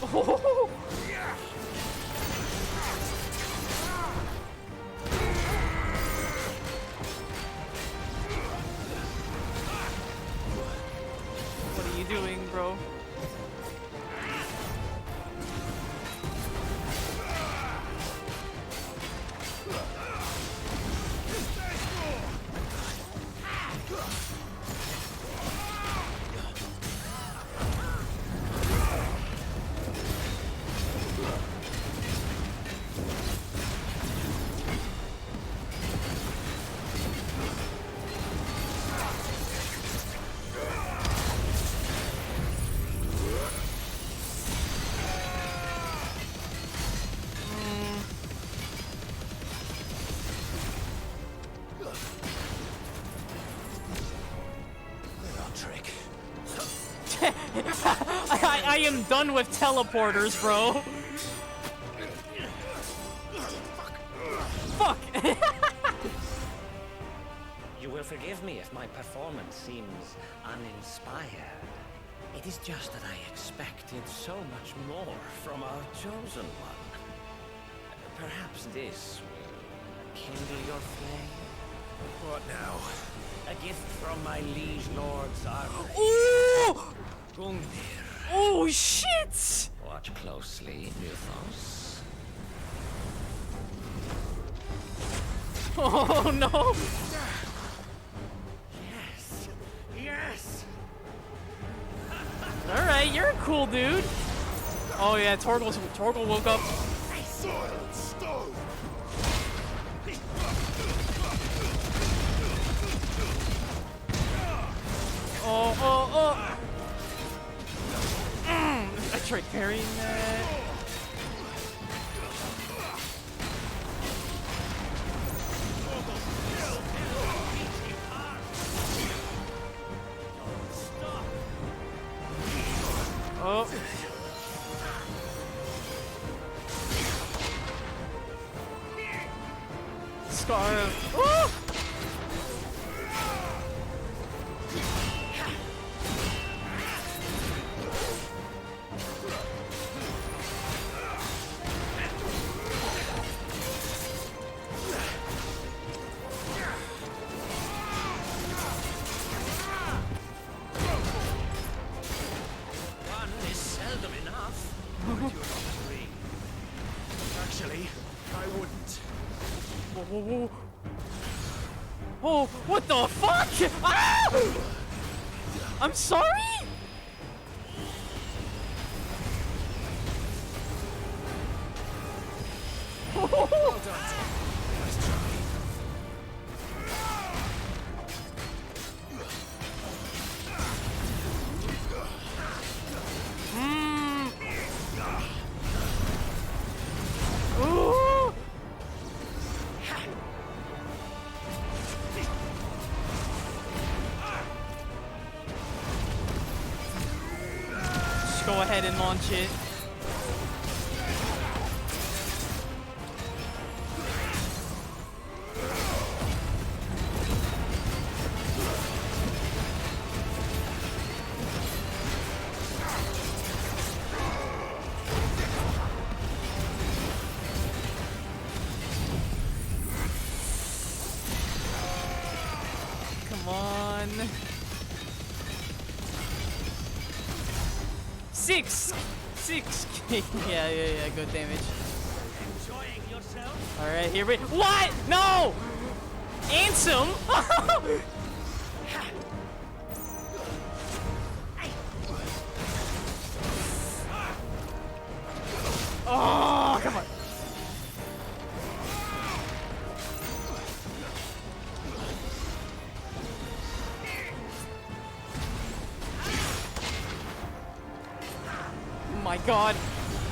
Oh. What are you doing, bro? I am done with teleporters, bro. Fuck. You will forgive me if my performance seems uninspired. It is just that I expected so much more from our chosen one. Perhaps this will kindle your flame? What now? A gift from my liege lord's army. Ooh! Gungnir. Oh shit! Watch closely, Mythos. Oh no! Yes! Yes! Alright, you're a cool dude. Oh yeah, Torgal woke up. Silent stone! Oh. I tried parrying that. Oh. Scar. Oh! Actually, I wouldn't. Whoa. Oh, what the fuck? Ah! I'm sorry? Well done. Nice try. Ooh. Just go ahead and launch it. Come on. 6. Yeah, good damage. Enjoying yourself? Alright, here we. What? No! Ansem? Oh! my god.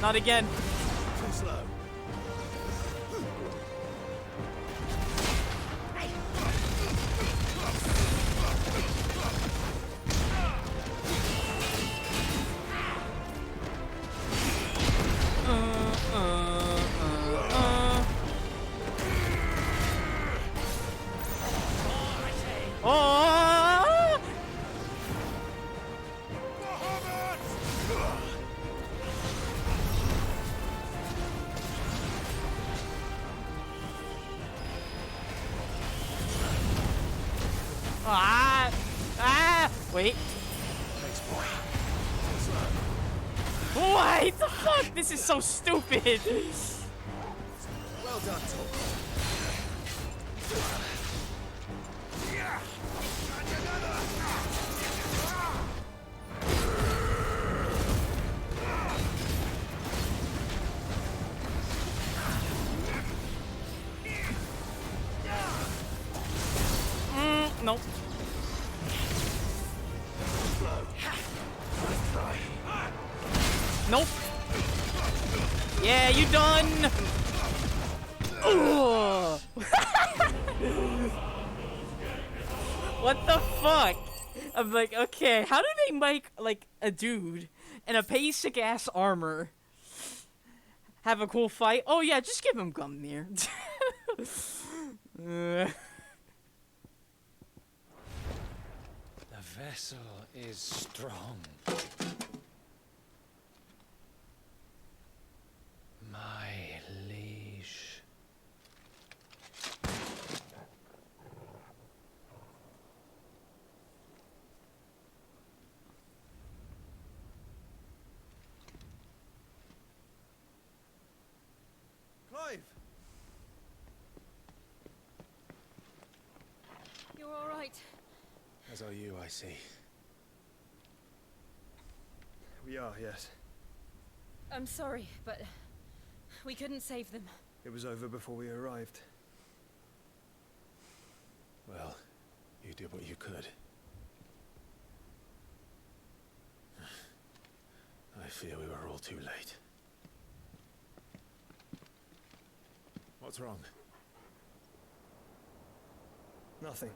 Not again. Too slow. Oh! Ah! Ah! Wait. What the fuck? This is so stupid. Well done, Tom. Nope. Nope. Yeah, you done. Ugh. What the fuck? I'm like, okay, how do they make like a dude in a basic ass armor have a cool fight? Oh yeah, just give him Gumnir. The vessel is strong. My liege. Clive! You're all right. As are you, I see. We are, yes. I'm sorry, but we couldn't save them. It was over before we arrived. Well, you did what you could. I fear we were all too late. What's wrong? Nothing.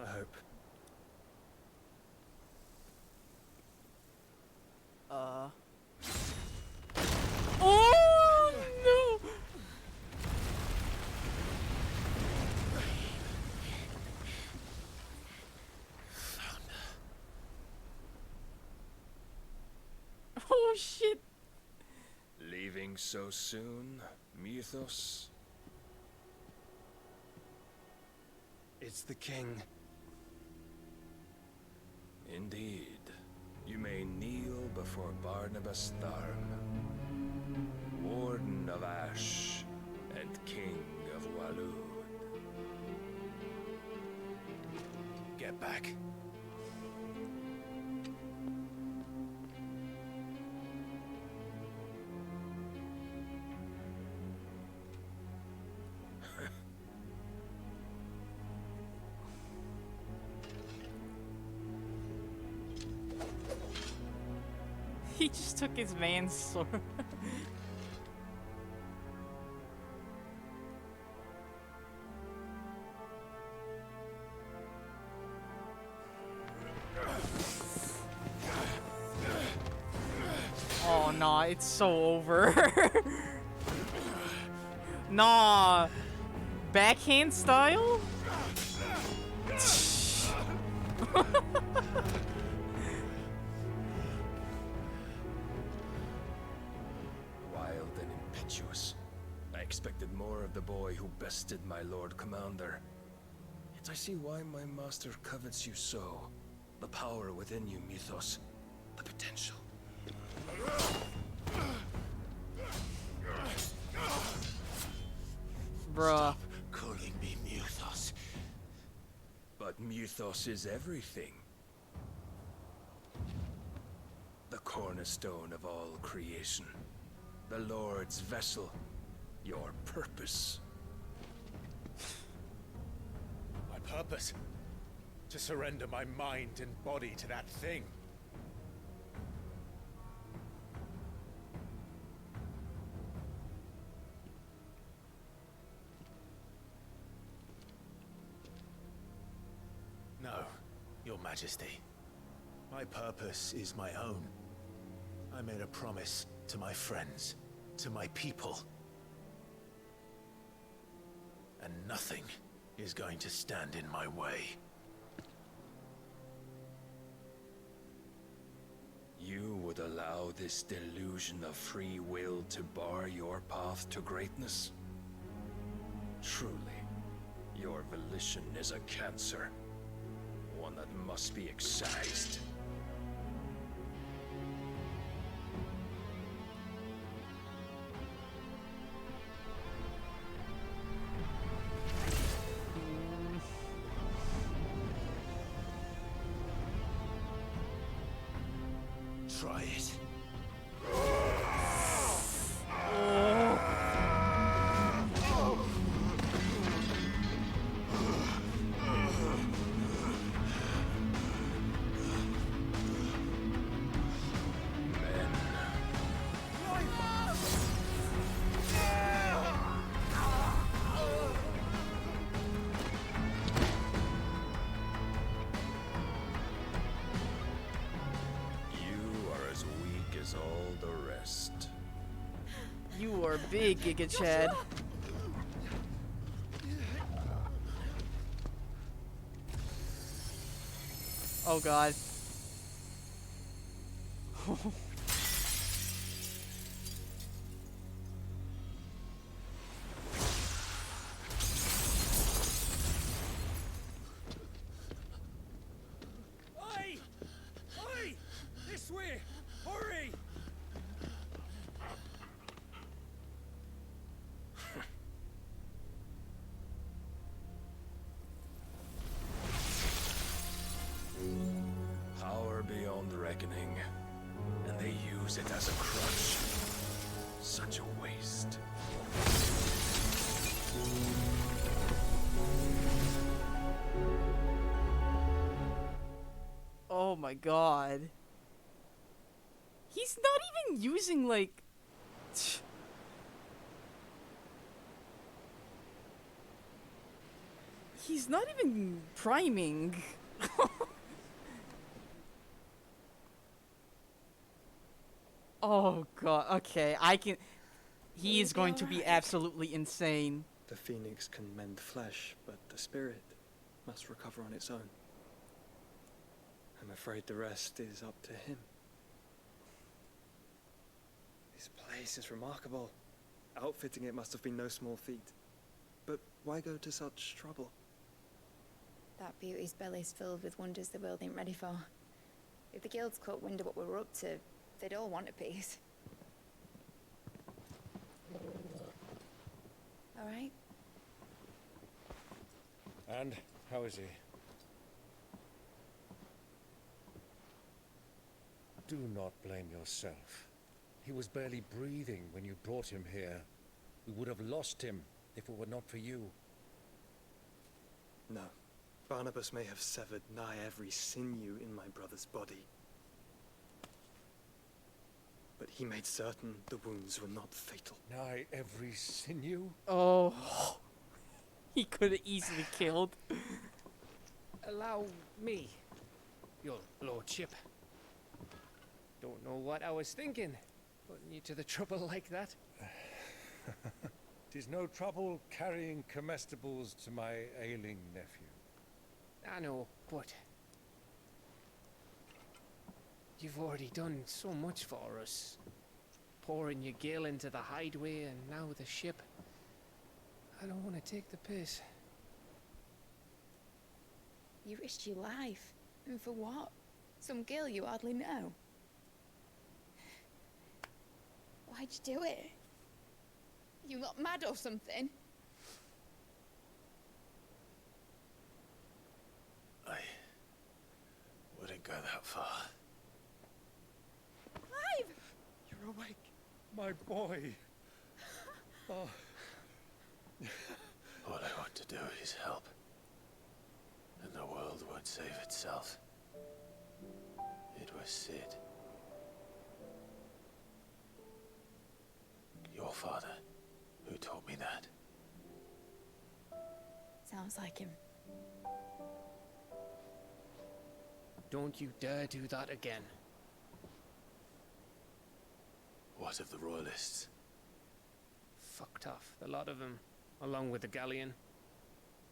I hope. Oh no! Oh shit! Leaving so soon, Mythos? It's the king. Indeed. You may kneel before Barnabas Tharm, Warden of Ash and King of Walud. Get back. He just took his man's sword. Oh nah, it's so over. Nah. Backhand style? Wild and impetuous. I expected more of the boy who bested my Lord Commander. Yet I see why my master covets you so. The power within you, Mythos. The potential. Bruh. Stop calling me Mythos. But Mythos is everything. The cornerstone of all creation. The Lord's vessel. Your purpose. My purpose? To surrender my mind and body to that thing. Majesty. My purpose is my own. I made a promise to my friends, to my people. And nothing is going to stand in my way. You would allow this delusion of free will to bar your path to greatness? Truly, your volition is a cancer. One that must be excised. Try it. You are big, Giga Chad. Oh god. Oi! Oi! This way! Hurry! Power beyond reckoning, and they use it as a crutch. Such a waste. Oh my god. He's not even using, like... He's not even priming. Oh god, okay, I can... He is going to be absolutely insane. The phoenix can mend flesh, but the spirit must recover on its own. I'm afraid the rest is up to him. This place is remarkable. Outfitting it must have been no small feat. But why go to such trouble? That beauty's belly's filled with wonders the world ain't ready for. If the guilds caught wind of what we were up to, they'd all want a piece. All right? And how is he? Do not blame yourself. He was barely breathing when you brought him here. We would have lost him if it were not for you. No. Barnabas may have severed nigh every sinew in my brother's body. But he made certain the wounds were not fatal. Nigh every sinew? Oh. He could have easily killed. Allow me, your lordship. Don't know what I was thinking, putting you to the trouble like that. 'Tis no trouble carrying comestibles to my ailing nephew. I know, but you've already done so much for us. Pouring your gil into the hideaway and now the ship. I don't want to take the piss. You risked your life. And for what? Some girl you hardly know. Why'd you do it? You not mad or something? I wouldn't go that far. Clive! You're awake, my boy. Oh. All I want to do is help. And the world won't save itself. It was Sid. Your father, who taught me that. Sounds like him. don't you dare do that again. What of the Royalists? Fucked off, the lot of them, along with the galleon.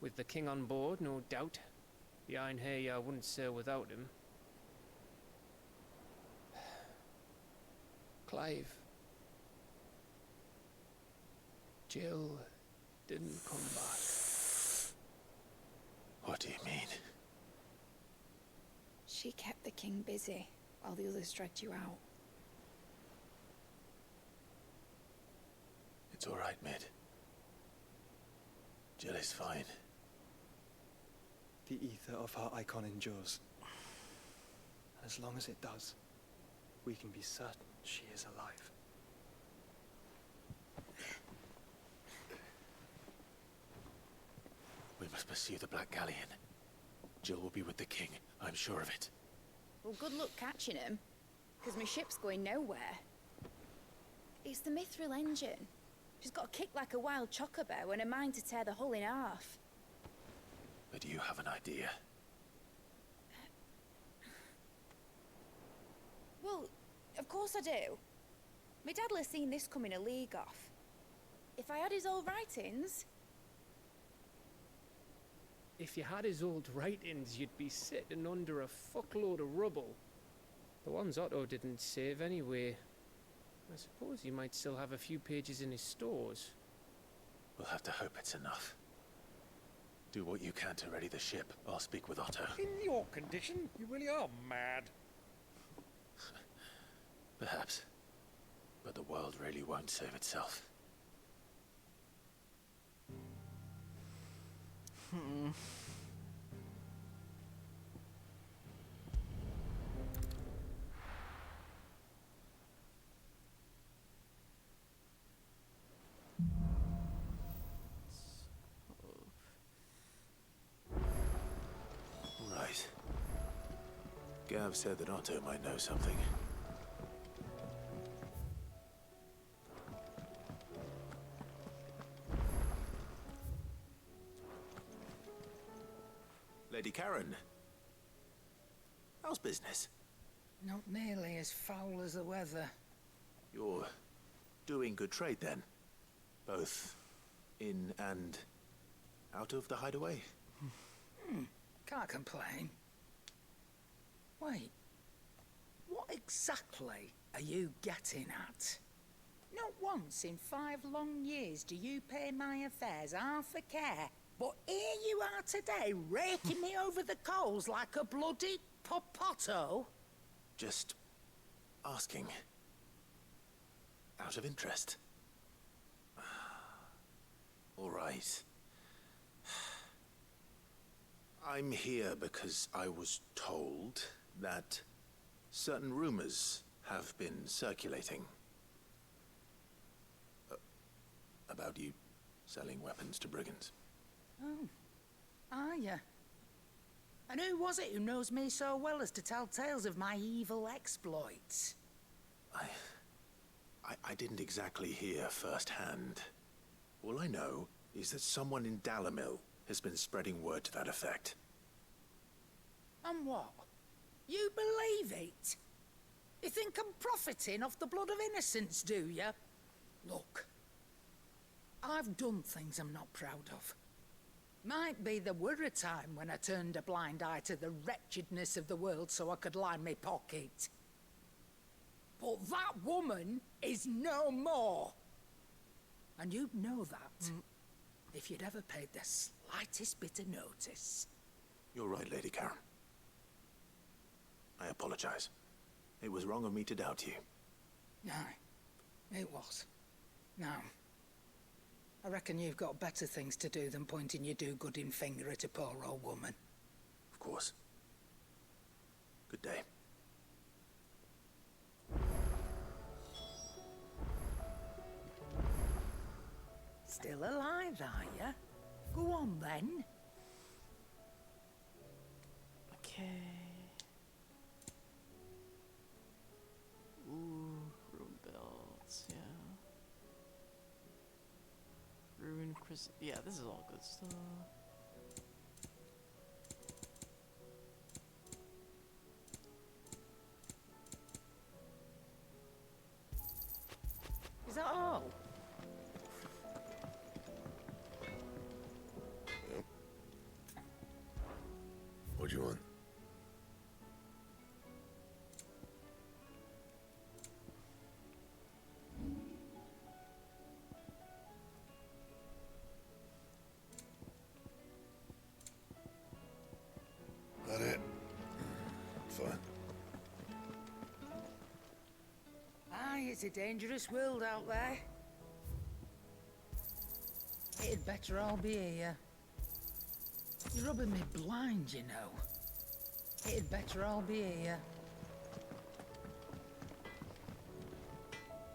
With the king on board, no doubt. The Iron Hair wouldn't sail without him. Clive. Jill didn't come back. What do you mean? She kept the king busy while the others dragged you out. It's all right, Mid. Jill is fine. The ether of her icon endures. And as long as it does, we can be certain she is alive. We must pursue the Black Galleon. Jill will be with the king, I'm sure of it. Well, good luck catching him, because my ship's going nowhere. It's the Mithril engine. She's got a kick like a wild chocobo and a mind to tear the hull in half. But you have an idea. Well, of course I do. My dad'll have seen this coming a league off. If I had his old writings... If you had his old writings, you'd be sitting under a fuckload of rubble. The ones Otto didn't save anyway. I suppose he might still have a few pages in his stores. We'll have to hope it's enough. Do what you can to ready the ship. I'll speak with Otto. In your condition, you really are mad. Perhaps. But the world really won't save itself. Right. Gav said that Otto might know something. Lady Karen. How's business? Not nearly as foul as the weather. You're doing good trade then? Both in and out of the hideaway? Can't complain. Wait. What exactly are you getting at? Not once in 5 long years do you pay my affairs half a care. But here you are today, raking me over the coals like a bloody popoto. Just asking. Out of interest. All right. I'm here because I was told that certain rumors have been circulating. About you selling weapons to brigands. Oh, are ya? And who was it who knows me so well as to tell tales of my evil exploits? I didn't exactly hear firsthand. All I know is that someone in Dalamil has been spreading word to that effect. And what? You believe it? You think I'm profiting off the blood of innocents, do you? Look, I've done things I'm not proud of. Might be there were a time when I turned a blind eye to the wretchedness of the world so I could line my pocket. But that woman is no more. And you'd know that if you'd ever paid the slightest bit of notice. You're right, Lady Karen. I apologize. It was wrong of me to doubt you. Aye, it was. Now, I reckon you've got better things to do than pointing your do-gooding finger at a poor old woman. Of course. Good day. Still alive, are ya? Go on, then. Okay. Ooh, rune belts, yeah. Rune yeah, this is all good stuff. It's a dangerous world out there. It'd better all be here. You're rubbing me blind, you know. It'd better all be here.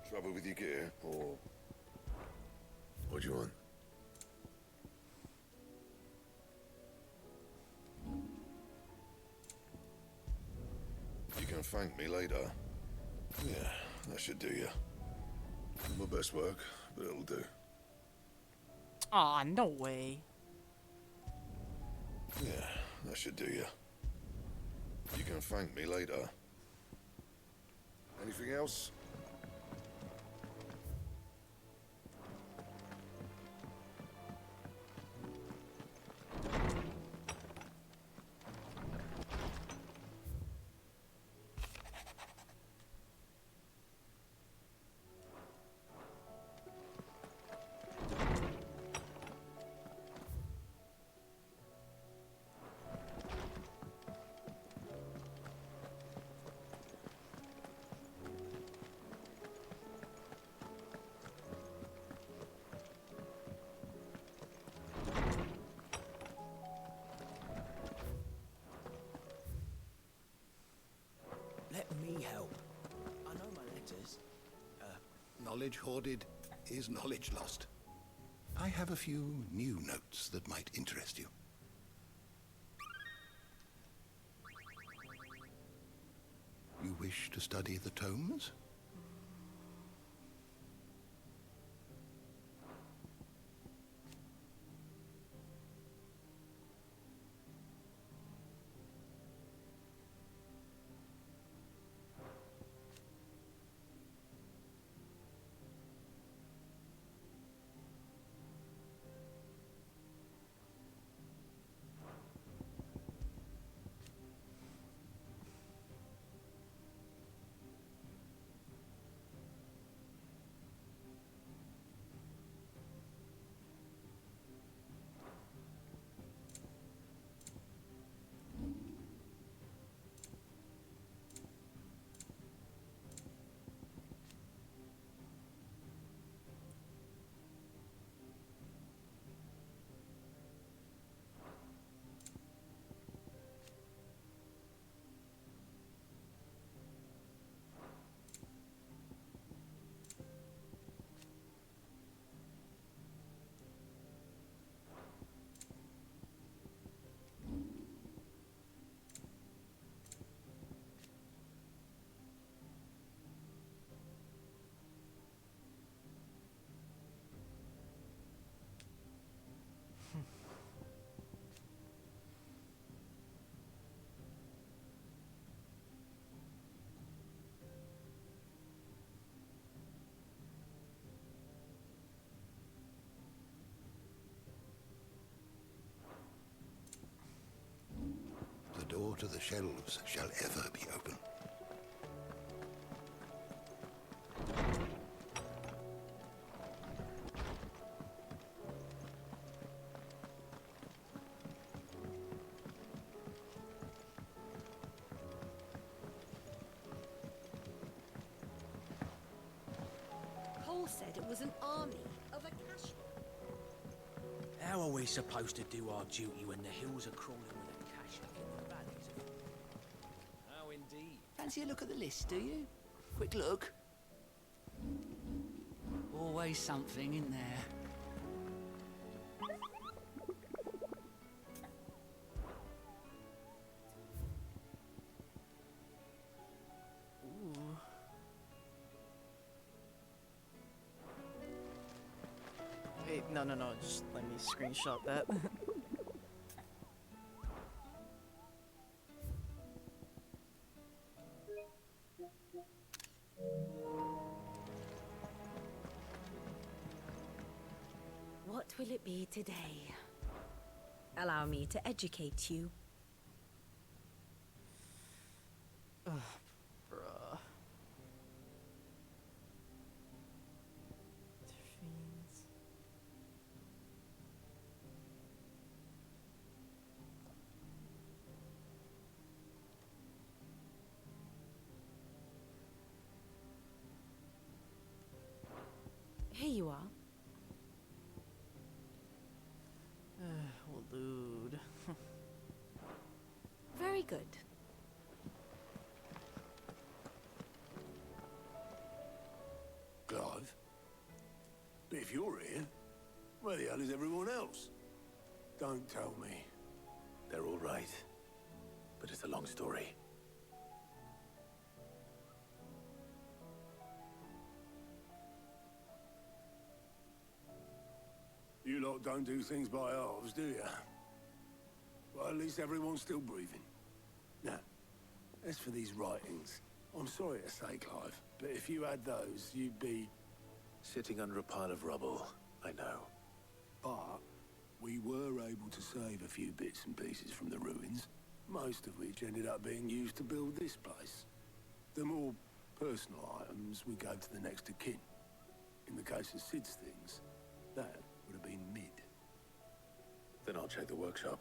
Trouble with your gear, or... What do you want? You can thank me later. Yeah, that should do you. My best work, but it'll do. Aw, no way. Yeah, that should do you. You can thank me later. Anything else? Let me help. I know my letters. Knowledge hoarded is knowledge lost. I have a few new notes that might interest you. You wish to study the tomes? The door to the shelves shall ever be open. Cole said it was an army of a cash. How are we supposed to do our duty when the hills are crawling with a cache in the valleys of... How indeed. Fancy a look at the list, do you? Quick look. Always something in there. Ooh. Wait, no, just let me screenshot that. What will it be today? Allow me to educate you. Ugh, bruh. Fiends. Here you are. Well, dude. Very good. Clive? But if you're here, where the hell is everyone else? Don't tell me. They're all right. But it's a long story. You lot don't do things by halves, do you? Well, at least everyone's still breathing. Now, as for these writings, I'm sorry to say, Clive, but if you had those, you'd be... Sitting under a pile of rubble, I know. But we were able to save a few bits and pieces from the ruins, most of which ended up being used to build this place. The more personal items we gave to the next of kin. In the case of Sid's things, that would have been mid. Then I'll check the workshop.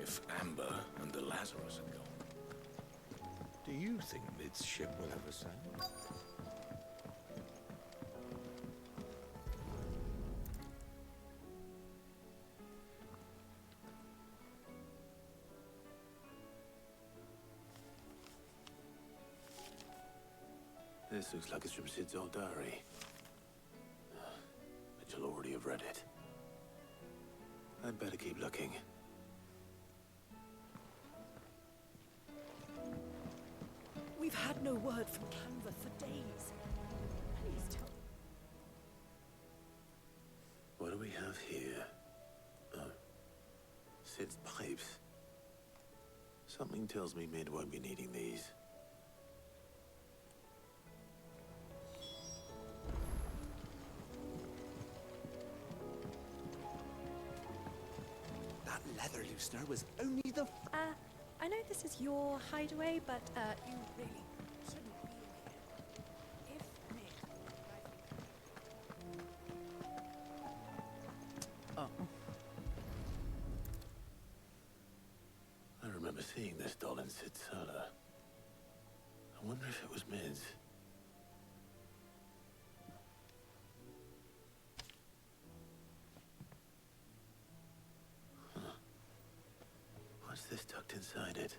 If Amber and the Lazarus are gone, do you think Mid's ship will ever sail? This looks like it's from Sid's old diary. But you'll already have read it. I'd better keep looking. We've had no word from Canva for days. Please tell me. What do we have here? Oh. Sid's pipes. Something tells me Mid won't be needing these. That leather loosener was only the... I know this is your hideaway, but, you really shouldn't be in here. If Nick... Oh. I remember seeing this doll in Sid's cellar. I wonder if it was Mid's. What's this tucked inside it?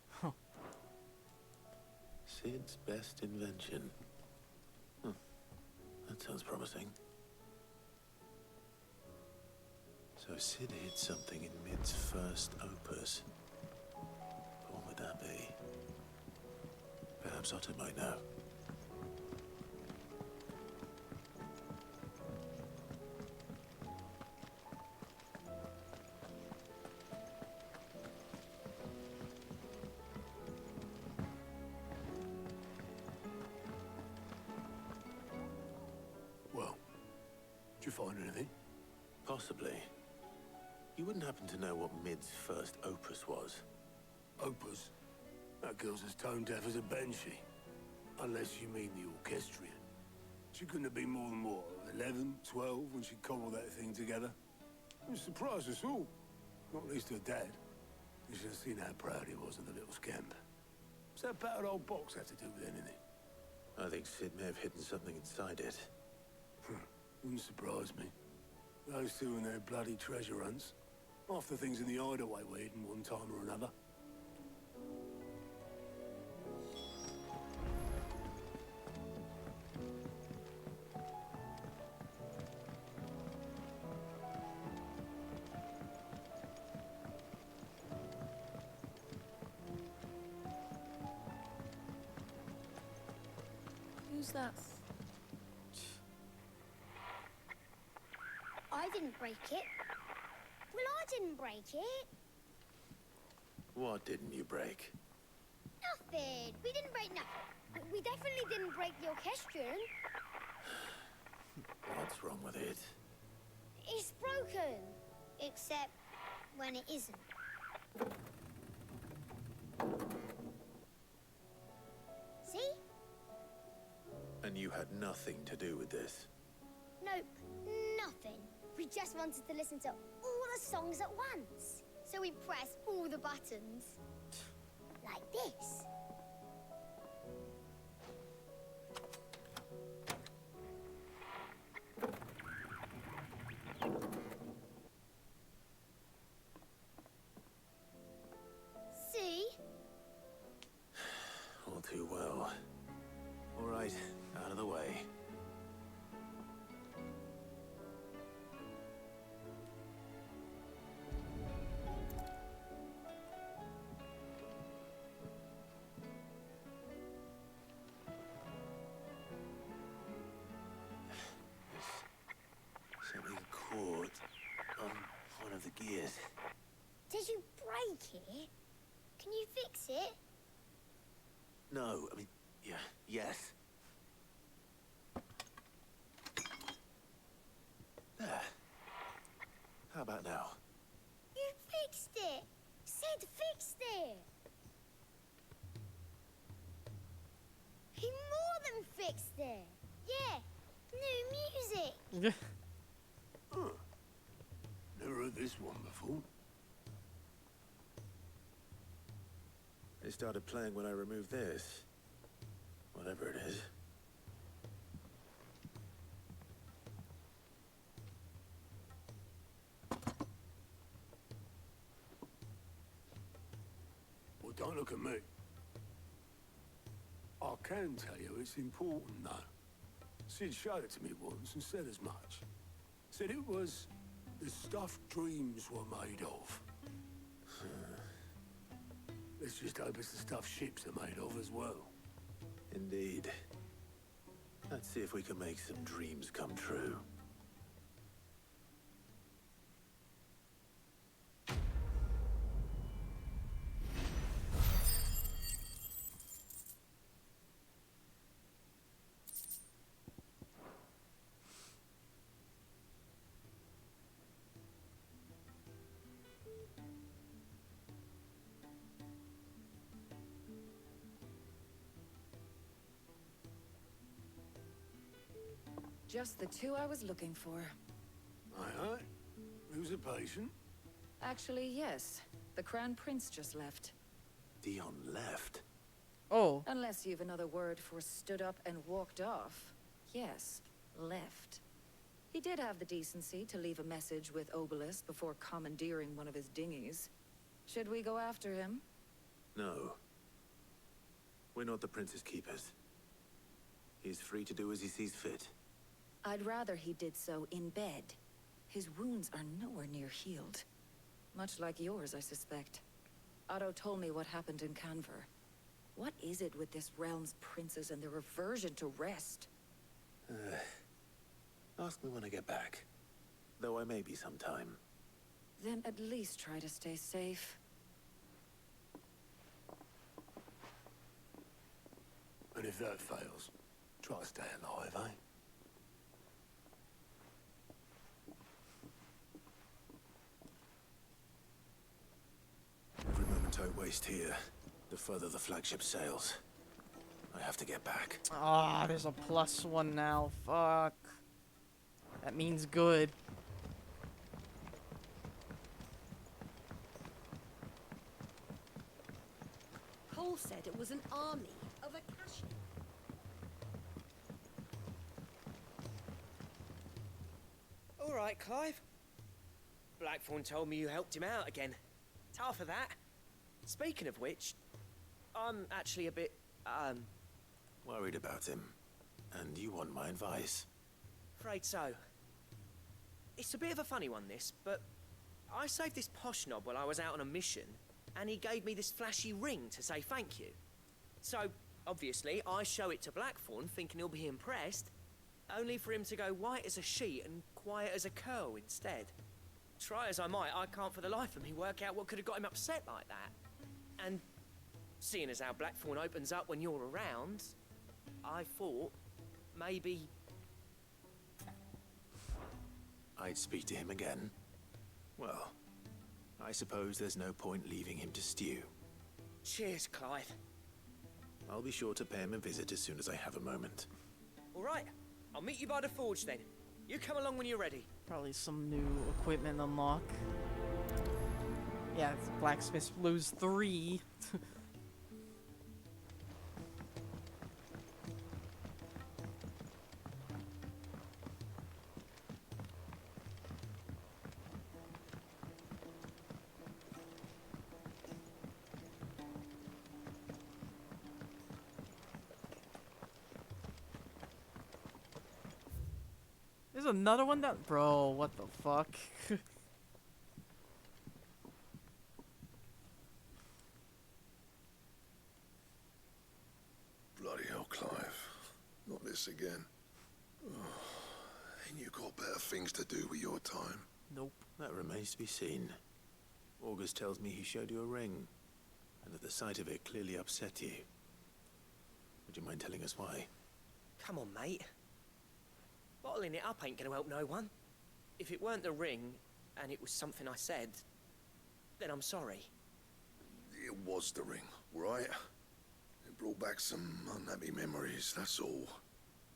Huh. Sid's best invention. That sounds promising. So Sid hid something in Mid's first opus. But what would that be? Perhaps Otto might know. Well, did you find anything? Possibly. You wouldn't happen to know what Mid's first opus was? Opus? That girl's as tone deaf as a banshee. Unless you mean the orchestrion. She couldn't have been more than, what, 11, 12 when she cobbled that thing together? It surprised us all. Not least her dad. You should have seen how proud he was of the little scamp. What's that battered old box have to do with anything? I think Sid may have hidden something inside it. Wouldn't surprise me. Those two and their bloody treasure hunts. Half the things in the hideaway were hidden one time or another. Who's that? I didn't break it. Well, I didn't break it. What didn't you break? Nothing. We didn't break nothing. We definitely didn't break the orchestrion. What's wrong with it? It's broken. Except when it isn't. See? And you had nothing to do with this? Nope, nothing. We just wanted to listen to all the songs at once. So we pressed all the buttons. Like this. See? All too well. All right, out of the way. There's something caught on one of the gears. Did you break it? Can you fix it? No, I mean, yeah, yes. There. How about now? You fixed it! Sid fixed it! He more than fixed it! Yeah, new music! Huh. Never heard this one before. They started playing when I removed this. Whatever it is. Well, don't look at me. I can tell you it's important, though. Sid showed it to me once and said as much. Said it was the stuff dreams were made of. Let's just hope it's the stuff ships are made of as well. Indeed. Let's see if we can make some dreams come true. Just the two I was looking for. Aye. Who's a patient? Actually, yes. The Crown Prince just left. Dion left? Oh. Unless you've another word for stood up and walked off. Yes, left. He did have the decency to leave a message with Obelisk before commandeering one of his dinghies. Should we go after him? No. We're not the Prince's keepers. He's free to do as he sees fit. I'd rather he did so in bed. His wounds are nowhere near healed. Much like yours, I suspect. Otto told me what happened in Canver. What is it with this realm's princes and their aversion to rest? Ask me when I get back. Though I may be sometime. Then at least try to stay safe. And if that fails, try to stay alive, eh? Every moment I waste here, the further the flagship sails. I have to get back. Ah, there's a +1 now. Fuck. That means good. Cole said it was an army of Akashi. All right, Clive. Blackthorn told me you helped him out again. Tough of that. Speaking of which, I'm actually a bit, Worried about him. And you want my advice? afraid so. It's a bit of a funny one, this, but I saved this posh knob while I was out on a mission, and he gave me this flashy ring to say thank you. So, obviously, I show it to Blackthorn, thinking he'll be impressed, only for him to go white as a sheet and quiet as a curl instead. Try as I might, I can't for the life of me work out what could have got him upset like that. And seeing as how Blackthorn opens up when you're around, I thought maybe... I'd speak to him again. Well, I suppose there's no point leaving him to stew. Cheers, Clive. I'll be sure to pay him a visit as soon as I have a moment. All right, I'll meet you by the forge then. You come along when you're ready. Probably some new equipment unlock. Yeah, it's Blacksmith Blues 3. There's another one down. Bro, what the fuck? Bloody hell, Clive. Not this again. Oh, ain't you got better things to do with your time? Nope. That remains to be seen. August tells me he showed you a ring, and that the sight of it clearly upset you. Would you mind telling us why? Come on, mate. Bottling it up ain't gonna help no one. If it weren't the ring, and it was something I said, then I'm sorry. It was the ring, right? It brought back some unhappy memories, that's all.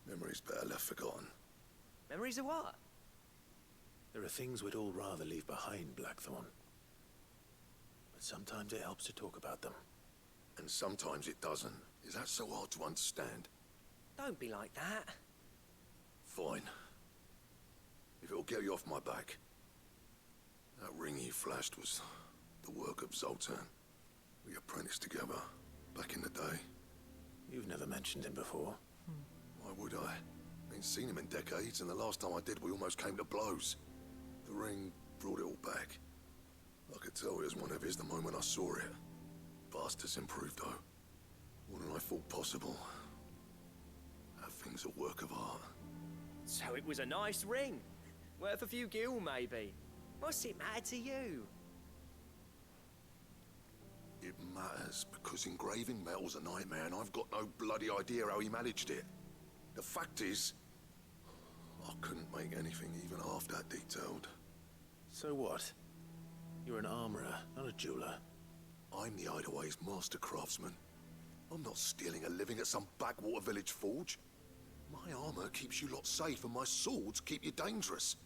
Memories better left forgotten. Memories of what? There are things we'd all rather leave behind, Blackthorn. But sometimes it helps to talk about them. And sometimes it doesn't. Is that so hard to understand? Don't be like that. Fine. If it'll get you off my back. That ring you flashed was the work of Zoltan. We apprenticed together, back in the day. You've never mentioned him before. Why would I? Ain't seen him in decades, and the last time I did, we almost came to blows. The ring brought it all back. I could tell it was one of his the moment I saw it. Bastard's improved, though. More than I thought possible. That thing's a work of art. So it was a nice ring. Worth a few gil, maybe. What's it matter to you? It matters because engraving metal's a nightmare, and I've got no bloody idea how he managed it. The fact is, I couldn't make anything even half that detailed. So what? You're an armorer, not a jeweler. I'm the Hideaway's master craftsman. I'm not stealing a living at some backwater village forge. My armor keeps you lot safe, and my swords keep you dangerous.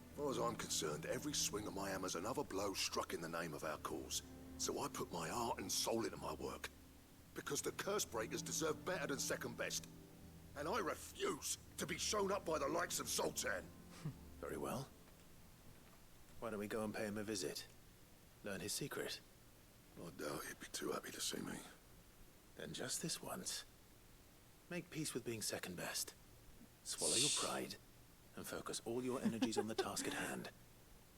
As far as I'm concerned, every swing of my hammer's another blow struck in the name of our cause. So I put my heart and soul into my work. Because the curse breakers deserve better than second best. And I refuse to be shown up by the likes of Zoltan. Very well. Why don't we go and pay him a visit? Learn his secret. I doubt he'd be too happy to see me. Then just this once. Make peace with being second best. Swallow your pride, and focus all your energies on the task at hand.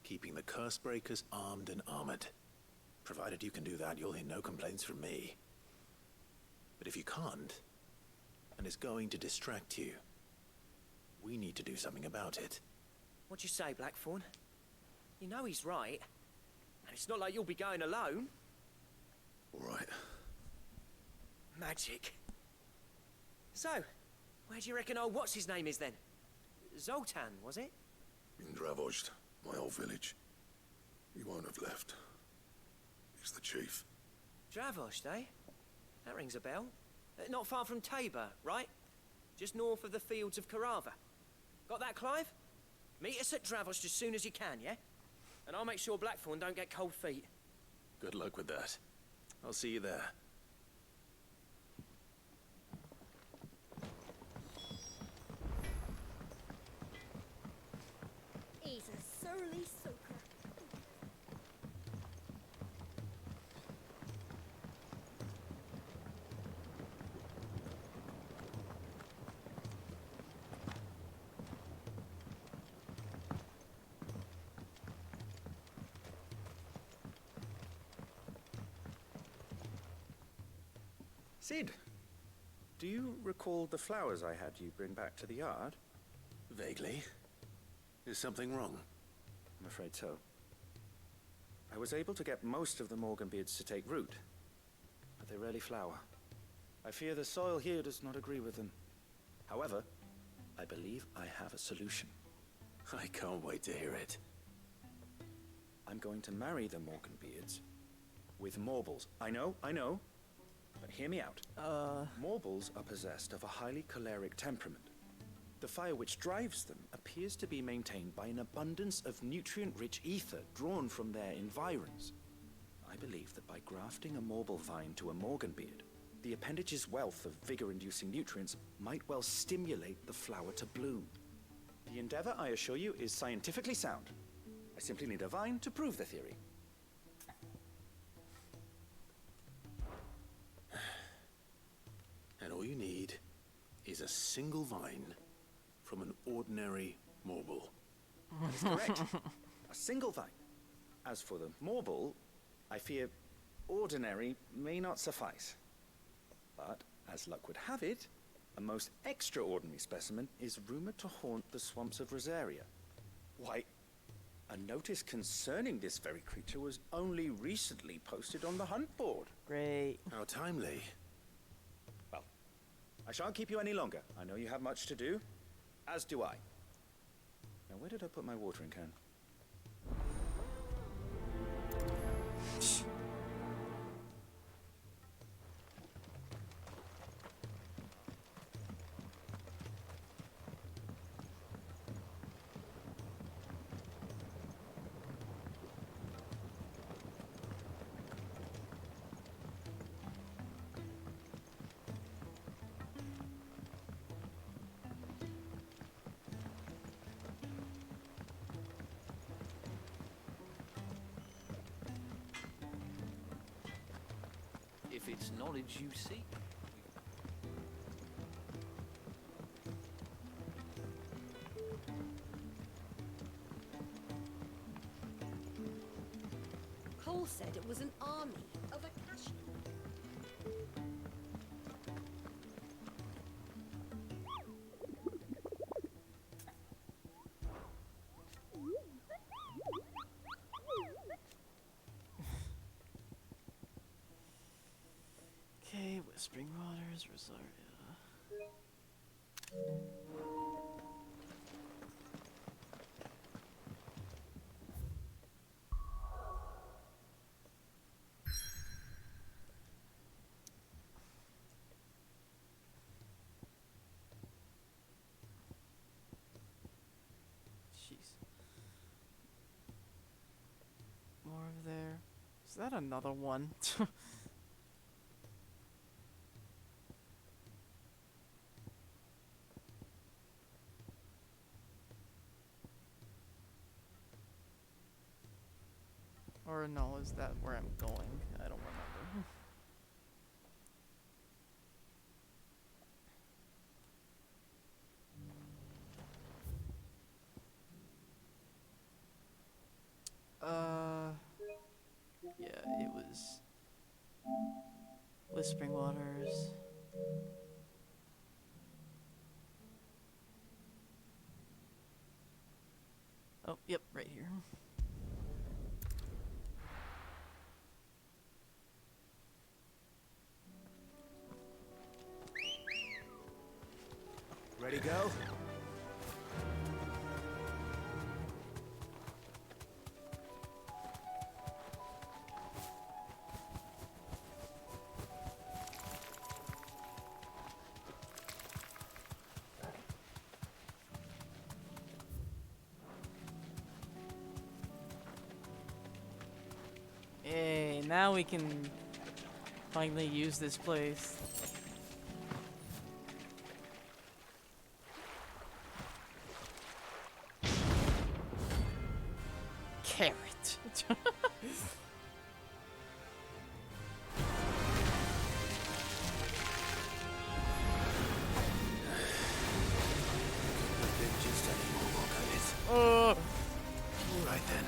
Keeping the curse breakers armed and armored. Provided you can do that, you'll hear no complaints from me. But if you can't, and it's going to distract you, we need to do something about it. What'd you say, Blackthorn? You know he's right. And it's not like you'll be going alone. All right. Magic. So, where do you reckon old what's-his-name is then? Zoltan, was it? In Dravozd, my old village. He won't have left. He's the chief. Dravozd, eh? That rings a bell. Not far from Tabor, right? Just north of the fields of Carava. Got that, Clive? Meet us at Dravozd as soon as you can, yeah? And I'll make sure Blackthorn don't get cold feet. Good luck with that. I'll see you there. He's a surly soaker. Sid, do you recall the flowers I had you bring back to the yard? Vaguely. Is something wrong? I'm afraid so. I was able to get most of the Morganbeards to take root, but they rarely flower. I fear the soil here does not agree with them. However, I believe I have a solution. I can't wait to hear it. I'm going to marry the Morganbeards with Morbles. I know, but hear me out. Morbles are possessed of a highly choleric temperament. The fire which drives them appears to be maintained by an abundance of nutrient-rich ether drawn from their environs. I believe that by grafting a Morble vine to a Morganbeard, the appendage's wealth of vigor-inducing nutrients might well stimulate the flower to bloom. The endeavor, I assure you, is scientifically sound. I simply need a vine to prove the theory. And all you need is a single vine from an ordinary Morble. That is correct. A single vine. As for the Morble, I fear ordinary may not suffice. But, as luck would have it, a most extraordinary specimen is rumored to haunt the swamps of Rosaria. Why, a notice concerning this very creature was only recently posted on the hunt board. Great. How timely. Well, I shan't keep you any longer. I know you have much to do, as do I. Now, where did I put my watering can? If it's knowledge you seek. Cole said it was an army of Akashi. Okay, Whispering Waters, Rosaria. Jeez. More over there. Is that another one? Or no, is that where I'm going? I don't remember. Yeah, it was Whispering Waters. Oh, yep, right here. Ready, go? Hey, now we can finally use this place. Carrot. All right then.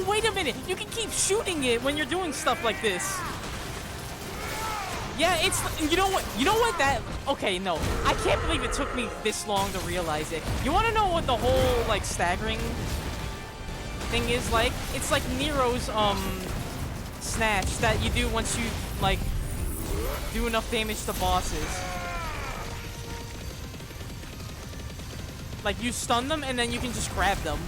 Oh, wait a minute. You can keep shooting it when you're doing stuff like this. Yeah, it's, you know what that, okay, no. I can't believe it took me this long to realize it. You want to know what the whole, like, staggering thing is like? It's like Nero's, snatch that you do once you, like, do enough damage to bosses. Like, you stun them and then you can just grab them.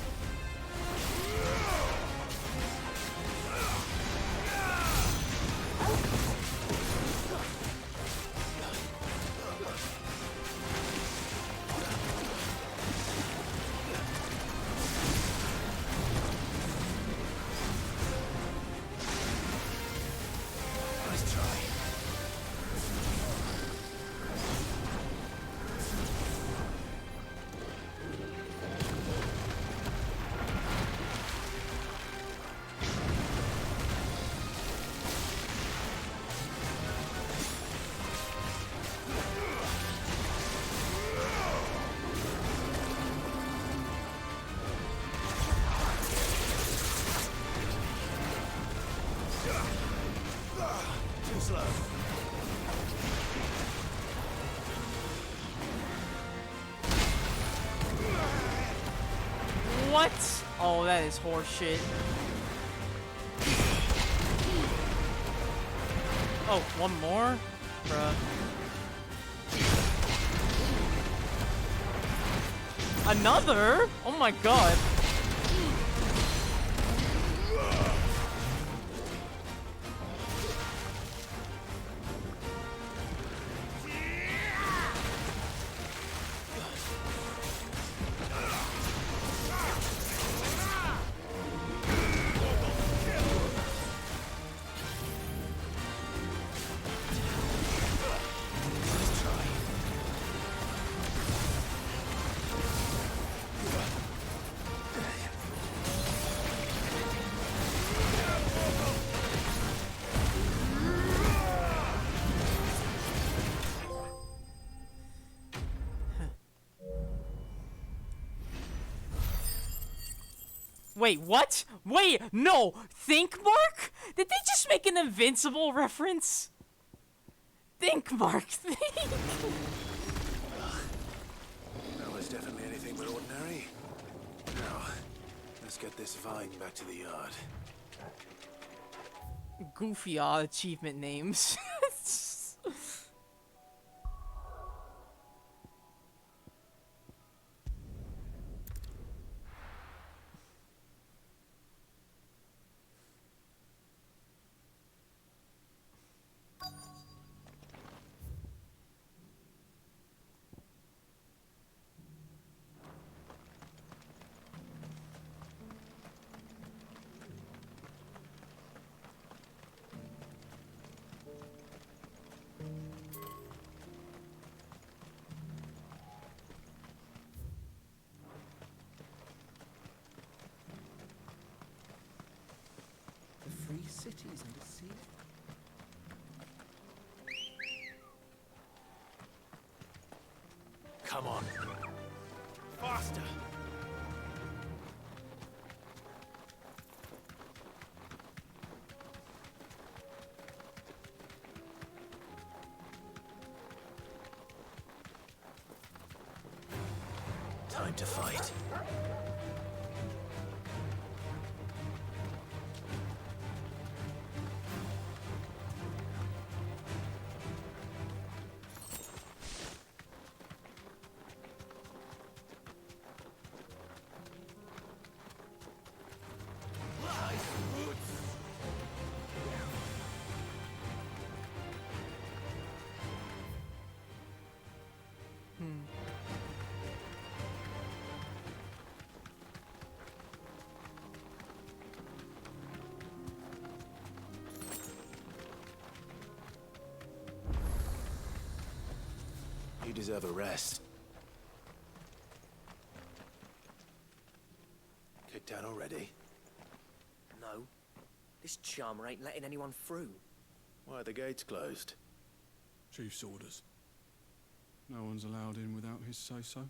What? Oh, that is horseshit. Oh, one more? Bruh. Another? Oh my god. Wait, what? Wait, no! Think Mark? Did they just make an Invincible reference? Think Mark, think! That was definitely anything but ordinary. Now, let's get this vine back to the yard. Goofy odd achievement names. The free cities under sea. Come on. Faster! Time to fight. You deserve a rest. Kicked down already? No. This charmer ain't letting anyone through. Why are the gates closed? Chief's orders. No one's allowed in without his say-so.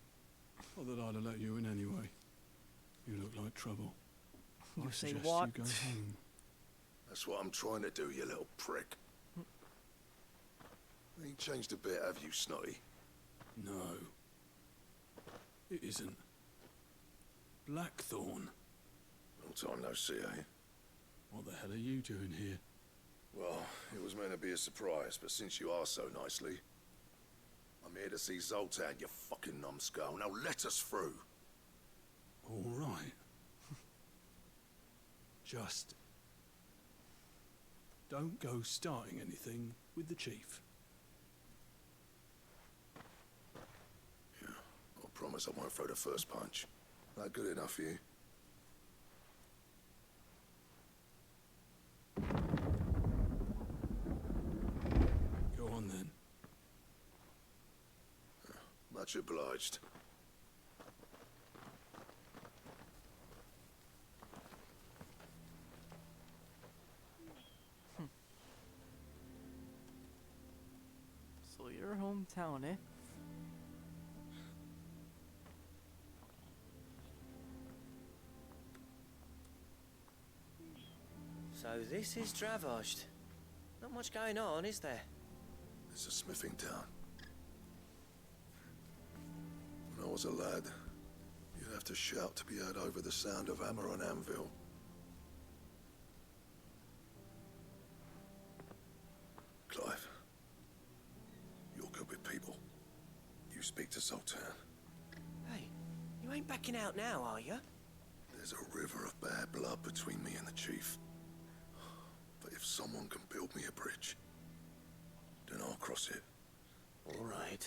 Not that I'd have let you in anyway. You look like trouble. You I say suggest what? you go home. That's what I'm trying to do, you little prick. Ain't changed a bit, have you, Snotty? No. It isn't. Blackthorn. Long time no see, eh? What the hell are you doing here? Well, it was meant to be a surprise, but since you are so nicely, I'm here to see Zoltan, you fucking numbskull. Now let us through. All right. Just don't go starting anything with the chief. Yeah, I promise I won't throw the first punch. That good enough for you? Go on then. Much obliged. So your hometown, eh? So this is Dravosht. Not much going on, is there? It's a smithing town. When I was a lad, you'd have to shout to be heard over the sound of hammer on anvil. Clive, you're good with people. You speak to Sultan. Hey, you ain't backing out now, are you? There's a river of bad blood between me and the chief. But if someone can build me a bridge, then I'll cross it. All right.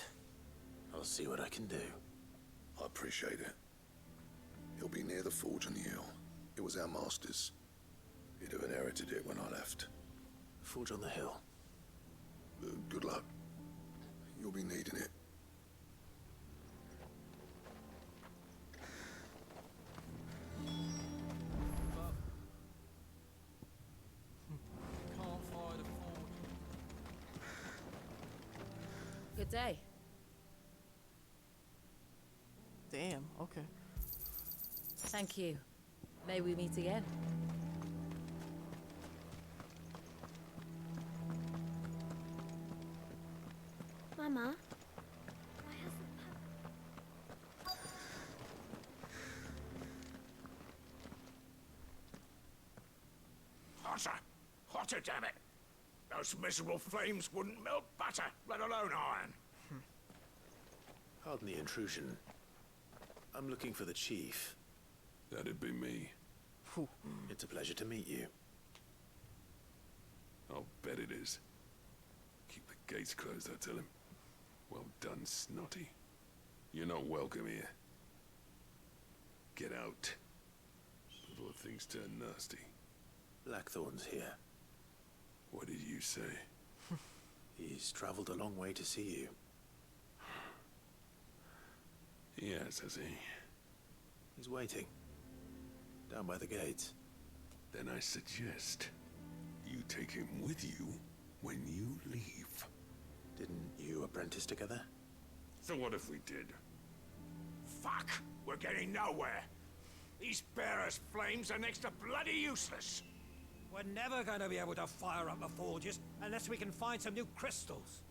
I'll see what I can do. I appreciate it. He'll be near the forge on the hill. It was our master's. He'd have inherited it when I left. Forge on the hill. Good luck. You'll be needing it. Good day. Damn, okay. Thank you. May we meet again. Mama, Hotter! Hotter, damn it! Those miserable flames wouldn't melt butter, let alone iron. Pardon the intrusion. I'm looking for the chief. That'd be me. It's a pleasure to meet you. I'll bet it is. Keep the gates closed, I tell him. Well done, Snotty. You're not welcome here. Get out. Before things turn nasty. Blackthorn's here. What did you say? He's traveled a long way to see you. Yes, has he? He's waiting. Down by the gates. Then I suggest you take him with you when you leave. Didn't you apprentice together? So what if we did? Fuck! We're getting nowhere. These bearers' flames are next to bloody useless. We're never going to be able to fire up the forges unless we can find some new crystals.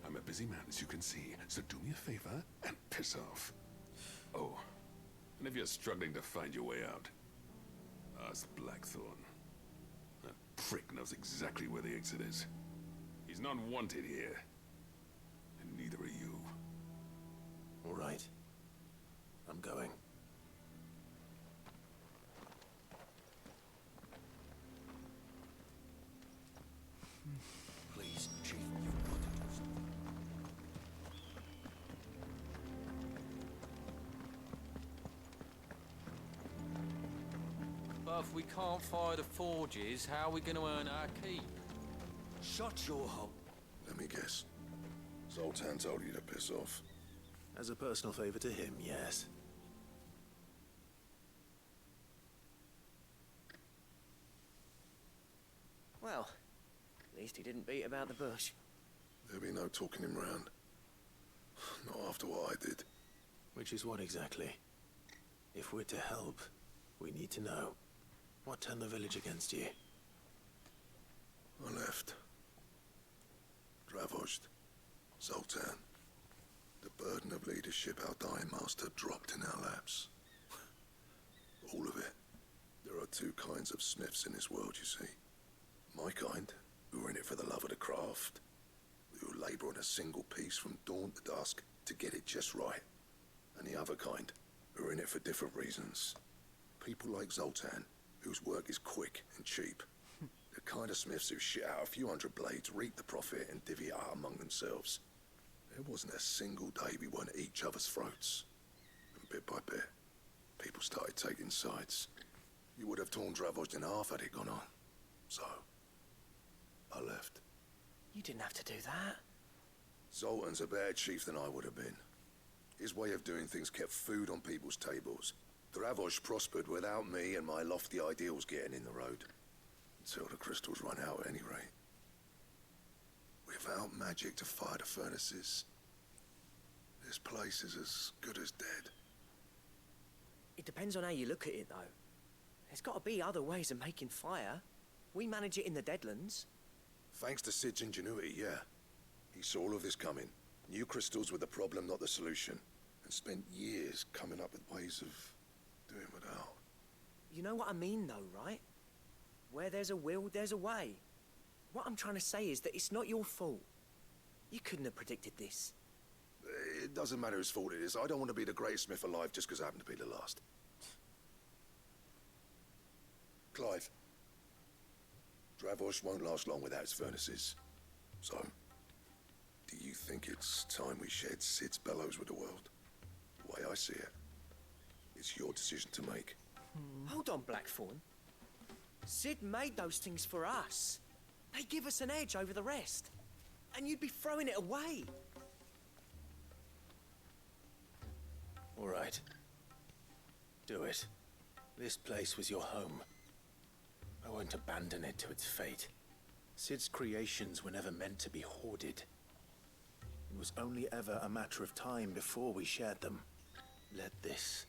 I'm a busy man, as you can see, so do me a favor and piss off. Oh, and if you're struggling to find your way out, ask Blackthorn. That prick knows exactly where the exit is. He's not wanted here, and neither are you. All right. I'm going. Please, Chief, you've got to do something. But if we can't fire the forges, how are we going to earn our keep? Shut your hole. Let me guess. Zoltan told you to piss off. As a personal favor to him, yes. Well, at least he didn't beat about the bush. There'll be no talking him round. Not after what I did. Which is what exactly? If we're to help, We need to know. What turned the village against you? I left. Dravost. Zoltan. The burden of leadership our dying master dropped in our laps. All of it. There are two kinds of smiths in this world, you see. My kind, who are in it for the love of the craft, who labour on a single piece from dawn to dusk to get it just right. And the other kind, who are in it for different reasons. People like Zoltan, whose work is quick and cheap. The kind of smiths who shit out a few hundred blades, reap the profit, and divvy it out among themselves. There wasn't a single day we weren't at each other's throats. And bit by bit, people started taking sides. You would have torn Dravost in half had it gone on. So, I left. You didn't have to do that. Zoltan's a better chief than I would have been. His way of doing things kept food on people's tables. Dravost prospered without me and my lofty ideals getting in the road. Until the crystals run out at any rate. Without magic to fire the furnaces, this place is as good as dead. It depends on how you look at it, though. There's got to be other ways of making fire. We manage it in the Deadlands. Thanks to Sid's ingenuity, yeah. He saw all of this coming. Knew crystals were the problem, not the solution. And spent years coming up with ways of doing without. You know what I mean, though, right? Where there's a will, there's a way. What I'm trying to say is that it's not your fault. You couldn't have predicted this. It doesn't matter whose fault it is. I don't want to be the greatest smith alive just because I happen to be the last. Clive. Dravost won't last long without its furnaces. So, do you think it's time we shared Sid's bellows with the world? The way I see it, it's your decision to make. Hold on, Blackthorn. Sid made those things for us. They give us an edge over the rest. And you'd be throwing it away. All right. Do it. This place was your home. I won't abandon it to its fate. Sid's creations were never meant to be hoarded. It was only ever a matter of time before we shared them. Let this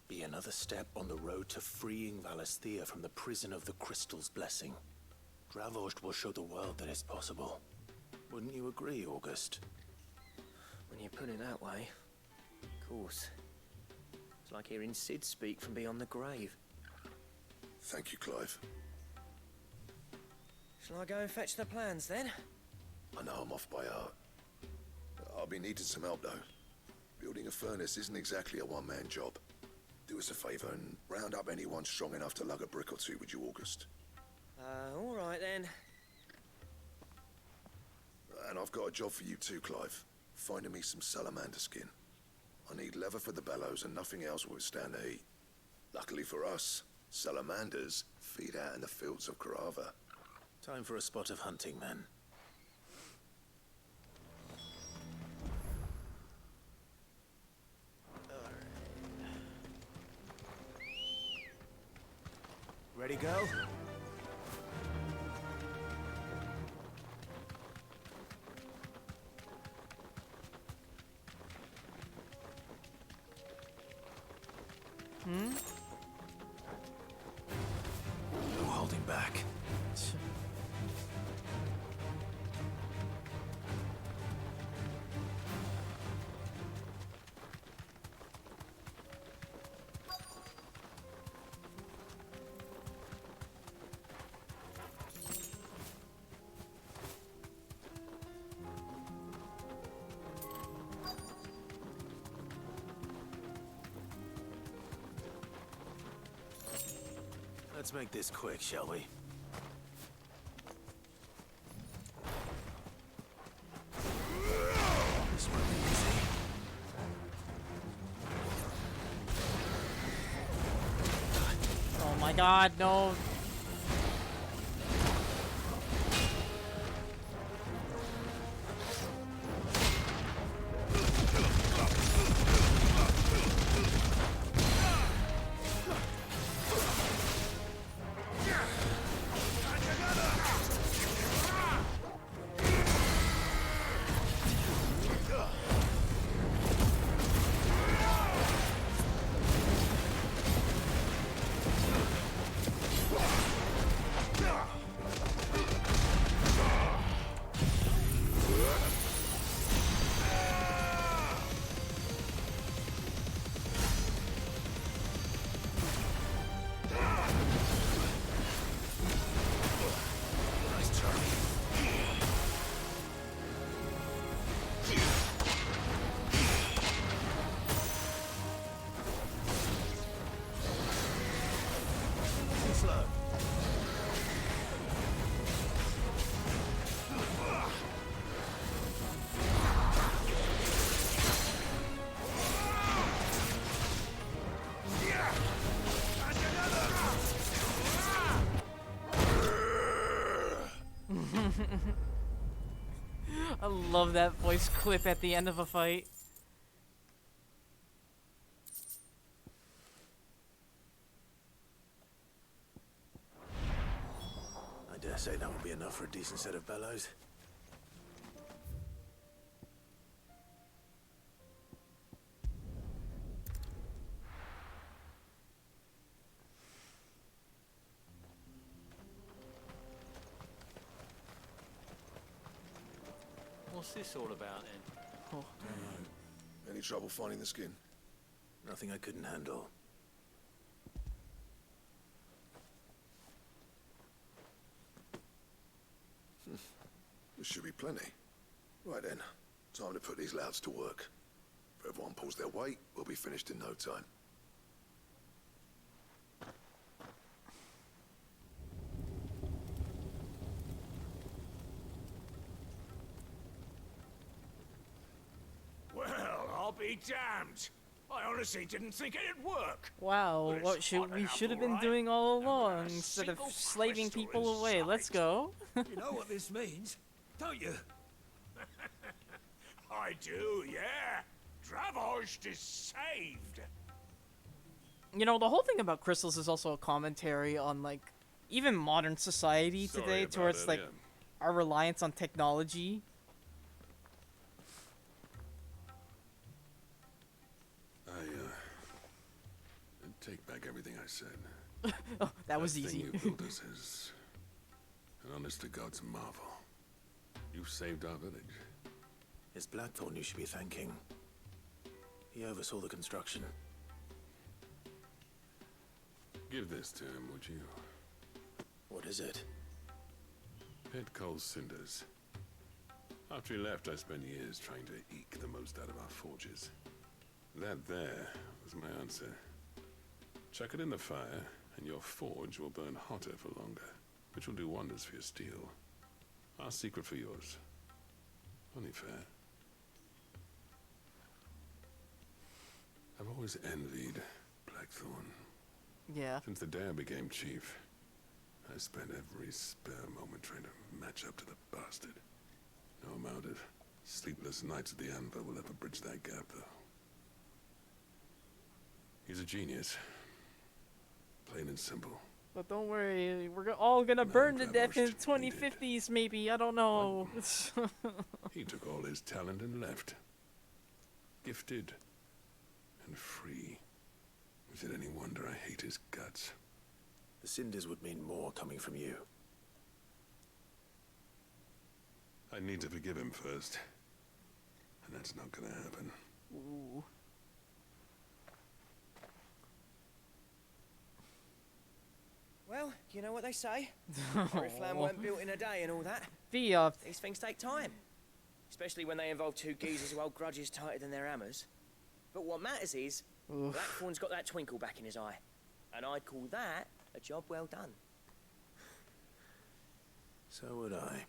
be another step on the road to freeing Valisthea from the prison of the Crystal's blessing. Dravost will show the world that it's possible. Wouldn't you agree, August? When you put it that way, of course. It's like hearing Sid speak from beyond the grave. Thank you, Clive. Shall I go and fetch the plans, then? I know I'm off by heart. I'll be needing some help, though. Building a furnace isn't exactly a one-man job. Do us a favour and round up anyone strong enough to lug a brick or two, would you, August? All right, then. And I've got a job for you too, Clive. Finding me some salamander skin. I need leather for the bellows and nothing else will withstand the heat. Luckily for us, salamanders feed out in the fields of Carava. Time for a spot of hunting, men. Ready, go? No holding back. Let's make this quick, shall we? This won't be easy. Oh my god, no. I love that voice clip at the end of a fight. I dare say that will be enough for a decent set of bellows. What's this all about then? Oh. Any trouble finding the skin? Nothing I couldn't handle. There should be plenty. Right then, time to put these louts to work. If everyone pulls their weight, we'll be finished in no time. Well, I'll be damned. I honestly didn't think it'd work. Wow, But what it's should hot we enough, should have been alright? doing all along a instead of single slaving crystal people away. inside. Let's go. You know what this means, don't you? I do, yeah. Dravost is saved. You know, the whole thing about crystals is also a commentary on, like, even modern society Sorry today about towards, it, like, yeah. our reliance on technology. I take back everything I said. Oh, that was thing easy. you built us is an honest to God's marvel. You saved our village. It's Blackthorn you should be thanking. He oversaw the construction. Give this to him, would you? What is it? Pit Cole's cinders. After he left, I spent years trying to eke the most out of our forges. That there was my answer. Chuck it in the fire, and your forge will burn hotter for longer, which will do wonders for your steel. Our secret for yours. Only fair. I've always envied Blackthorn. Yeah. Since the day I became chief, I spent every spare moment trying to match up to the bastard. No amount of sleepless nights at the anvil will ever bridge that gap, though. He's a genius. Plain and simple. But don't worry, we're all gonna burn to death in 2050s, maybe. I don't know. He took all his talent and left. Gifted and free. Is it any wonder I hate his guts? The cinders would mean more coming from you. I need to forgive him first. And that's not gonna happen. Ooh. Well, you know what they say. Oriflamme weren't built in a day and all that. These things take time. Especially when they involve two geezers who hold grudges tighter than their hammers. But what matters is, Blackthorn's got that twinkle back in his eye. And I'd call that a job well done. So would I.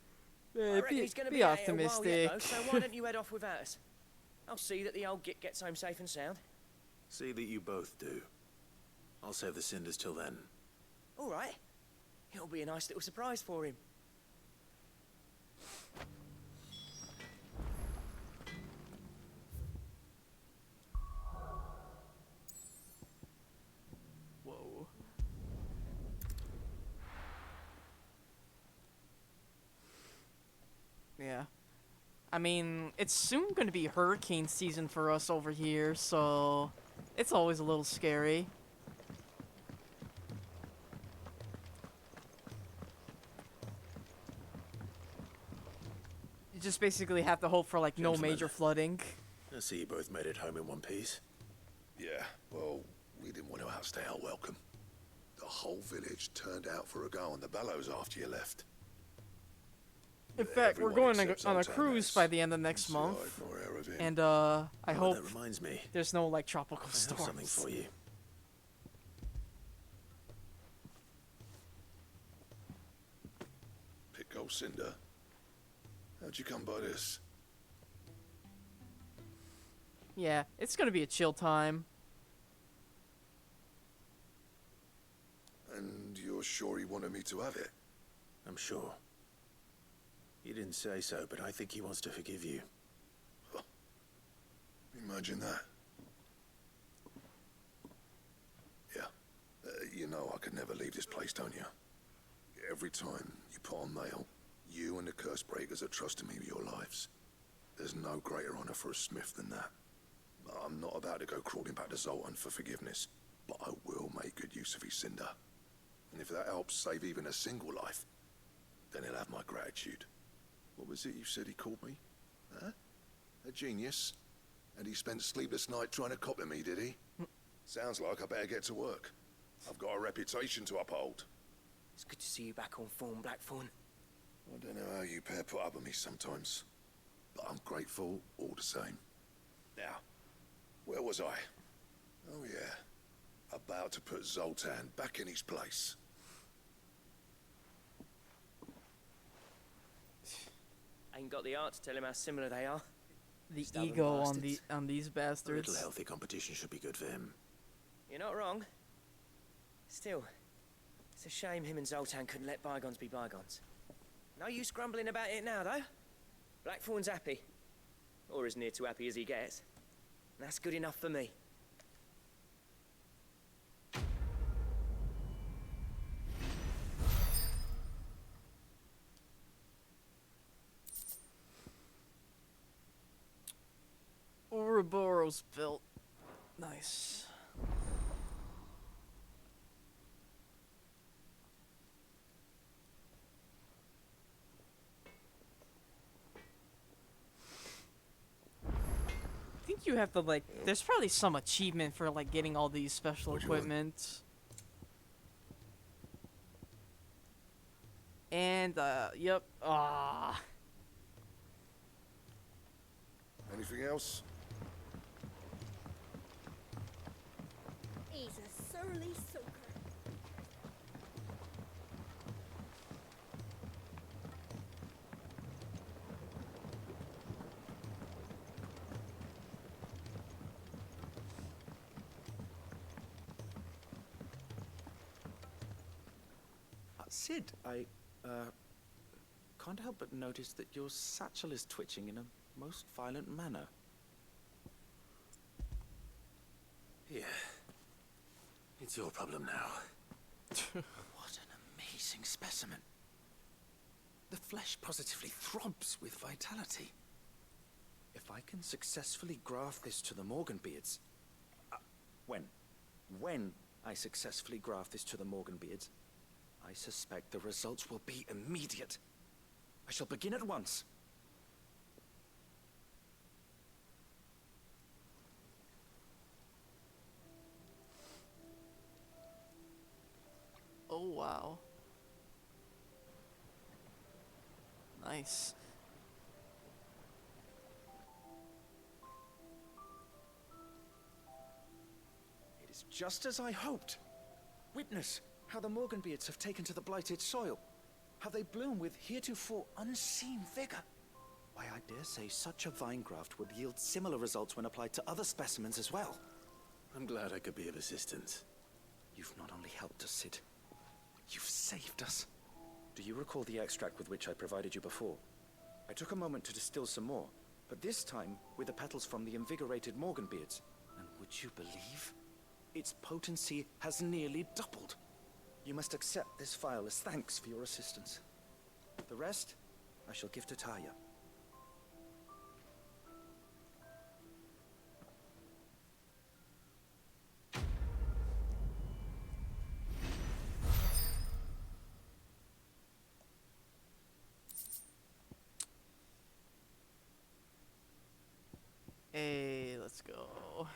I reckon he's going to be be at it a while yet, optimistic. though, so why don't you head off without us? I'll see that the old git gets home safe and sound. See that you both do. I'll save the cinders till then. All right. It'll be a nice little surprise for him. Whoa. Yeah. I mean, it's soon going to be hurricane season for us over here, so it's always a little scary. You just basically have to hope for, like, no Gentlemen. major flooding. I see you both made it home in one piece. Yeah, well, we didn't want to outstay our welcome. The whole village turned out for a go on the bellows after you left. In fact, we're Everyone going except on a Sultan cruise has. by the end of next So I month. ignore her of him. And, I Oh, hope that reminds me. there's no, like, tropical I have storms. something for you. Pick old Cinder. How'd you come by this? Yeah, it's gonna be a chill time. And you're sure he wanted me to have it? I'm sure. He didn't say so, but I think he wants to forgive you. Imagine that. Yeah. You know I could never leave this place, don't you? Every time you put on mail, you and the curse breakers are trusting me with your lives. There's no greater honor for a smith than that. I'm not about to go crawling back to Zoltan for forgiveness, but I will make good use of his cinder. And if that helps save even a single life, then he'll have my gratitude. What was it you said he called me? Huh? A genius? And he spent sleepless night trying to copy me, did he? Sounds like I better get to work. I've got a reputation to uphold. It's good to see you back on form, Blackthorn. I don't know how you pair put up with me sometimes, but I'm grateful all the same. Now, where was I? Oh yeah, about to put Zoltan back in his place. Ain't got the art to tell him how similar they are. The Stubborn ego bastards. on these A bastards. little healthy competition should be good for him. You're not wrong. Still, it's a shame him and Zoltan couldn't let bygones be bygones. No use grumbling about it now, though. Blackthorn's happy. Or as near to happy as he gets. And that's good enough for me. Ouroboros built. Nice. I think you have to, like, there's probably some achievement for, like, getting all these special equipment. And, yep. Ah. Anything else? He's a surly soaker. Sid, I can't help but notice that your satchel is twitching in a most violent manner. Yeah. It's your problem now. What an amazing specimen. The flesh positively throbs with vitality. If I can successfully graft this to the Morganbeards... when I successfully graft this to the Morganbeards, I suspect the results will be immediate. I shall begin at once. Oh, wow. Nice. It is just as I hoped. Witness how the Morganbeards have taken to the blighted soil. How they bloom with heretofore unseen vigor. Why, I dare say such a vine graft would yield similar results when applied to other specimens as well. I'm glad I could be of assistance. You've not only helped us, Sid, you've saved us. Do you recall the extract with which I provided you before? I took a moment to distill some more, but this time with the petals from the invigorated Morganbeards. And would you believe? Its potency has nearly doubled. You must accept this vial as thanks for your assistance. The rest, I shall give to Taya. Hey, let's go.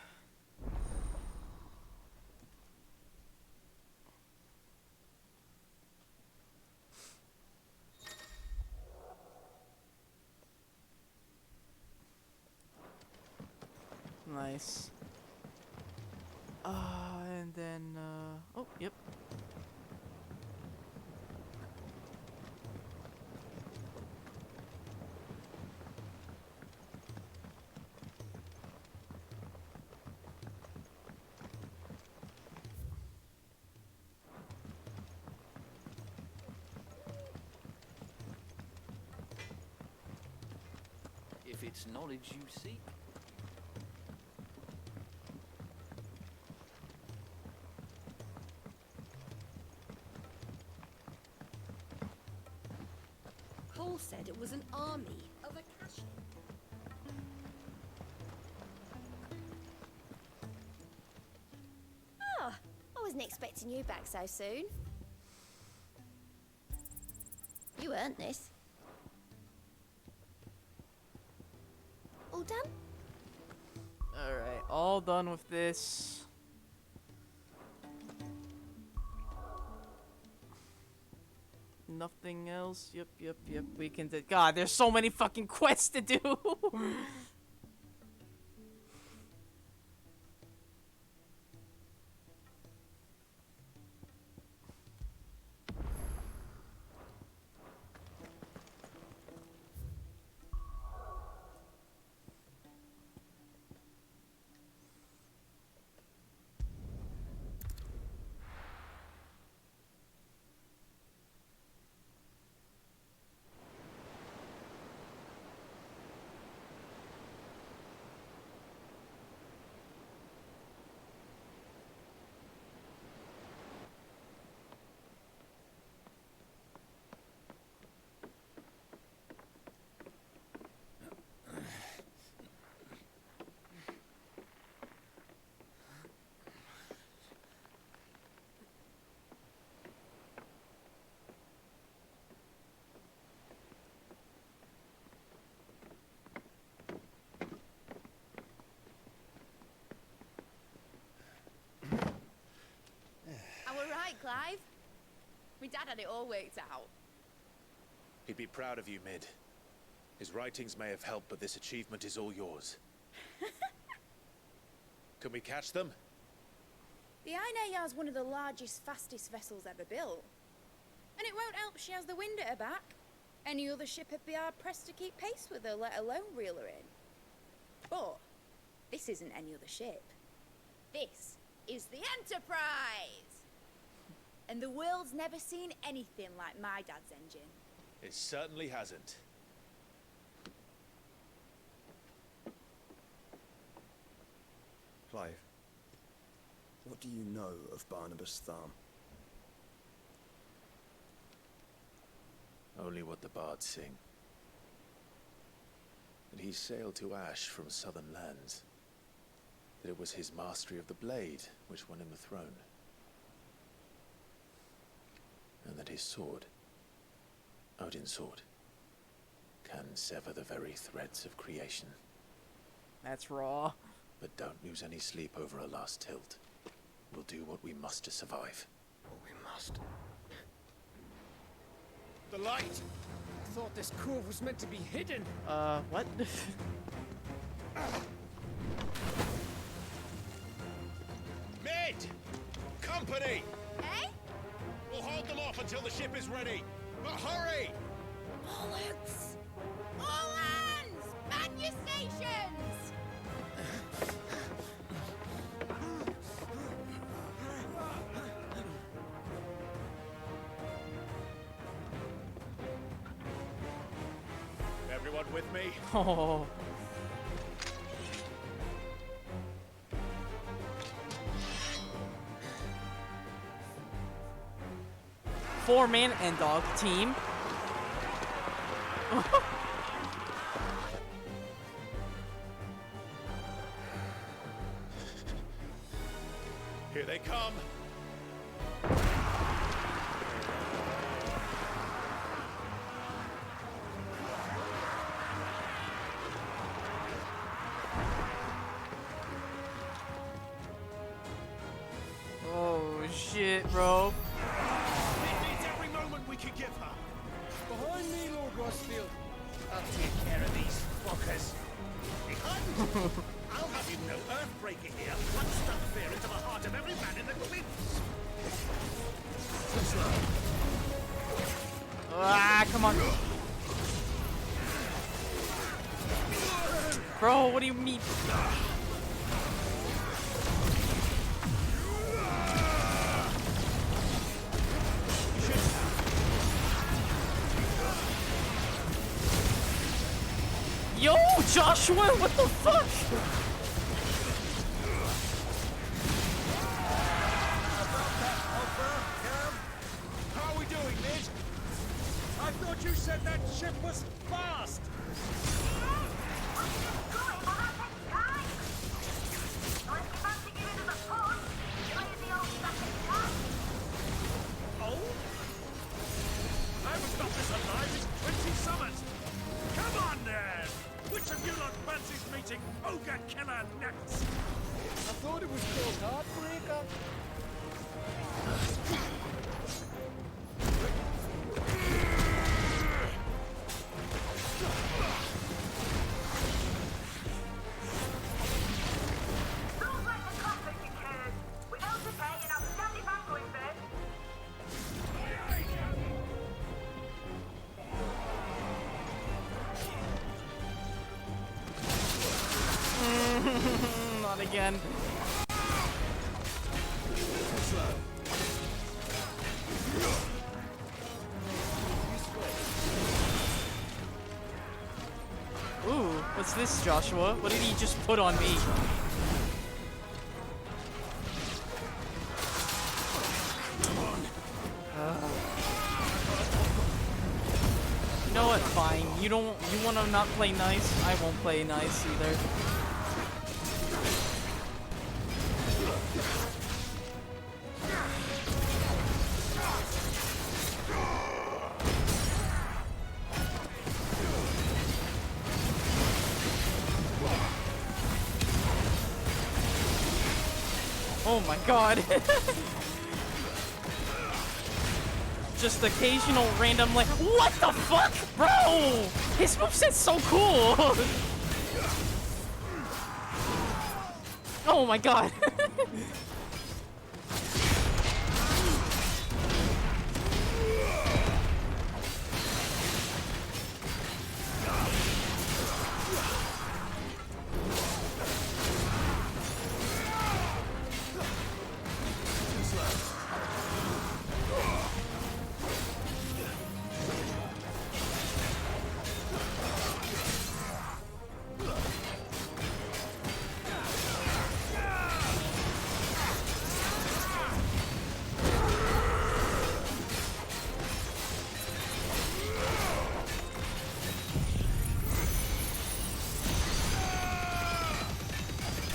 Nice. And then, oh, yep. if it's knowledge you seek. Cole said it was an army of Akashi. Oh, I wasn't expecting you back so soon. You earned this. All done? Alright, all done with this. Nothing else. Yep. We can do. God, there's so many fucking quests to do. Clive. My dad had it all worked out. He'd be proud of you, Mid. His writings may have helped, but this achievement is all yours. Can we catch them? The Aina is one of the largest, fastest vessels ever built. And it won't help she has the wind at her back. Any other ship would be hard pressed to keep pace with her, let alone reel her in. But this isn't any other ship. This is the Enterprise! And the world's never seen anything like my dad's engine. It certainly hasn't. Clive, what do you know of Barnabas Thumb? Only what the bards sing. That he sailed to Ash from southern lands. That it was his mastery of the blade which won him the throne. And that his sword, Odin's sword, can sever the very threads of creation. That's raw. But don't lose any sleep over a last tilt. We'll do what we must to survive. What we must. The light! I thought this cove was meant to be hidden. What? Mid! Company! Eh? We'll hold them off until the ship is ready. But hurry! Bollocks! All hands! Man your stations! Everyone with me? Oh. Four-man and dog team. Here they come. Oh shit, bro. Every moment we could give her. Behind me, Lord Rossfield. I'll take care of these fuckers. Behind you! I'll have you know Earthbreaker here once stuck fear into the heart of every man in the cliffs. Ah, come on. Bro, what do you mean? Yo! Ooh, Joshua, what the fuck? How are we doing, Ned? I thought you said that ship was fast. Oh? I haven't got this alive in 20 summers. Come on, then. Which of you lot fancies meeting Ogre Killer next? I thought it was called Heartbreaker. Not again. Ooh, what's this, Joshua? What did he just put on me? You know what? Fine. You wanna not play nice? I won't play nice either. Oh my god. Just occasional random like, what the fuck, bro? His moveset's so cool. Oh my god.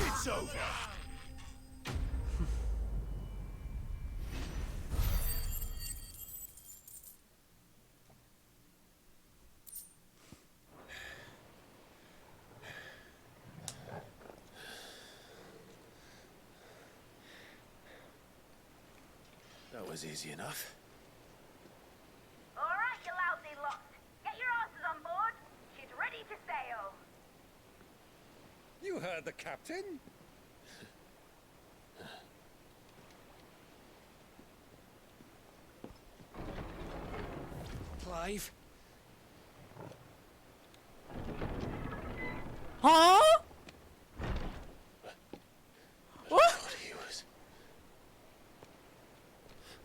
It's over. That was easy enough. All right, you lousy lot. Get your asses on board. She's ready to sail. You heard the captain. Clive. Huh? What? He was.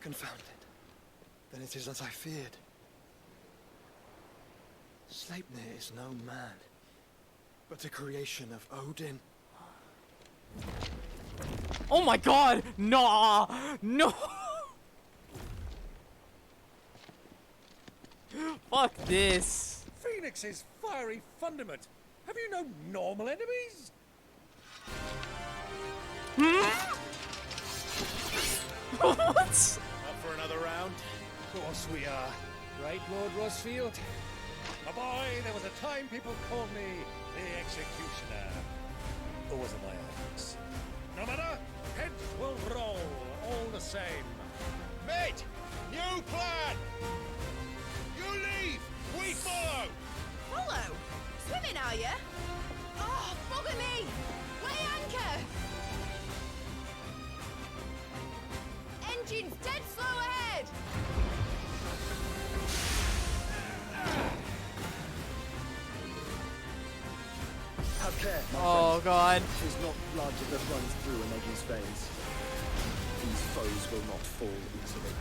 Confounded. Then it is as I feared. Sleipnir is no man, but a creation of Odin. Oh my god! Nah! No! Fuck this. Phoenix's fiery fundament. Have you no normal enemies? What? Up for another round? Of course we are. Right, Lord Rosfield? My boy, there was a time people called me the Executioner. Or was it my axe? No matter, heads will roll, all the same. Mate, new plan! You leave, we follow! Follow? Swimming, are you? Oh, bugger me! Weigh anchor! Engines dead slow ahead! Have care, my Oh friend. god. Tis not blood that runs through a lady's veins. These foes will not fall easily.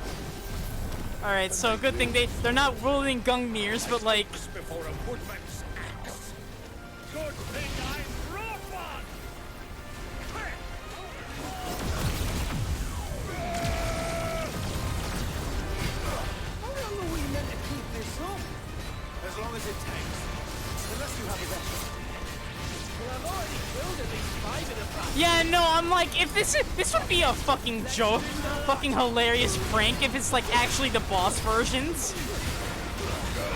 Alright, so good thing they're not rolling Gungnir's, but like... Before a woodman's axe. Go good thing I brought one! How long are we meant to keep this up? As long as it takes. Unless you have a weapon. Well, I've already killed at least 5 of the bastards. Yeah, no, I'm like, if this would be a fucking joke, fucking hilarious prank if it's like actually the boss versions.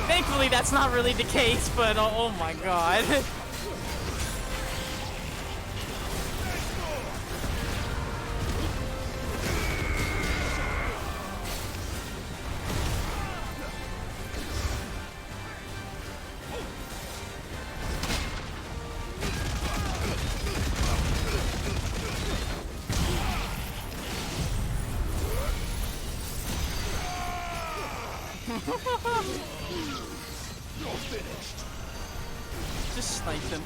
Thankfully, that's not really the case, but oh my god. You're finished. Just snipe them.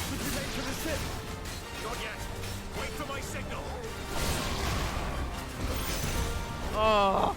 Should we make for the ship? Not yet. Wait for my signal. Oh.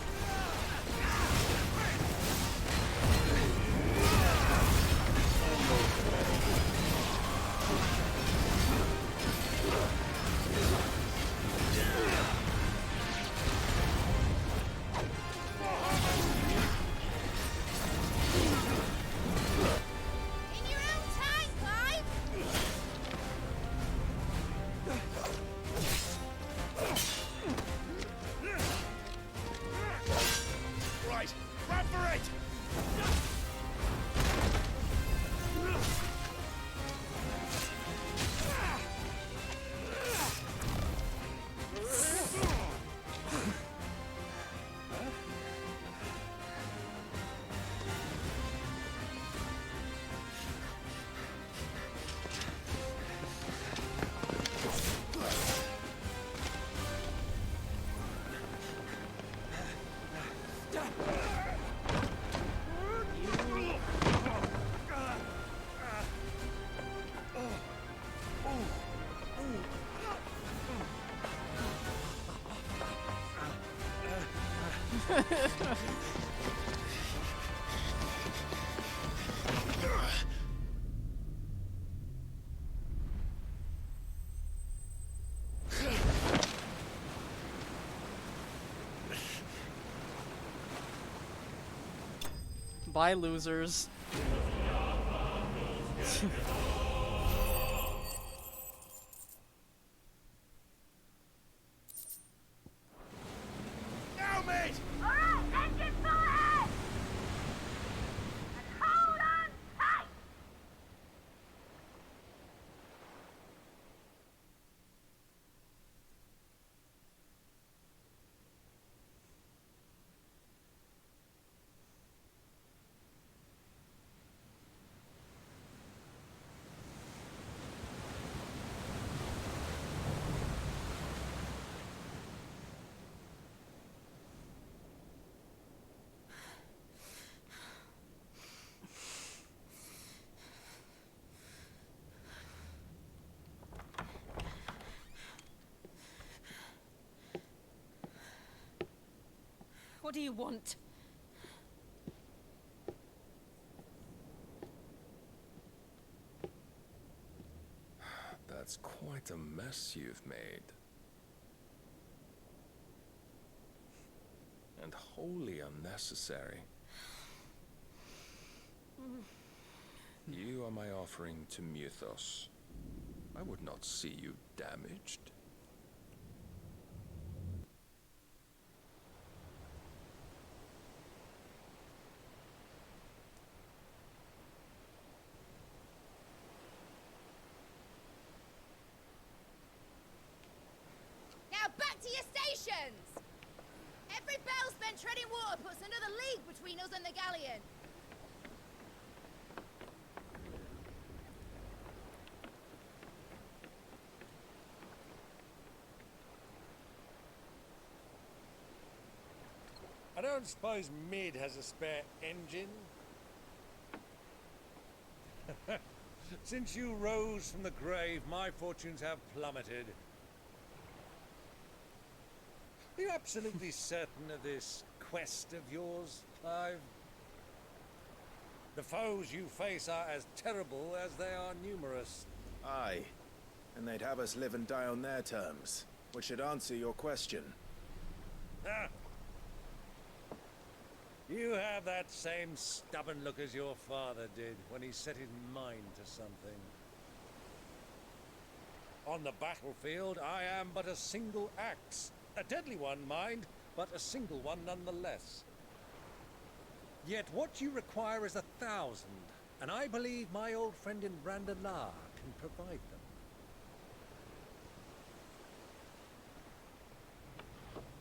Right, run for it! Bye, losers. Now, mate! Alright, engine full ahead! And hold on tight! What do you want? That's quite a mess you've made. And wholly unnecessary. You are my offering to Mythos. I would not see you damaged. Now back to your stations! Every bell spent treading water puts another league between us and the galleon. I don't suppose Mid has a spare engine? Since you rose from the grave, my fortunes have plummeted. Are you absolutely certain of this quest of yours, Clive? The foes you face are as terrible as they are numerous. Aye, and they'd have us live and die on their terms, which should answer your question. Ah. You have that same stubborn look as your father did when he set his mind to something. On the battlefield, I am but a single axe. A deadly one, mind, but a single one nonetheless. Yet what you require is 1,000, and I believe my old friend in Brandalar can provide them.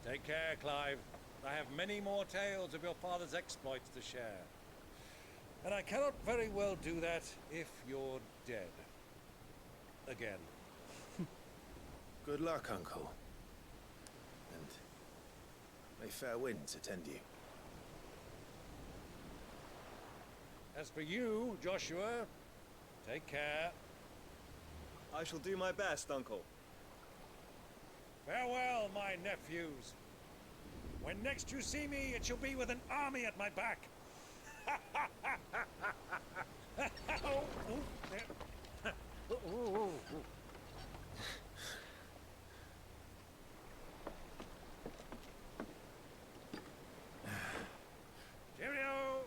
Take care, Clive. I have many more tales of your father's exploits to share. And I cannot very well do that if you're dead. Again. Good luck, Uncle. And may fair winds attend you. As for you, Joshua, take care. I shall do my best, Uncle. Farewell, my nephews. When next you see me, it shall be with an army at my back. Cheerio!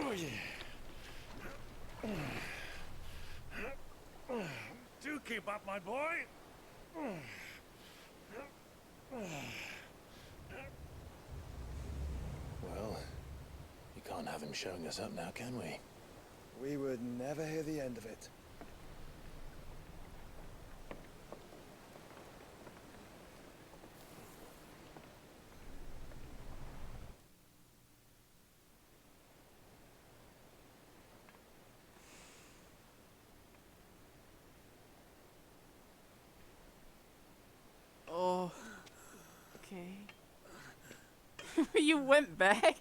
Oh, yeah. Do keep up, my boy. Well, you can't have him showing us up now, can we? We would never hear the end of it. Oh. Okay. You went back?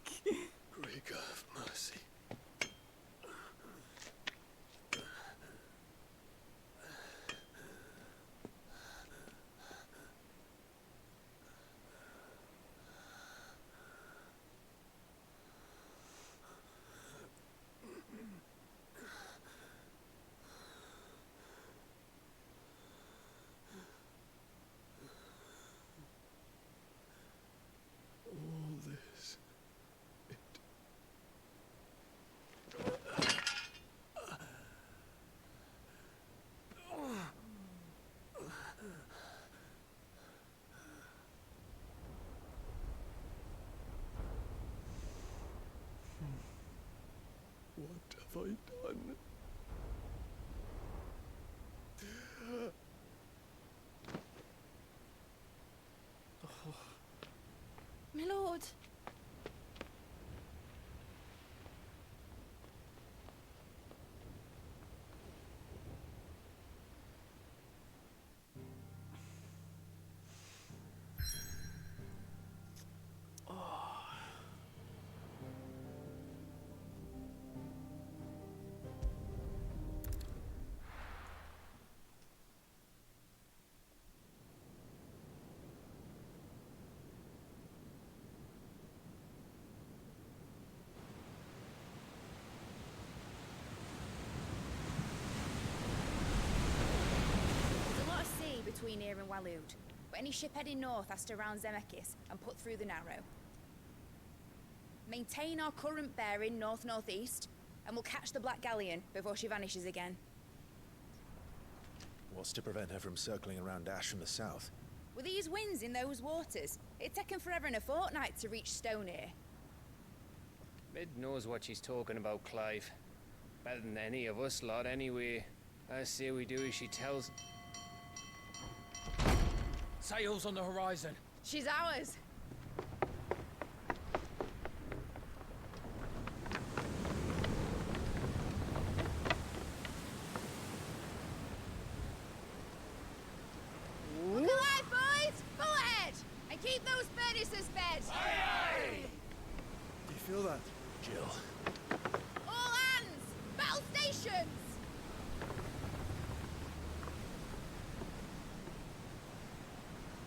Greek of mercy. All this. What have I done? My lord. There's a lot of sea between here and Waloed, but any ship heading north has to round Zemeckis and put through the Narrow. Maintain our current bearing north-northeast, and we'll catch the Black Galleon before she vanishes again. What's to prevent her from circling around Ash from the south? With these winds in those waters, it'd taken forever and a fortnight to reach Stonehere. Mid knows what she's talking about, Clive. Better than any of us lot, anyway. I say we do as she tells. Sails on the horizon. She's ours. Look alive, boys! Full ahead! And keep those furnaces fed! Aye, Do you feel that? Jill. All hands! Battle stations!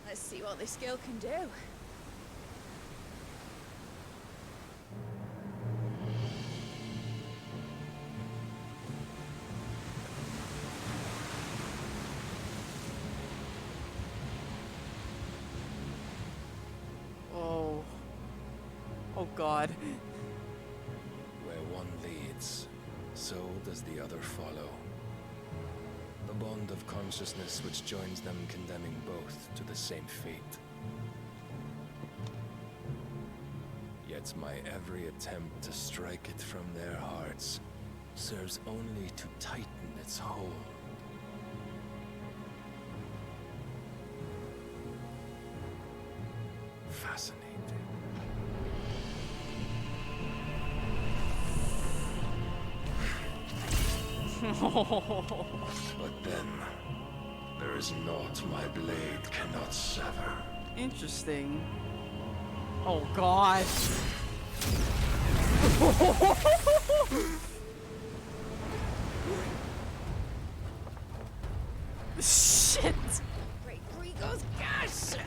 Let's see what this girl can do. Oh God. Where one leads, so does the other follow. The bond of consciousness which joins them condemning both to the same fate. Yet my every attempt to strike it from their hearts serves only to tighten its hold. Fascinating. But then, there is naught my blade cannot sever. Interesting. Oh God. Shit. Great Grigor's gas!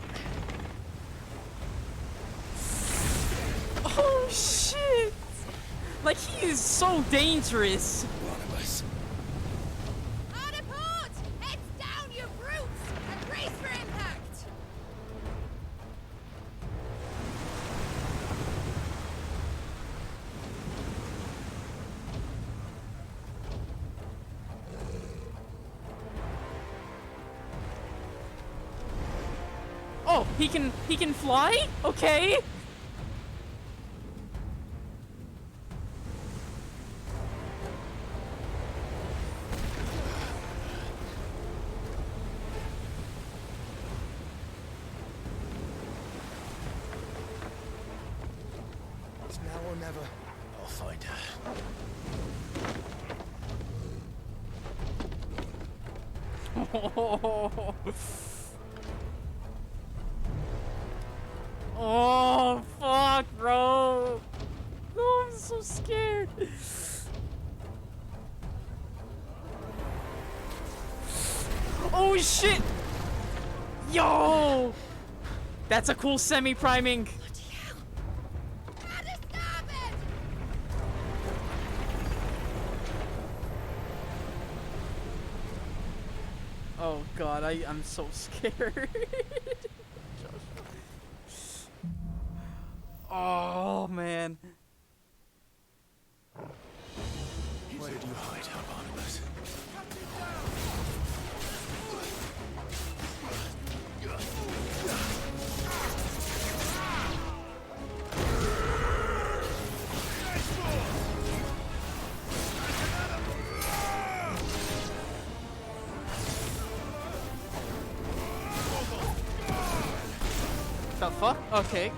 Oh shit. Like he is so dangerous. Barnabas. On a port! Heads down, you brutes! And brace for impact! Oh, he can fly? Okay. It's now or never. I'll find her. Oh fuck, bro. Oh, I'm so scared. Oh shit. Yo. That's a cool semi-priming. Oh God, I'm so scared. Oh man. Where did you hide her, Barnabas? The fuck? Okay.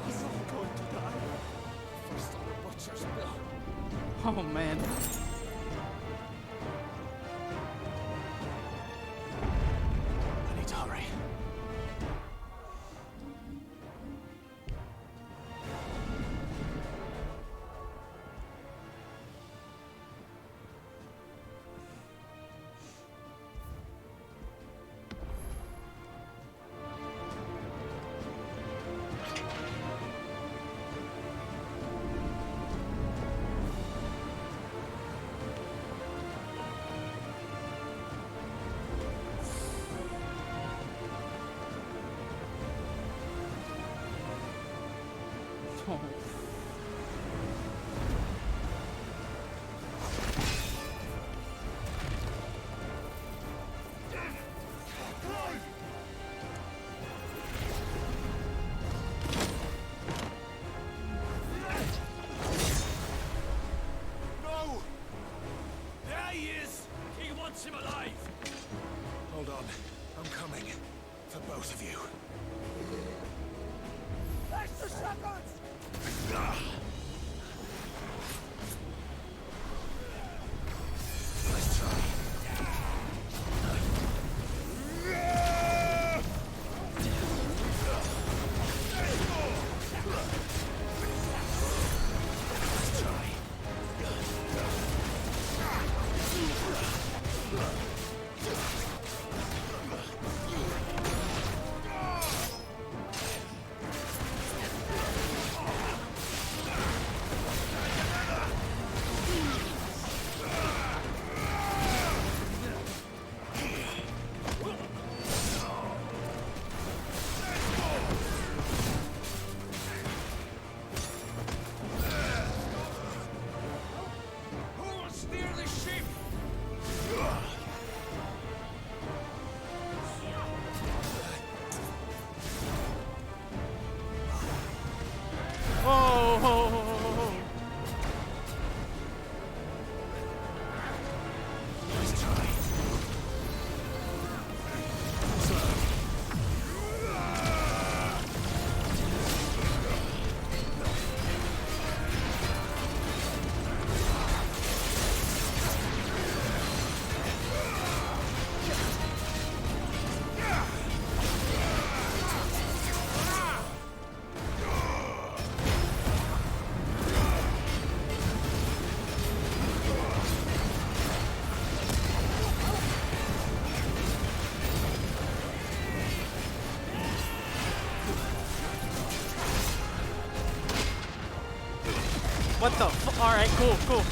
He's all going to die. First on the butcher's bill. Oh man. I need to hurry. Oh. No! There he is! He wants him alive! Hold on. I'm coming. For both of you. Extra seconds! Let's try. Let's try. Who will steer the ship? Oh. Let's try. What the f- Alright, cool, cool.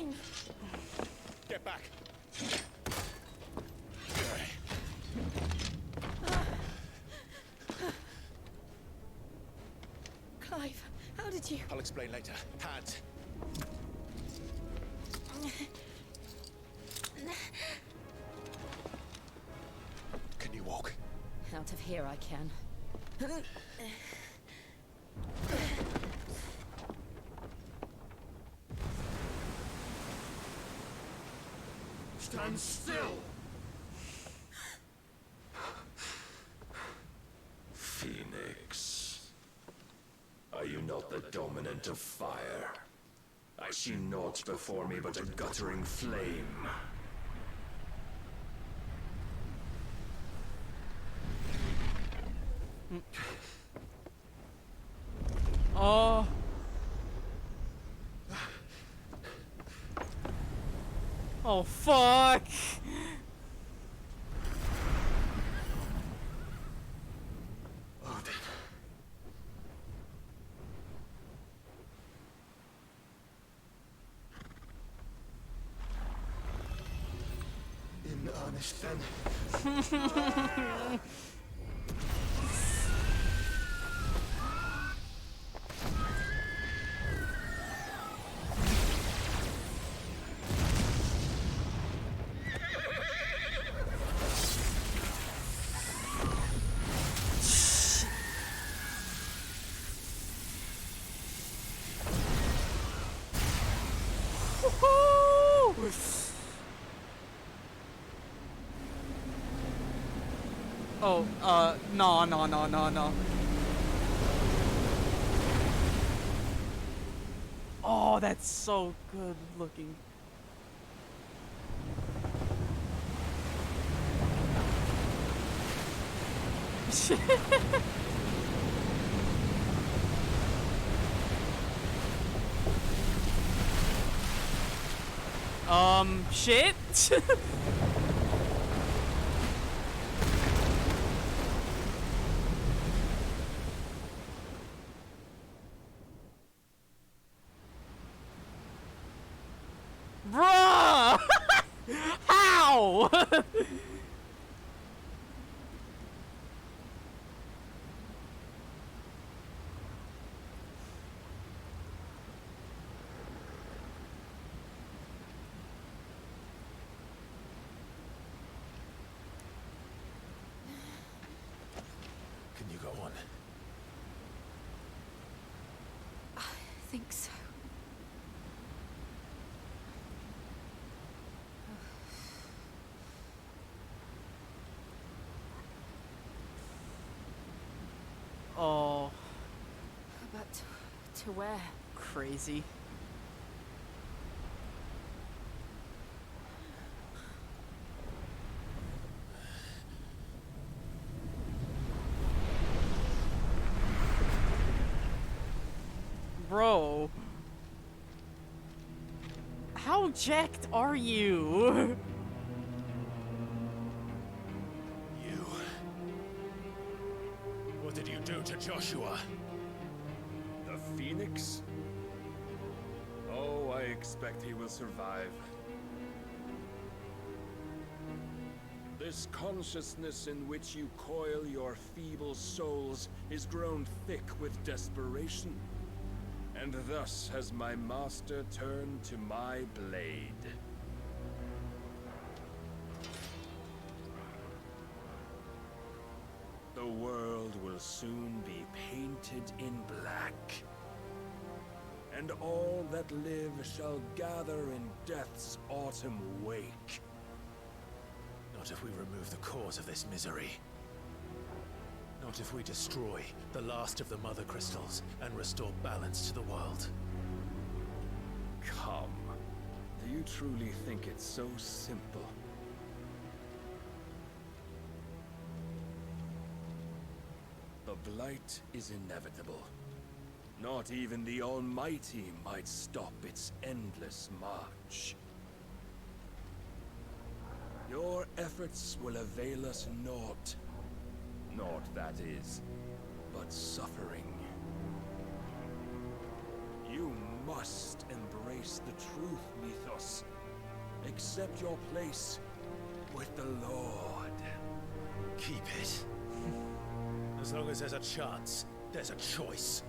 fine. Get back. Clive, how did you... I'll explain later. Hands. Can you walk? Out of here I can. Stand still! Phoenix. Are you not the dominant of fire? I see naught before me but a guttering flame. Oh. Oh, fuck. Odin. In earnest then. Oh, no. Oh, that's so good looking. Shit? Bruh! How? Can you go on? I think so. Oh. But to where? Crazy. Bro. How jacked are you? You. What did you do to Joshua? The Phoenix? Oh, I expect he will survive. This consciousness in which you coil your feeble souls is grown thick with desperation. And thus has my master turned to my blade. The world will soon be painted in black. And all that live shall gather in death's autumn wake. Not if we remove the cause of this misery. Not if we destroy the last of the Mother Crystals and restore balance to the world. Come. Do you truly think it's so simple? The blight is inevitable. Not even the Almighty might stop its endless march. Your efforts will avail us naught. Naught, that is, but suffering. You must embrace the truth, Mythos. Accept your place with the Lord. Keep it. As long as there's a chance, there's a choice.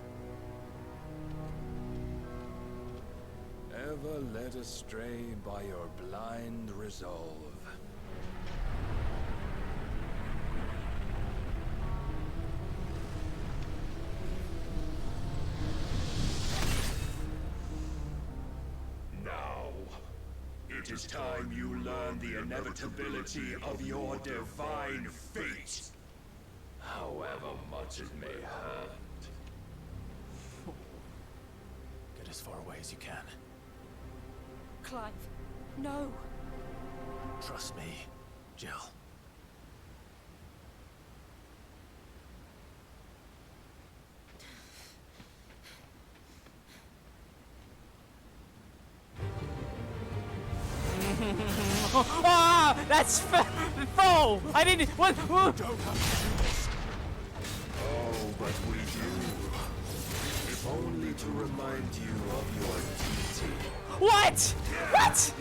Ever led astray by your blind resolve. Now, it is time you learn the inevitability of your divine fate. However much it may hurt. Get as far away as you can. Clive, no. Trust me, Jill. Ah, that's foe. I didn't. What? Don't have to do this. Oh, but we do. If only to remind you of your duty. What? What?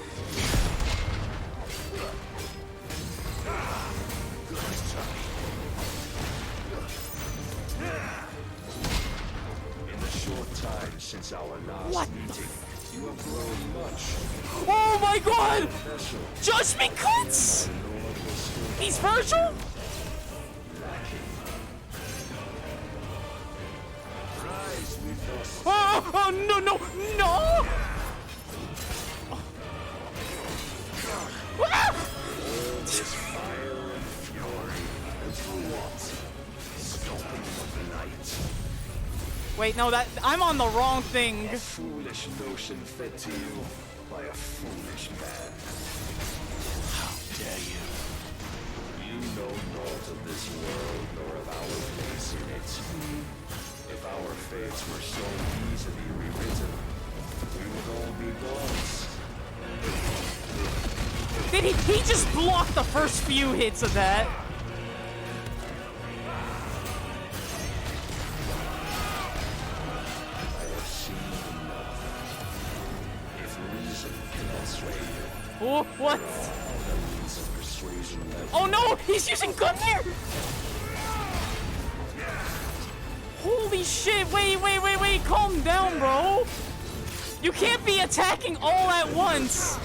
In the short time since our last meeting, you have grown much. Oh my God! Special. Judgment cuts! He's Virgil? Rise with us. Oh, no, no, no! Ah! All this fire and fury, and for what? Stopping the light. Wait, no, I'm on the wrong thing. A foolish notion fed to you by a foolish man. How dare you? You know naught of this world nor of our place in it. If our fates were so easily rewritten, we would all be gods. Did he just blocked the first few hits of that? Oh, what? Oh no, he's using Gungnir! Holy shit, wait, calm down, bro. You can't be attacking all at once.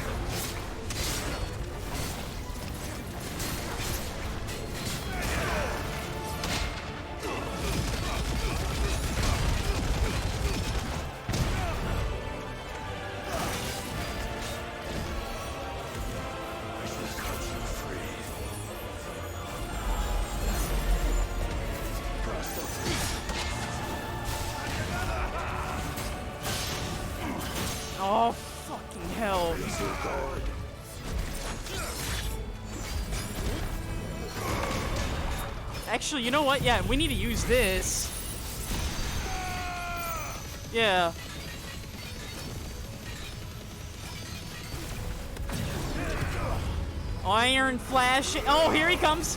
Oh, fucking hell. Actually, you know what? Yeah, we need to use this. Yeah. Iron Flash. Oh, here he comes.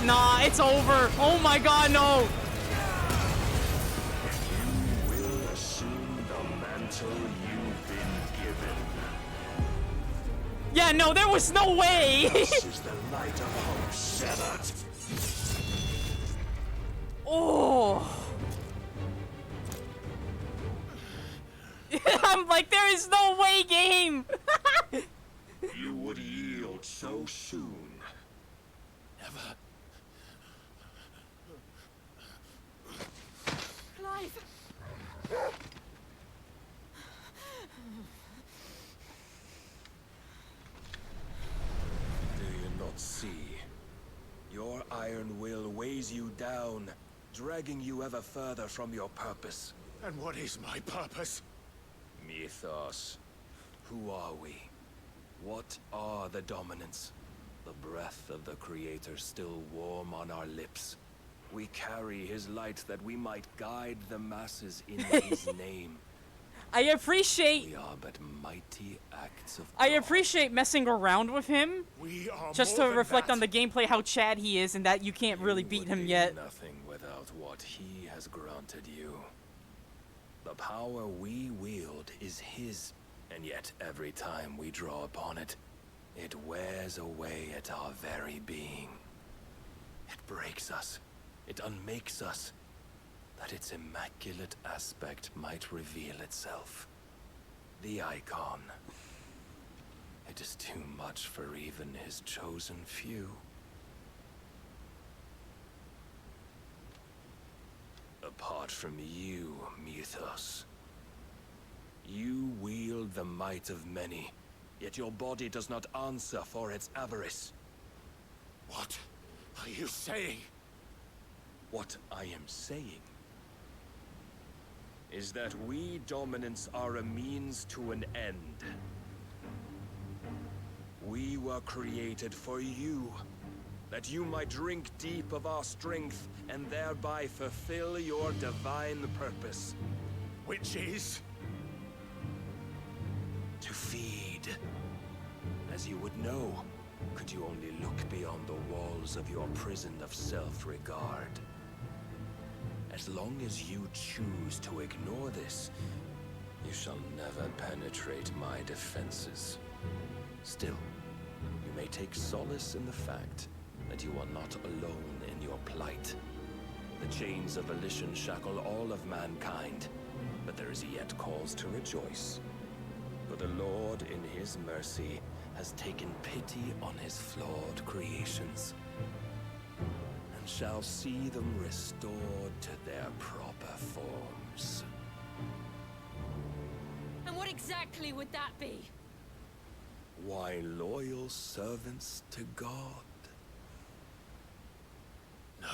Nah, it's over. Oh my god, no. You will assume the mantle you've been given. Yeah, no, there was no way. This is the light of hope severed. Oh. I'm like, there is no way, game. You would yield so soon. Never. Clive! Do you not see? Your iron will weighs you down, dragging you ever further from your purpose. And what is my purpose? Mythos. Who are we? What are the dominants? The breath of the Creator still warm on our lips. We carry his light that we might guide the masses in his name. I appreciate. We are but mighty acts of I appreciate messing around with him, We are just to more than reflect that. on the gameplay how Chad he is and that you can't really beat him yet. Nothing without what he has granted you. The power we wield is his, and yet every time we draw upon it, it wears away at our very being. It breaks us. It unmakes us, that its immaculate aspect might reveal itself. The icon. It is too much for even his chosen few. Apart from you, Mythos, you wield the might of many, yet your body does not answer for its avarice. What are you saying? What I am saying is that we dominants are a means to an end. We were created for you, that you might drink deep of our strength and thereby fulfill your divine purpose. Which is? To feed. As you would know, could you only look beyond the walls of your prison of self-regard. As long as you choose to ignore this, you shall never penetrate my defenses. Still, you may take solace in the fact that you are not alone in your plight. The chains of volition shackle all of mankind, but there is yet cause to rejoice. For the Lord, in his mercy, has taken pity on his flawed creations, and shall see them restored to their proper forms. And what exactly would that be? Why, loyal servants to God. No.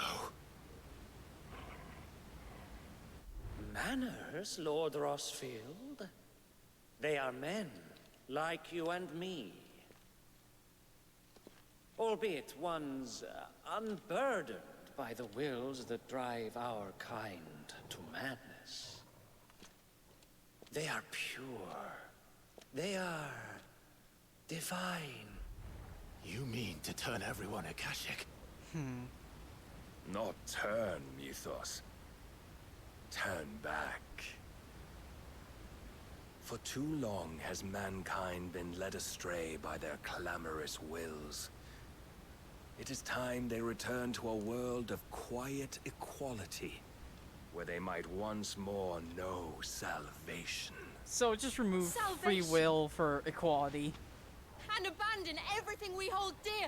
Manners, Lord Rossfield? They are men, like you and me. Albeit ones unburdened by the wills that drive our kind to madness. They are pure. They are divine. You mean to turn everyone Akashic? Not turn, Mythos. Turn back. For too long has mankind been led astray by their clamorous wills. It is time they return to a world of quiet equality, where they might once more know salvation. So just remove free will for equality. And abandon everything we hold dear.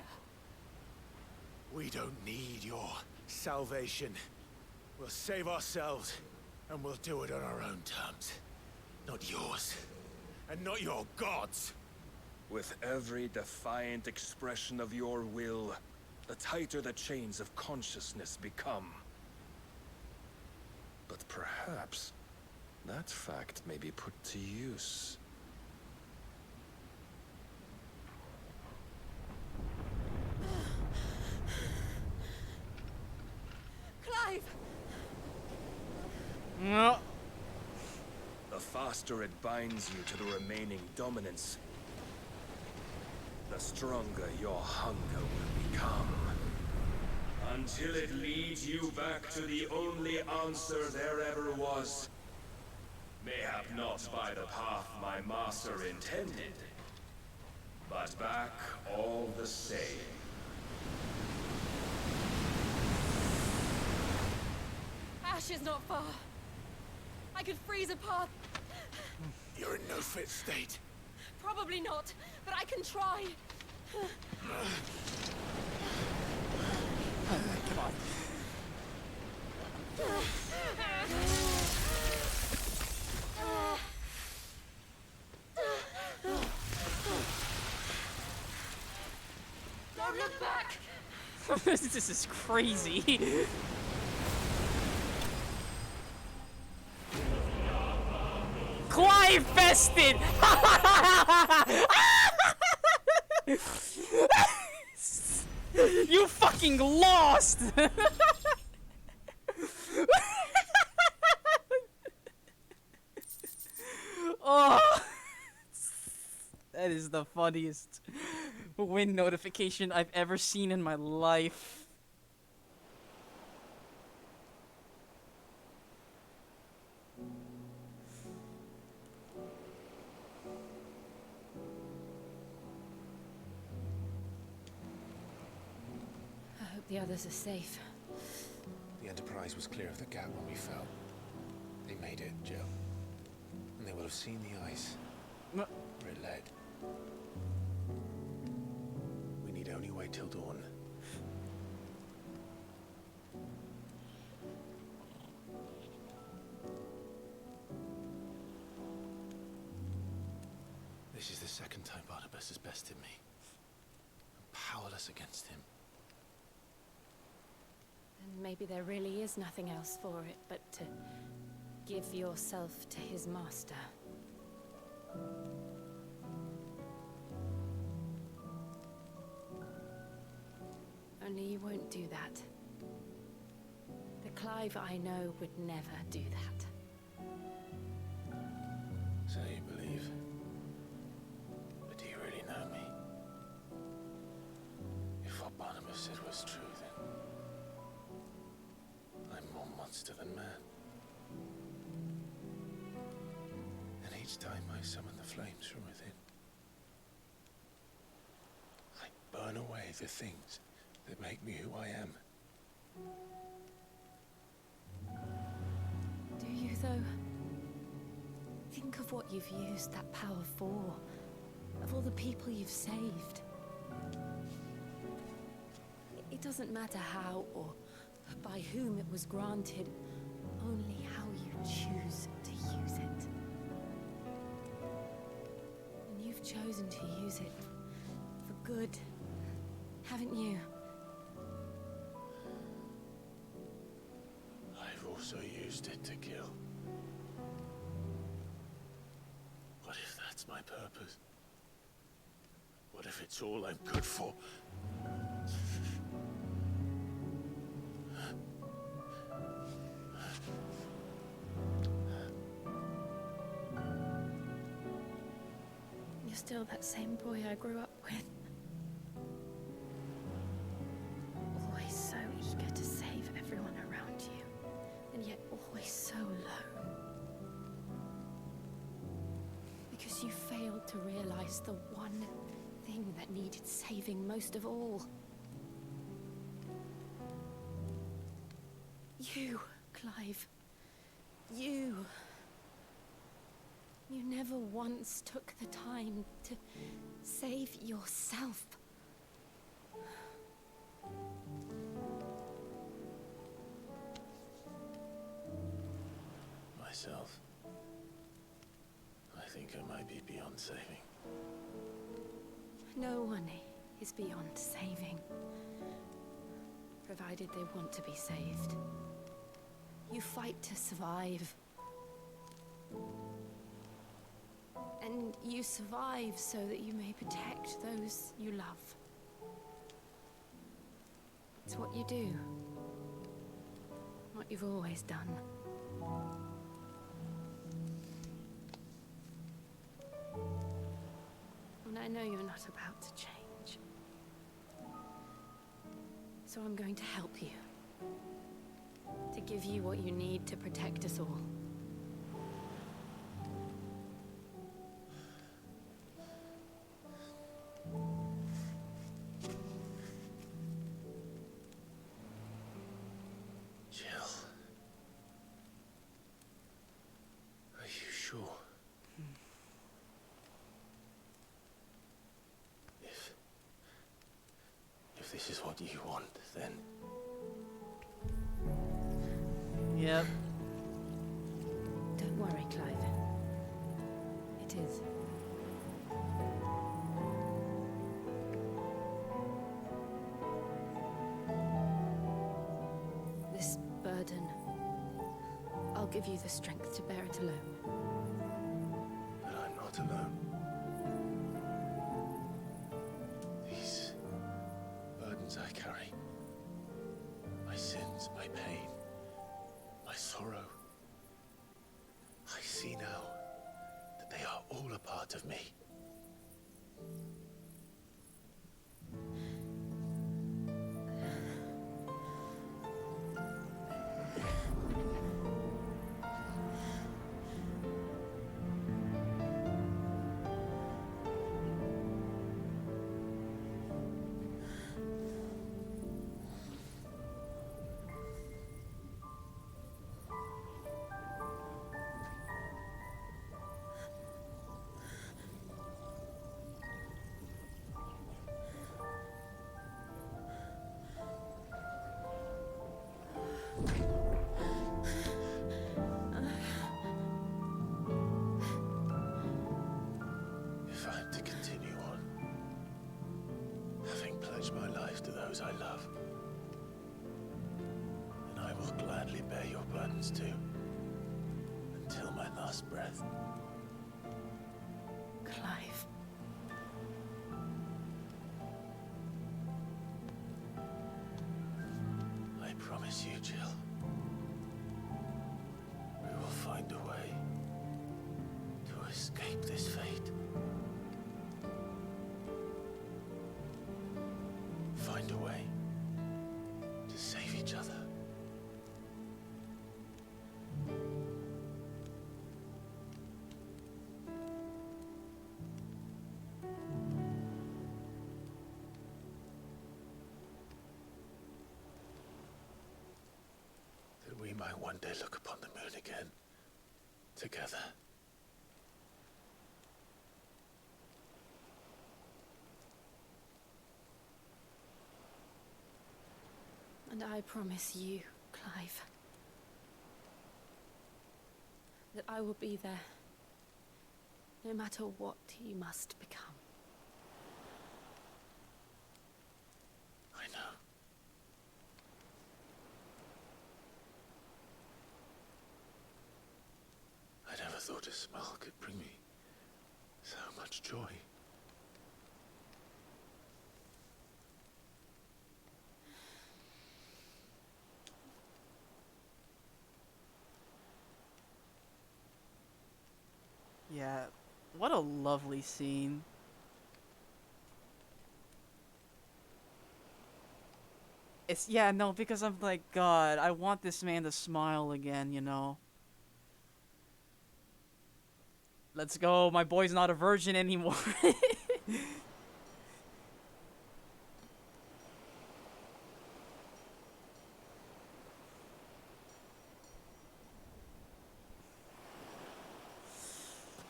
We don't need your salvation. We'll save ourselves, and we'll do it on our own terms. Not yours, and not your gods. With every defiant expression of your will, the tighter the chains of consciousness become. But perhaps that fact may be put to use. Clive! No. The faster it binds you to the remaining dominance, the stronger your hunger will become. Until it leads you back to the only answer there ever was. Mayhap not by the path my master intended, but back all the same. Ash is not far. I could freeze a path. You're in no fit state. Probably not, but I can try. Come on. Don't look back! This is crazy. Clive vested! You fucking lost! Oh. That is the funniest win notification I've ever seen in my life. I hope the others are safe. The Enterprise was clear of the gap when we fell. They made it, Jill. And they will have seen the ice. Where it led. We need only wait till dawn. This is the second time Barnabas has bested me. I'm powerless against him. And maybe there really is nothing else for it but to give yourself to his master. Only you won't do that. The Clive I know would never do that. So you believe? But do you really know me? If what Barnabas said was true, then I'm more monster than man. And each time I summon the flames from within, I burn away the things that make me who I am. Do you, though? Think of what you've used that power for. Of all the people you've saved. It doesn't matter how or by whom it was granted, only how you choose to use it. And you've chosen to use it for good, haven't you? I've also used it to kill. What if that's my purpose? What if it's all I'm good for? You're still that same boy I grew up with. Always so eager to save everyone around you, and yet always so alone. Because you failed to realize the one thing that needed saving most of all. You, Clive. You. You never once took the time to save yourself. Myself? I think I might be beyond saving. No one is beyond saving, provided they want to be saved. You fight to survive. And you survive so that you may protect those you love. It's what you do. What you've always done. And I know you're not about to change. So I'm going to help you. To give you what you need to protect us all. Jill. Are you sure? If this is what you want, then... Yep. Don't worry, Clive. It is. This burden, I'll give you the strength to bear it alone. But I'm not alone. These burdens I carry, my sins, my pain, my sorrow, I see now that they are all a part of me. time to continue on. Having pledged my life to those I love. And I will gladly bear your burdens too. Until my last breath. Clive. I promise you, Jill. We will find a way to escape this fate. Find a way to save each other. That we might one day look upon the moon again, together. And I promise you, Clive, that I will be there, no matter what you must become. I know. I never thought a smile could bring me so much joy. Yeah, what a lovely scene. It's, yeah, no, because I'm like, God, I want this man to smile again, you know? Let's go, my boy's not a virgin anymore.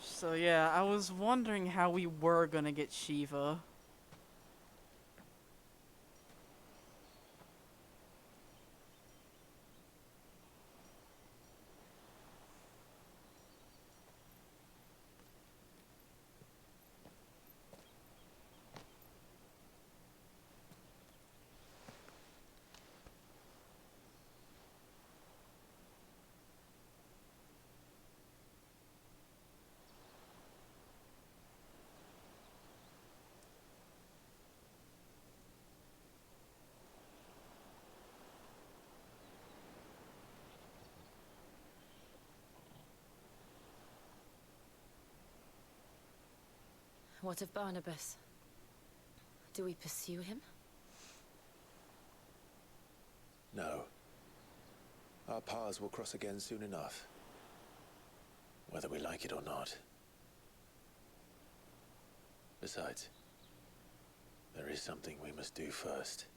So yeah, I was wondering how we were gonna get Shiva. What of Barnabas? Do we pursue him? No. Our paths will cross again soon enough. Whether we like it or not. Besides, there is something we must do first.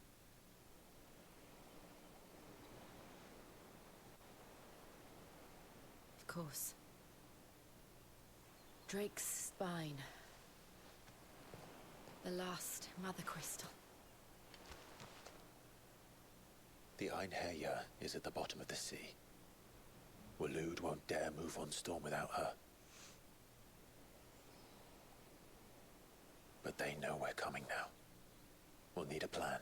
Of course. Drake's spine. The last Mother Crystal. The Einherjar is at the bottom of the sea. Waloed won't dare move on Storm without her. But they know we're coming now. We'll need a plan.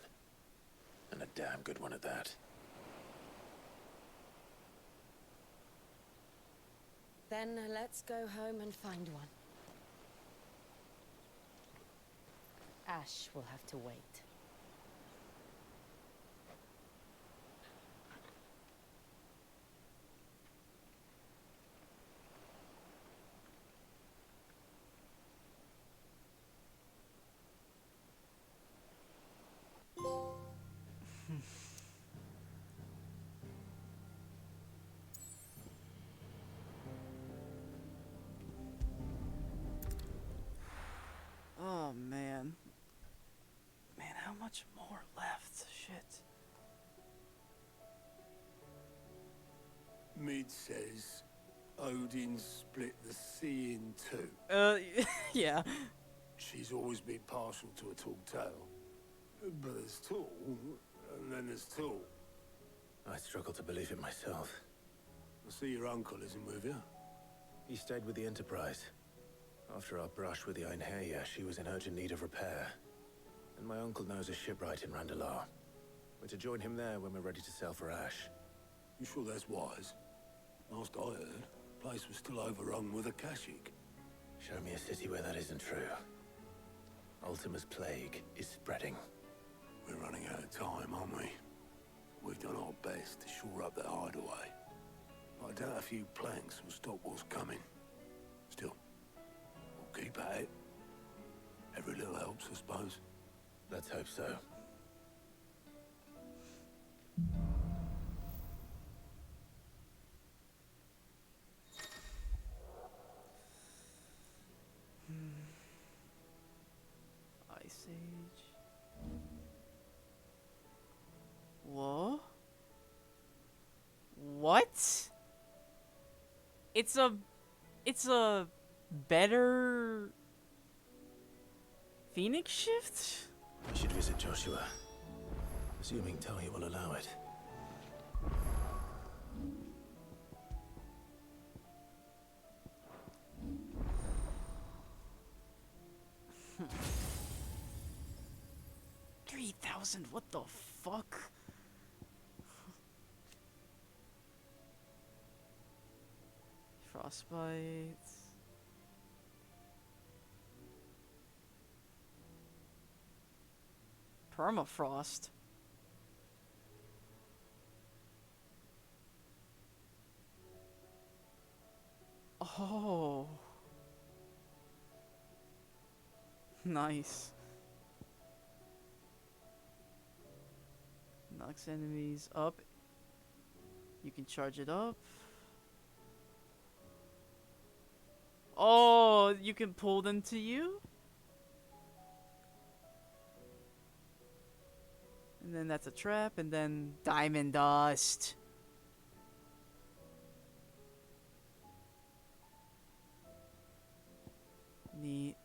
And a damn good one at that. Then let's go home and find one. Ash will have to wait. Oh man. Man, how much more left? Shit. Mid says Odin split the sea in two. Yeah. She's always been partial to a tall tale. But there's tall, and then there's tall. I struggle to believe it myself. I see your uncle isn't with you. He stayed with the Enterprise. After our brush with the Einherja, she was in urgent need of repair. And my uncle knows a shipwright in Randalar. We're to join him there when we're ready to sail for Ash. You sure that's wise? Last I heard, the place was still overrun with Akashic. Show me a city where that isn't true. Ultima's plague is spreading. We're running out of time, aren't we? We've done our best to shore up that hideaway. I doubt a few planks will stop what's coming. Still, we'll keep at it. Every little helps, I suppose. Let's hope so. Ice Age. Whoa. What? It's a better Phoenix shift? We should visit Joshua. Assuming Tohi will allow it. $3,000, what the fuck? Frostbite. Permafrost. Oh. Nice. Knocks enemies up. You can charge it up. Oh, you can pull them to you? And then that's a trap, and then diamond dust. Neat.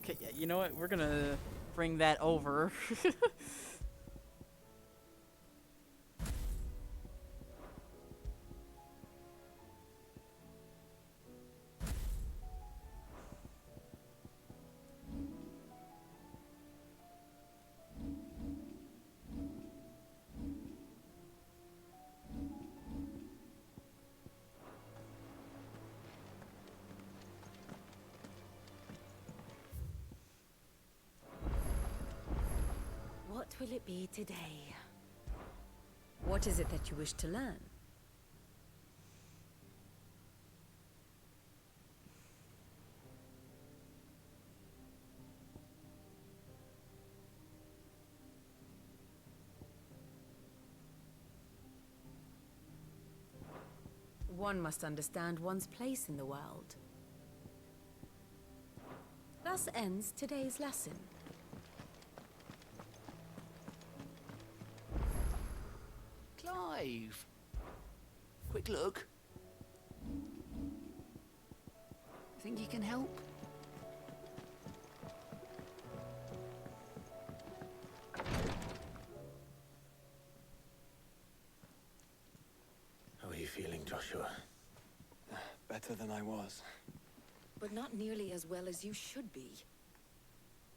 Okay, yeah, you know what? We're gonna bring that over. What will it be today? What is it that you wish to learn? One must understand one's place in the world. Thus ends today's lesson. Clive! Quick look. Think you can help? How are you feeling, Joshua? Better than I was. But not nearly as well as you should be.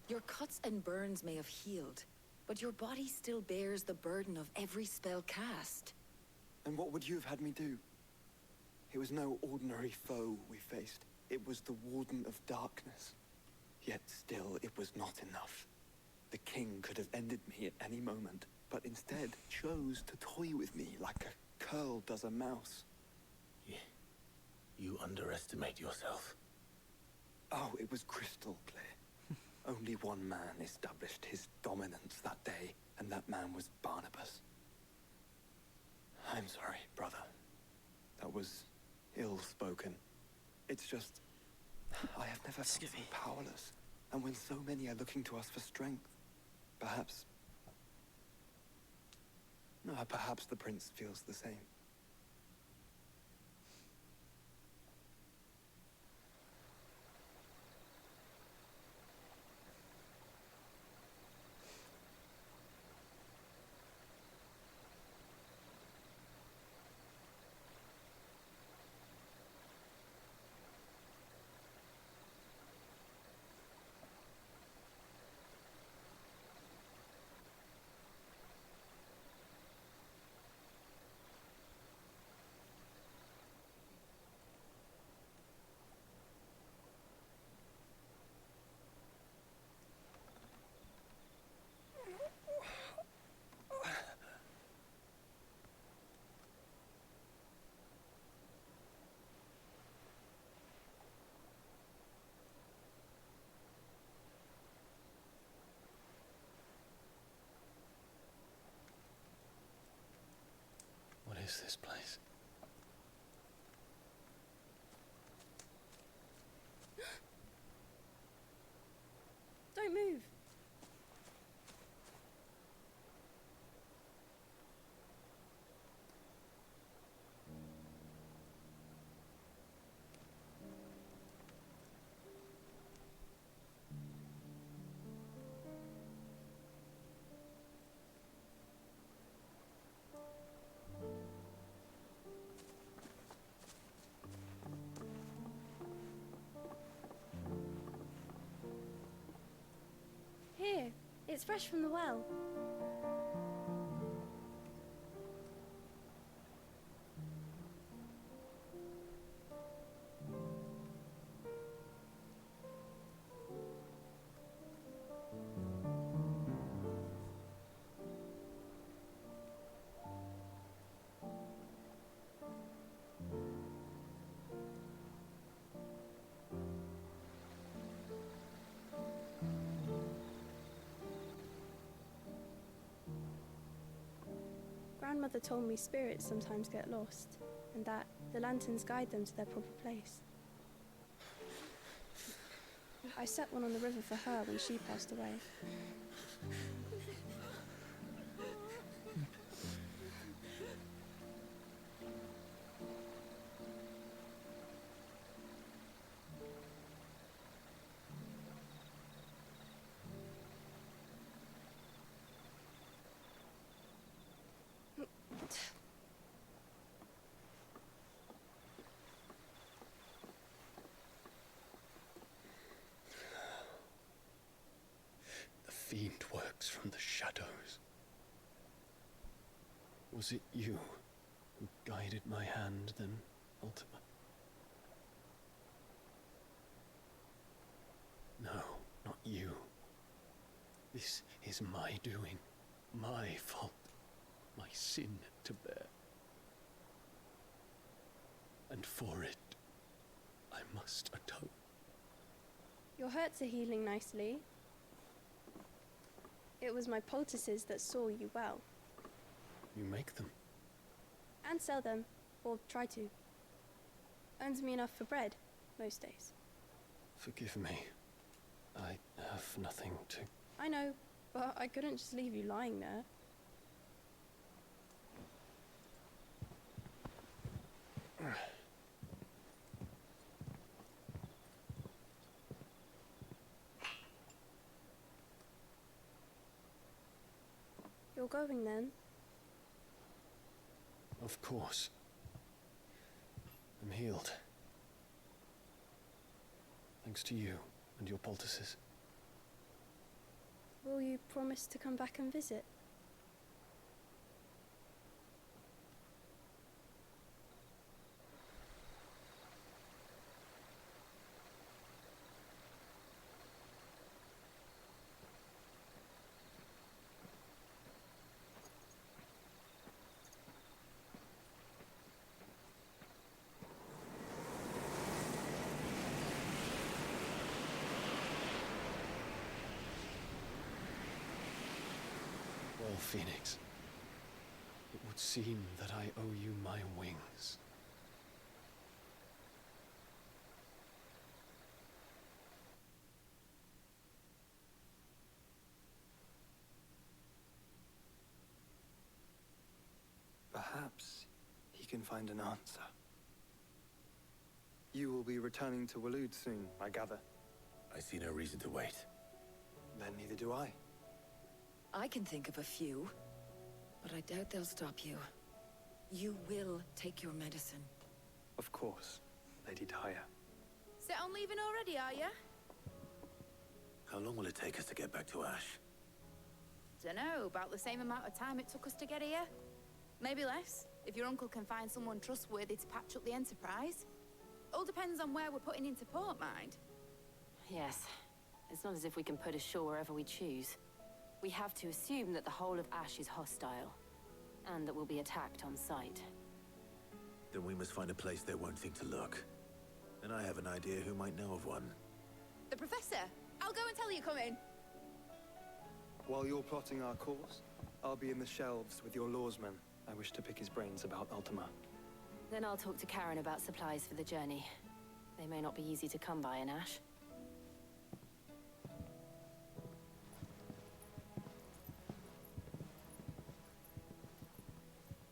Your cuts and burns may have healed, but your body still bears the burden of every spell cast. And what would you have had me do? It was no ordinary foe we faced. It was the Warden of Darkness. Yet still, it was not enough. The king could have ended me at any moment, but instead chose to toy with me like a curl does a mouse. You underestimate yourself. Oh, it was crystal clear. Only one man established his dominance that day, and that man was Barnabas. I'm sorry, brother. That was ill-spoken. It's just, I have never felt so powerless. And when so many are looking to us for strength, perhaps the prince feels the same. What is this place? Don't move. Here, it's fresh from the well. Grandmother told me spirits sometimes get lost, and that the lanterns guide them to their proper place. I set one on the river for her when she passed away. The fiend works from the shadows. Was it you who guided my hand, then, Ultima? No, not you. This is my doing, my fault, my sin to bear. And for it, I must atone. Your hurts are healing nicely. It was my poultices that saw you well. You make them? And sell them, or try to. Earns me enough for bread, most days. Forgive me. I have nothing to... I know, but I couldn't just leave you lying there. You're going then? Of course. I'm healed. Thanks to you and your poultices. Will you promise to come back and visit? Phoenix. It would seem that I owe you my wings. Perhaps he can find an answer. You will be returning to Waloed soon, I gather. I see no reason to wait. Then neither do I. I can think of a few, but I doubt they'll stop you. You will take your medicine. Of course, Lady Daya. Set on leaving already, are ya? How long will it take us to get back to Ash? Dunno, about the same amount of time it took us to get here. Maybe less, if your uncle can find someone trustworthy to patch up the Enterprise. All depends on where we're putting into port, mind. Yes. It's not as if we can put ashore wherever we choose. We have to assume that the whole of Ash is hostile, and that we'll be attacked on sight. Then we must find a place they won't think to look. And I have an idea who might know of one. The Professor! I'll go and tell you coming. While you're plotting our course, I'll be in the shelves with your lawsman. I wish to pick his brains about Ultima. Then I'll talk to Karen about supplies for the journey. They may not be easy to come by in Ash.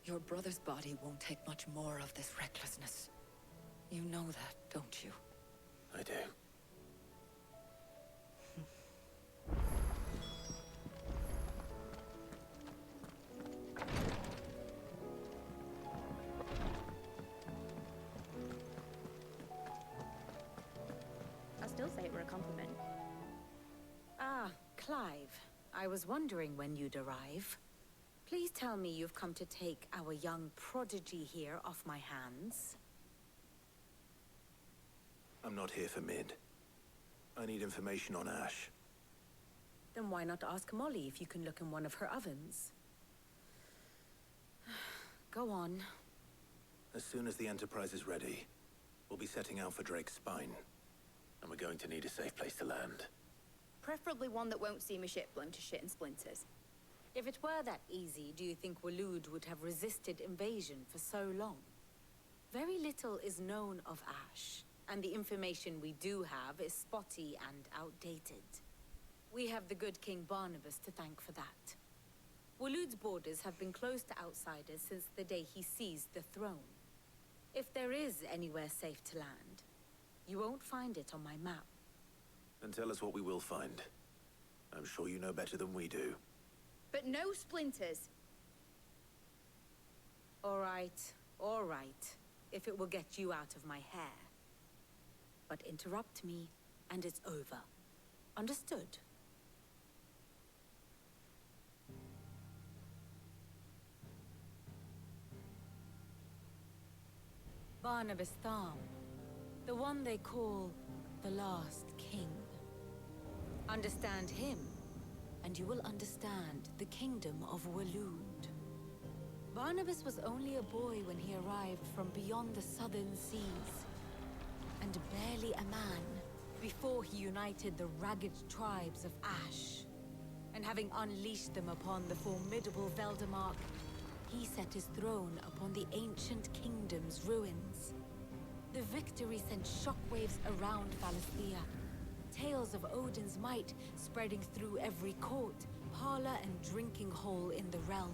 Your brother's body won't take much more of this recklessness. You know that, don't you? I do. I still say it were a compliment. Ah, Clive. I was wondering when you'd arrive. Please tell me you've come to take our young prodigy here off my hands. I'm not here for Mid. I need information on Ash. Then why not ask Molly if you can look in one of her ovens? Go on. As soon as the Enterprise is ready, we'll be setting out for Drake's Spine. And we're going to need a safe place to land. Preferably one that won't see my ship blown to shit and splinters. If it were that easy, do you think Waloed would have resisted invasion for so long? Very little is known of Ash, and the information we do have is spotty and outdated. We have the good King Barnabas to thank for that. Waloed's borders have been closed to outsiders since the day he seized the throne. If there is anywhere safe to land, you won't find it on my map. And tell us what we will find. I'm sure you know better than we do. But no splinters. All right, if it will get you out of my hair. But interrupt me, and it's over. Understood? Barnabas Tham, the one they call the last king. Understand him, and you will understand the kingdom of Waloed. Barnabas was only a boy when he arrived from beyond the southern seas, and barely a man before he united the ragged tribes of Ash. And having unleashed them upon the formidable Veldamark, he set his throne upon the ancient kingdom's ruins. The victory sent shockwaves around Valisthea, tales of Odin's might spreading through every court, parlor, and drinking hole in the realm.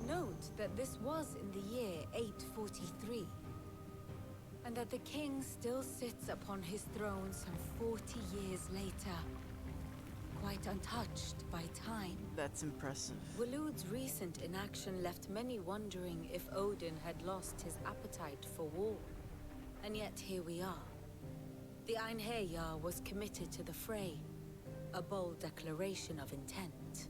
Note that this was in the year 843, and that the king still sits upon his throne some 40 years later, quite untouched by time. That's impressive. Waloed's recent inaction left many wondering if Odin had lost his appetite for war. And yet here we are. The Einherjar was committed to the fray, a bold declaration of intent.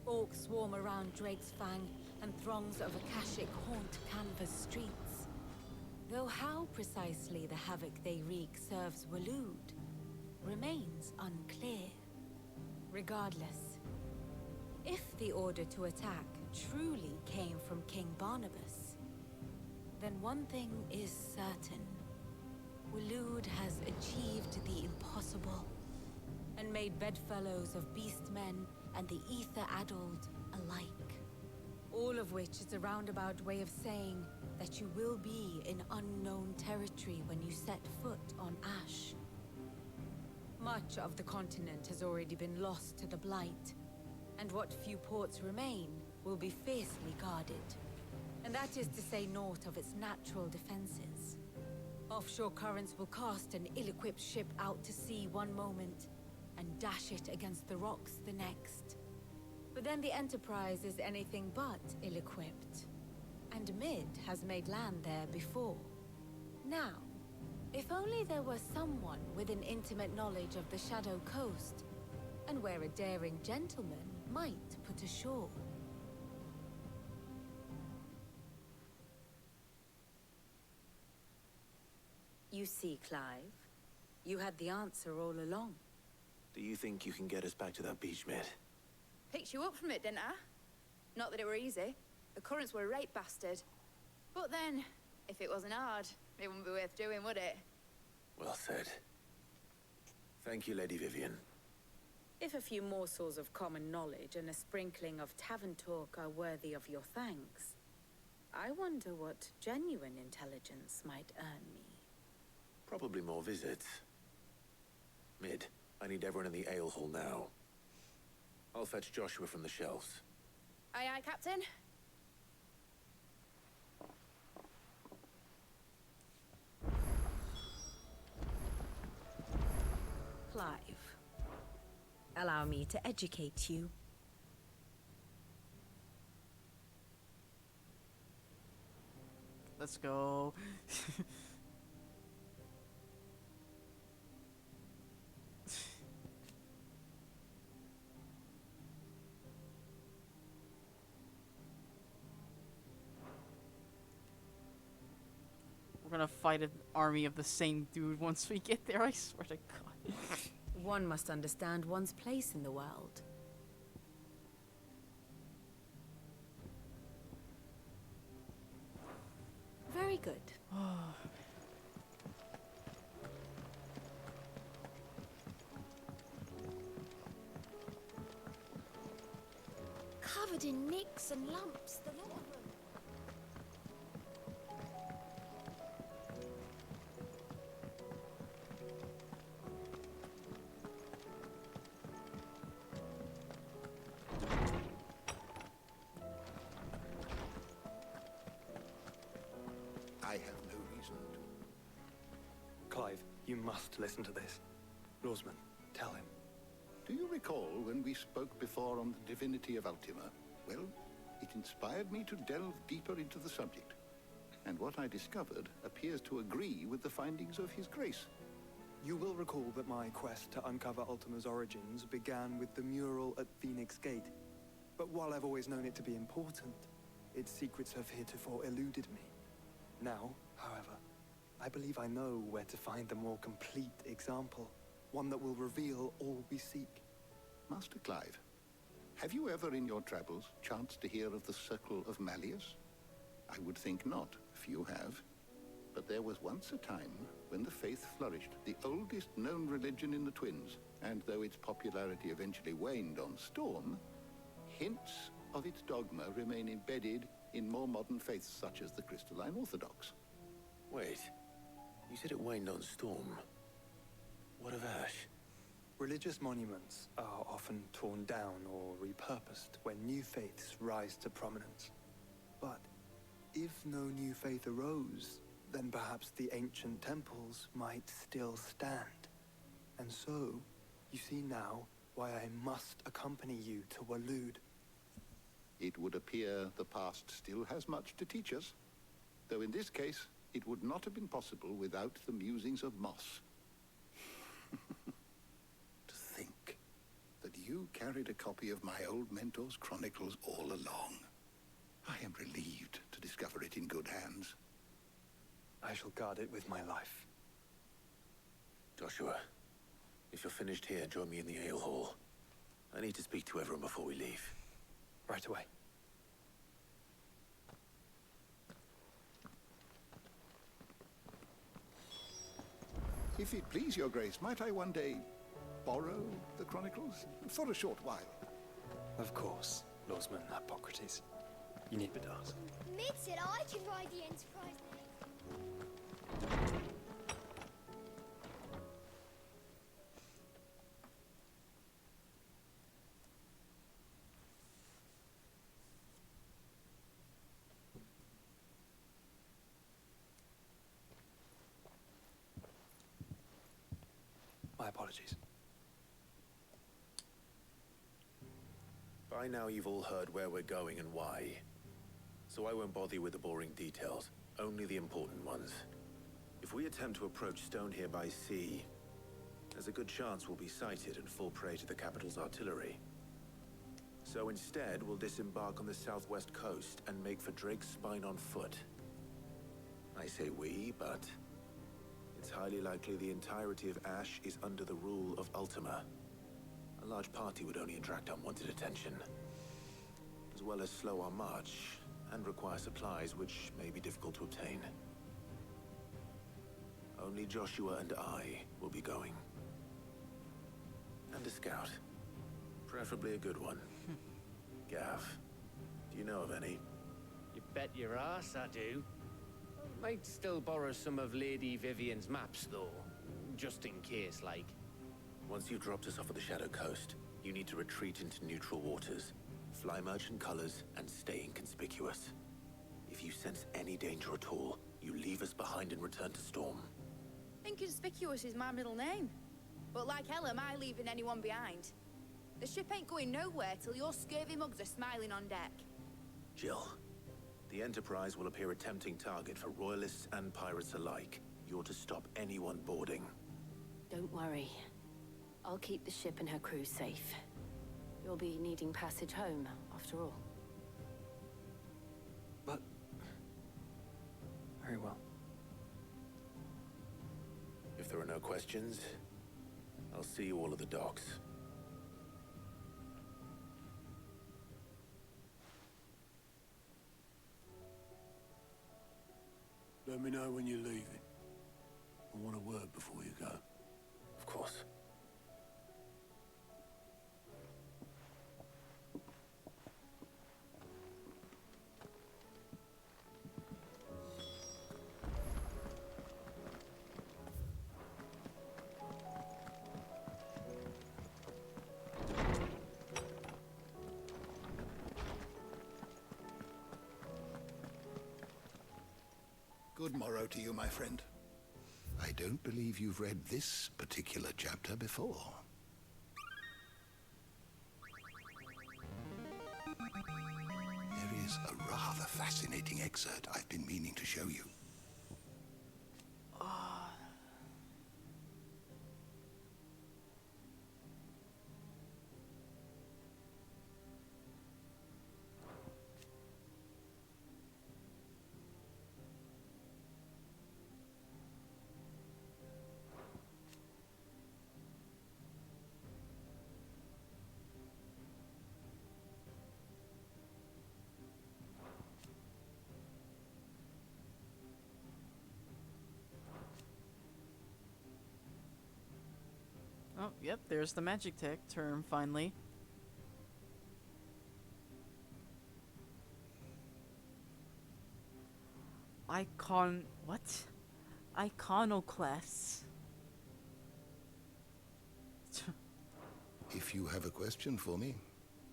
Orcs swarm around Drake's Fang, and throngs of Akashic haunt Canva's streets. Though how precisely the havoc they wreak serves Waloed remains unclear. Regardless, if the order to attack truly came from King Barnabas, then one thing is certain. Waloed has achieved the impossible, and made bedfellows of beastmen and the ether-addled of which is a roundabout way of saying that you will be in unknown territory when you set foot on Ash. Much of the continent has already been lost to the Blight, and what few ports remain will be fiercely guarded. And that is to say naught of its natural defenses. Offshore currents will cast an ill-equipped ship out to sea one moment, and dash it against the rocks the next. But then the Enterprise is anything but ill-equipped. And Mid has made land there before. Now, if only there were someone with an intimate knowledge of the Shadow Coast, and where a daring gentleman might put ashore. You see, Clive, you had the answer all along. Do you think you can get us back to that beach, Mid? Picked you up from it, didn't I? Not that it were easy. The currents were a right bastard. But then, if it wasn't hard, it wouldn't be worth doing, would it? Well said. Thank you, Lady Vivian. If a few morsels of common knowledge and a sprinkling of tavern talk are worthy of your thanks, I wonder what genuine intelligence might earn me. Probably more visits. Mid, I need everyone in the ale hall now. I'll fetch Joshua from the shelves. Aye, aye, Captain. Clive, allow me to educate you. Let's go. We're gonna fight an army of the same dude once we get there, I swear to God. One must understand one's place in the world. Very good. Covered in nicks and lumps, the lot of them. I have no reason to. Clive, you must listen to this. Roseman, tell him. Do you recall when we spoke before on the divinity of Ultima? Well, it inspired me to delve deeper into the subject. And what I discovered appears to agree with the findings of His Grace. You will recall that my quest to uncover Ultima's origins began with the mural at Phoenix Gate. But while I've always known it to be important, its secrets have heretofore eluded me. Now, however, I believe I know where to find the more complete example. One that will reveal all we seek. Master Clive, have you ever in your travels chanced to hear of the Circle of Malleus? I would think not, few have. But there was once a time when the faith flourished, the oldest known religion in the Twins. And though its popularity eventually waned on Storm, hints of its dogma remain embedded in more modern faiths such as the Crystalline Orthodox. Wait, you said it waned on Storm. What of Ash? Religious monuments are often torn down or repurposed when new faiths rise to prominence. But if no new faith arose, then perhaps the ancient temples might still stand. And so, you see now why I must accompany you to Waloed. It would appear the past still has much to teach us, though in this case, it would not have been possible without the musings of Moss. To think that you carried a copy of my old mentor's chronicles all along. I am relieved to discover it in good hands. I shall guard it with my life. Joshua, if you're finished here, join me in the ale hall. I need to speak to everyone before we leave. Right away. If it please your grace, might I one day borrow the chronicles? For a short while. Of course, Lordsman Hippocrates. You need Bedars. Mid said I can ride the Enterprise. My apologies. By now you've all heard where we're going and why. So I won't bother you with the boring details, only the important ones. If we attempt to approach Stone here by sea, there's a good chance we'll be sighted and fall prey to the capital's artillery. So instead, we'll disembark on the southwest coast and make for Drake's Spine on foot. I say we, but it's highly likely the entirety of Ash is under the rule of Ultima. A large party would only attract unwanted attention, as well as slow our march and require supplies which may be difficult to obtain. Only Joshua and I will be going. And a scout. Preferably a good one. Gav, do you know of any? You bet your ass I do. Might still borrow some of Lady Vivian's maps, though. Just in case, like. Once you've dropped us off at the Shadow Coast, you need to retreat into neutral waters, fly merchant colors, and stay inconspicuous. If you sense any danger at all, you leave us behind and return to Storm. Inconspicuous is my middle name. But like hell am I leaving anyone behind. The ship ain't going nowhere till your scurvy mugs are smiling on deck. Jill, the Enterprise will appear a tempting target for royalists and pirates alike. You're to stop anyone boarding. Don't worry. I'll keep the ship and her crew safe. You'll be needing passage home, after all. But... very well. If there are no questions, I'll see you all at the docks. Let me know when you're leaving. I want a word before you go. Of course. Good morrow to you, my friend. I don't believe you've read this particular chapter before. There is a rather fascinating excerpt I've been meaning to show you. Oh, yep, there's the magic tech term, finally. What? Iconoclasts. If you have a question for me,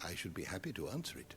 I should be happy to answer it.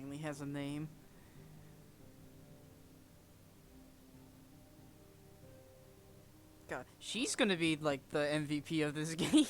finally has a name. God, she's gonna be like the MVP of this game.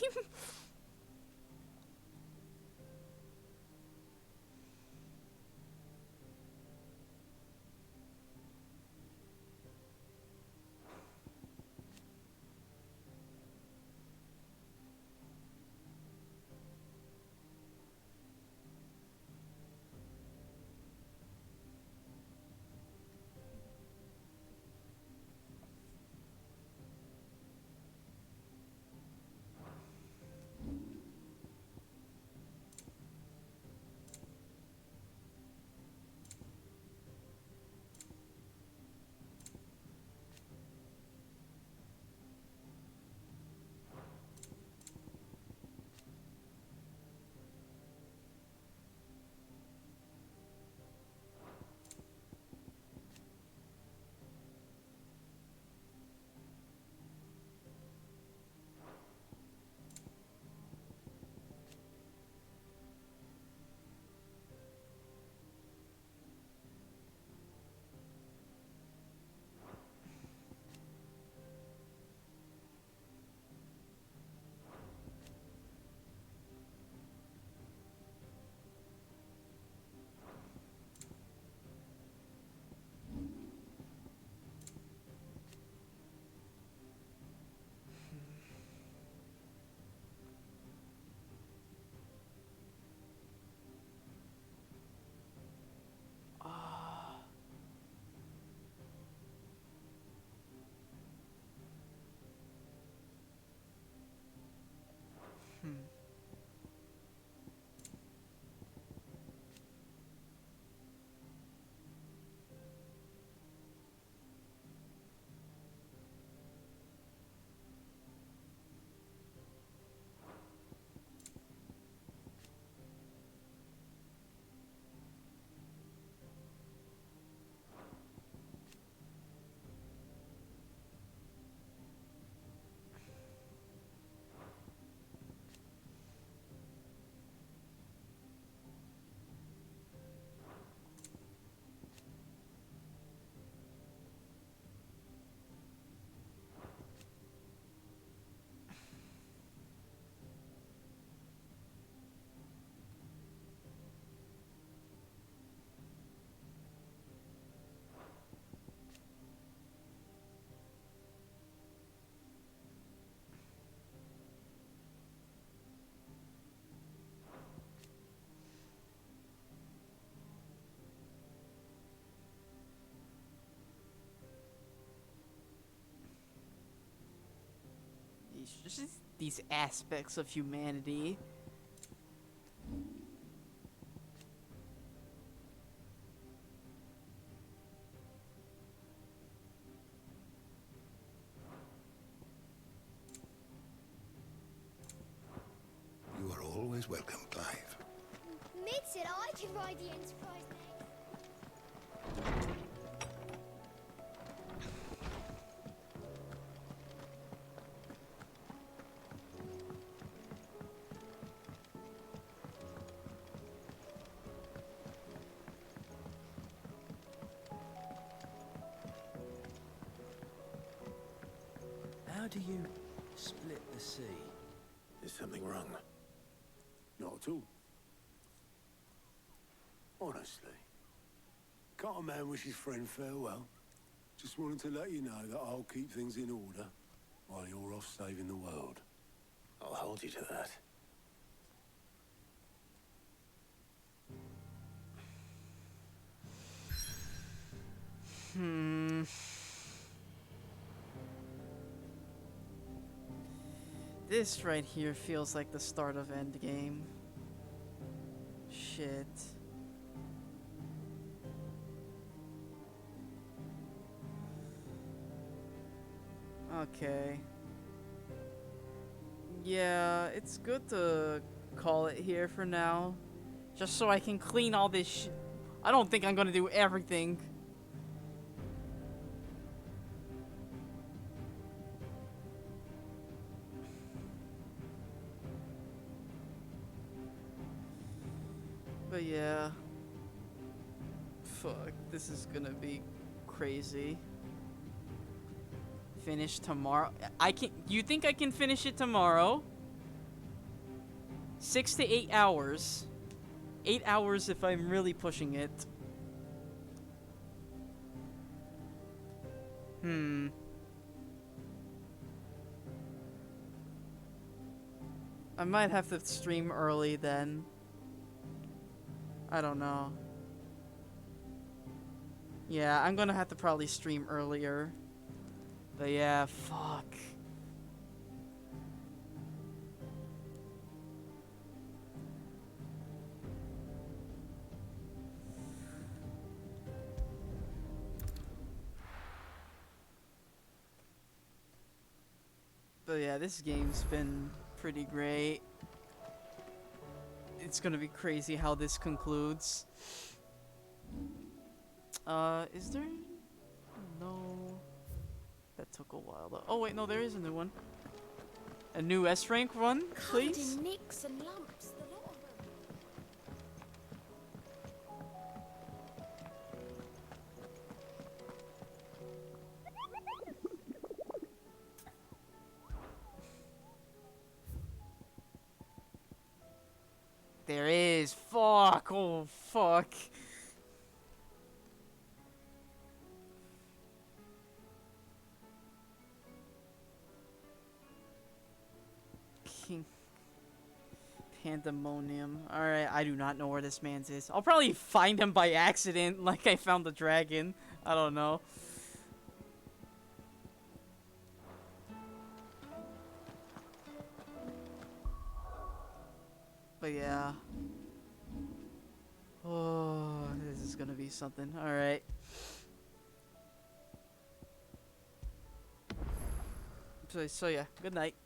Just these aspects of humanity. You are always welcome, Clive. Mid said I can ride the Enterprise next. How do you split the sea? Is something wrong? Not at all. Honestly. Can't a man wish his friend farewell? Just wanted to let you know that I'll keep things in order while you're off saving the world. I'll hold you to that. This right here feels like the start of Endgame. Shit. Okay. Yeah, it's good to call it here for now. Just so I can clean all this shit. I don't think I'm gonna do everything. But yeah. Fuck, this is gonna be crazy. Finish tomorrow. You think I can finish it tomorrow? 6 to 8 hours. 8 hours if I'm really pushing it. I might have to stream early then. I don't know. Yeah, I'm gonna have to probably stream earlier. But yeah, fuck. But yeah, this game's been pretty great. It's gonna be crazy how this concludes. Is there? No. That took a while though. Oh wait, no, there is a new one. A new S rank run, please. Covered in nicks and lumps, the lot of them. There is. Fuck. Oh, fuck. King. Pandemonium. Alright, I do not know where this man's is. I'll probably find him by accident, like I found the dragon. I don't know. But yeah. Oh, this is gonna be something. Alright. So yeah, good night.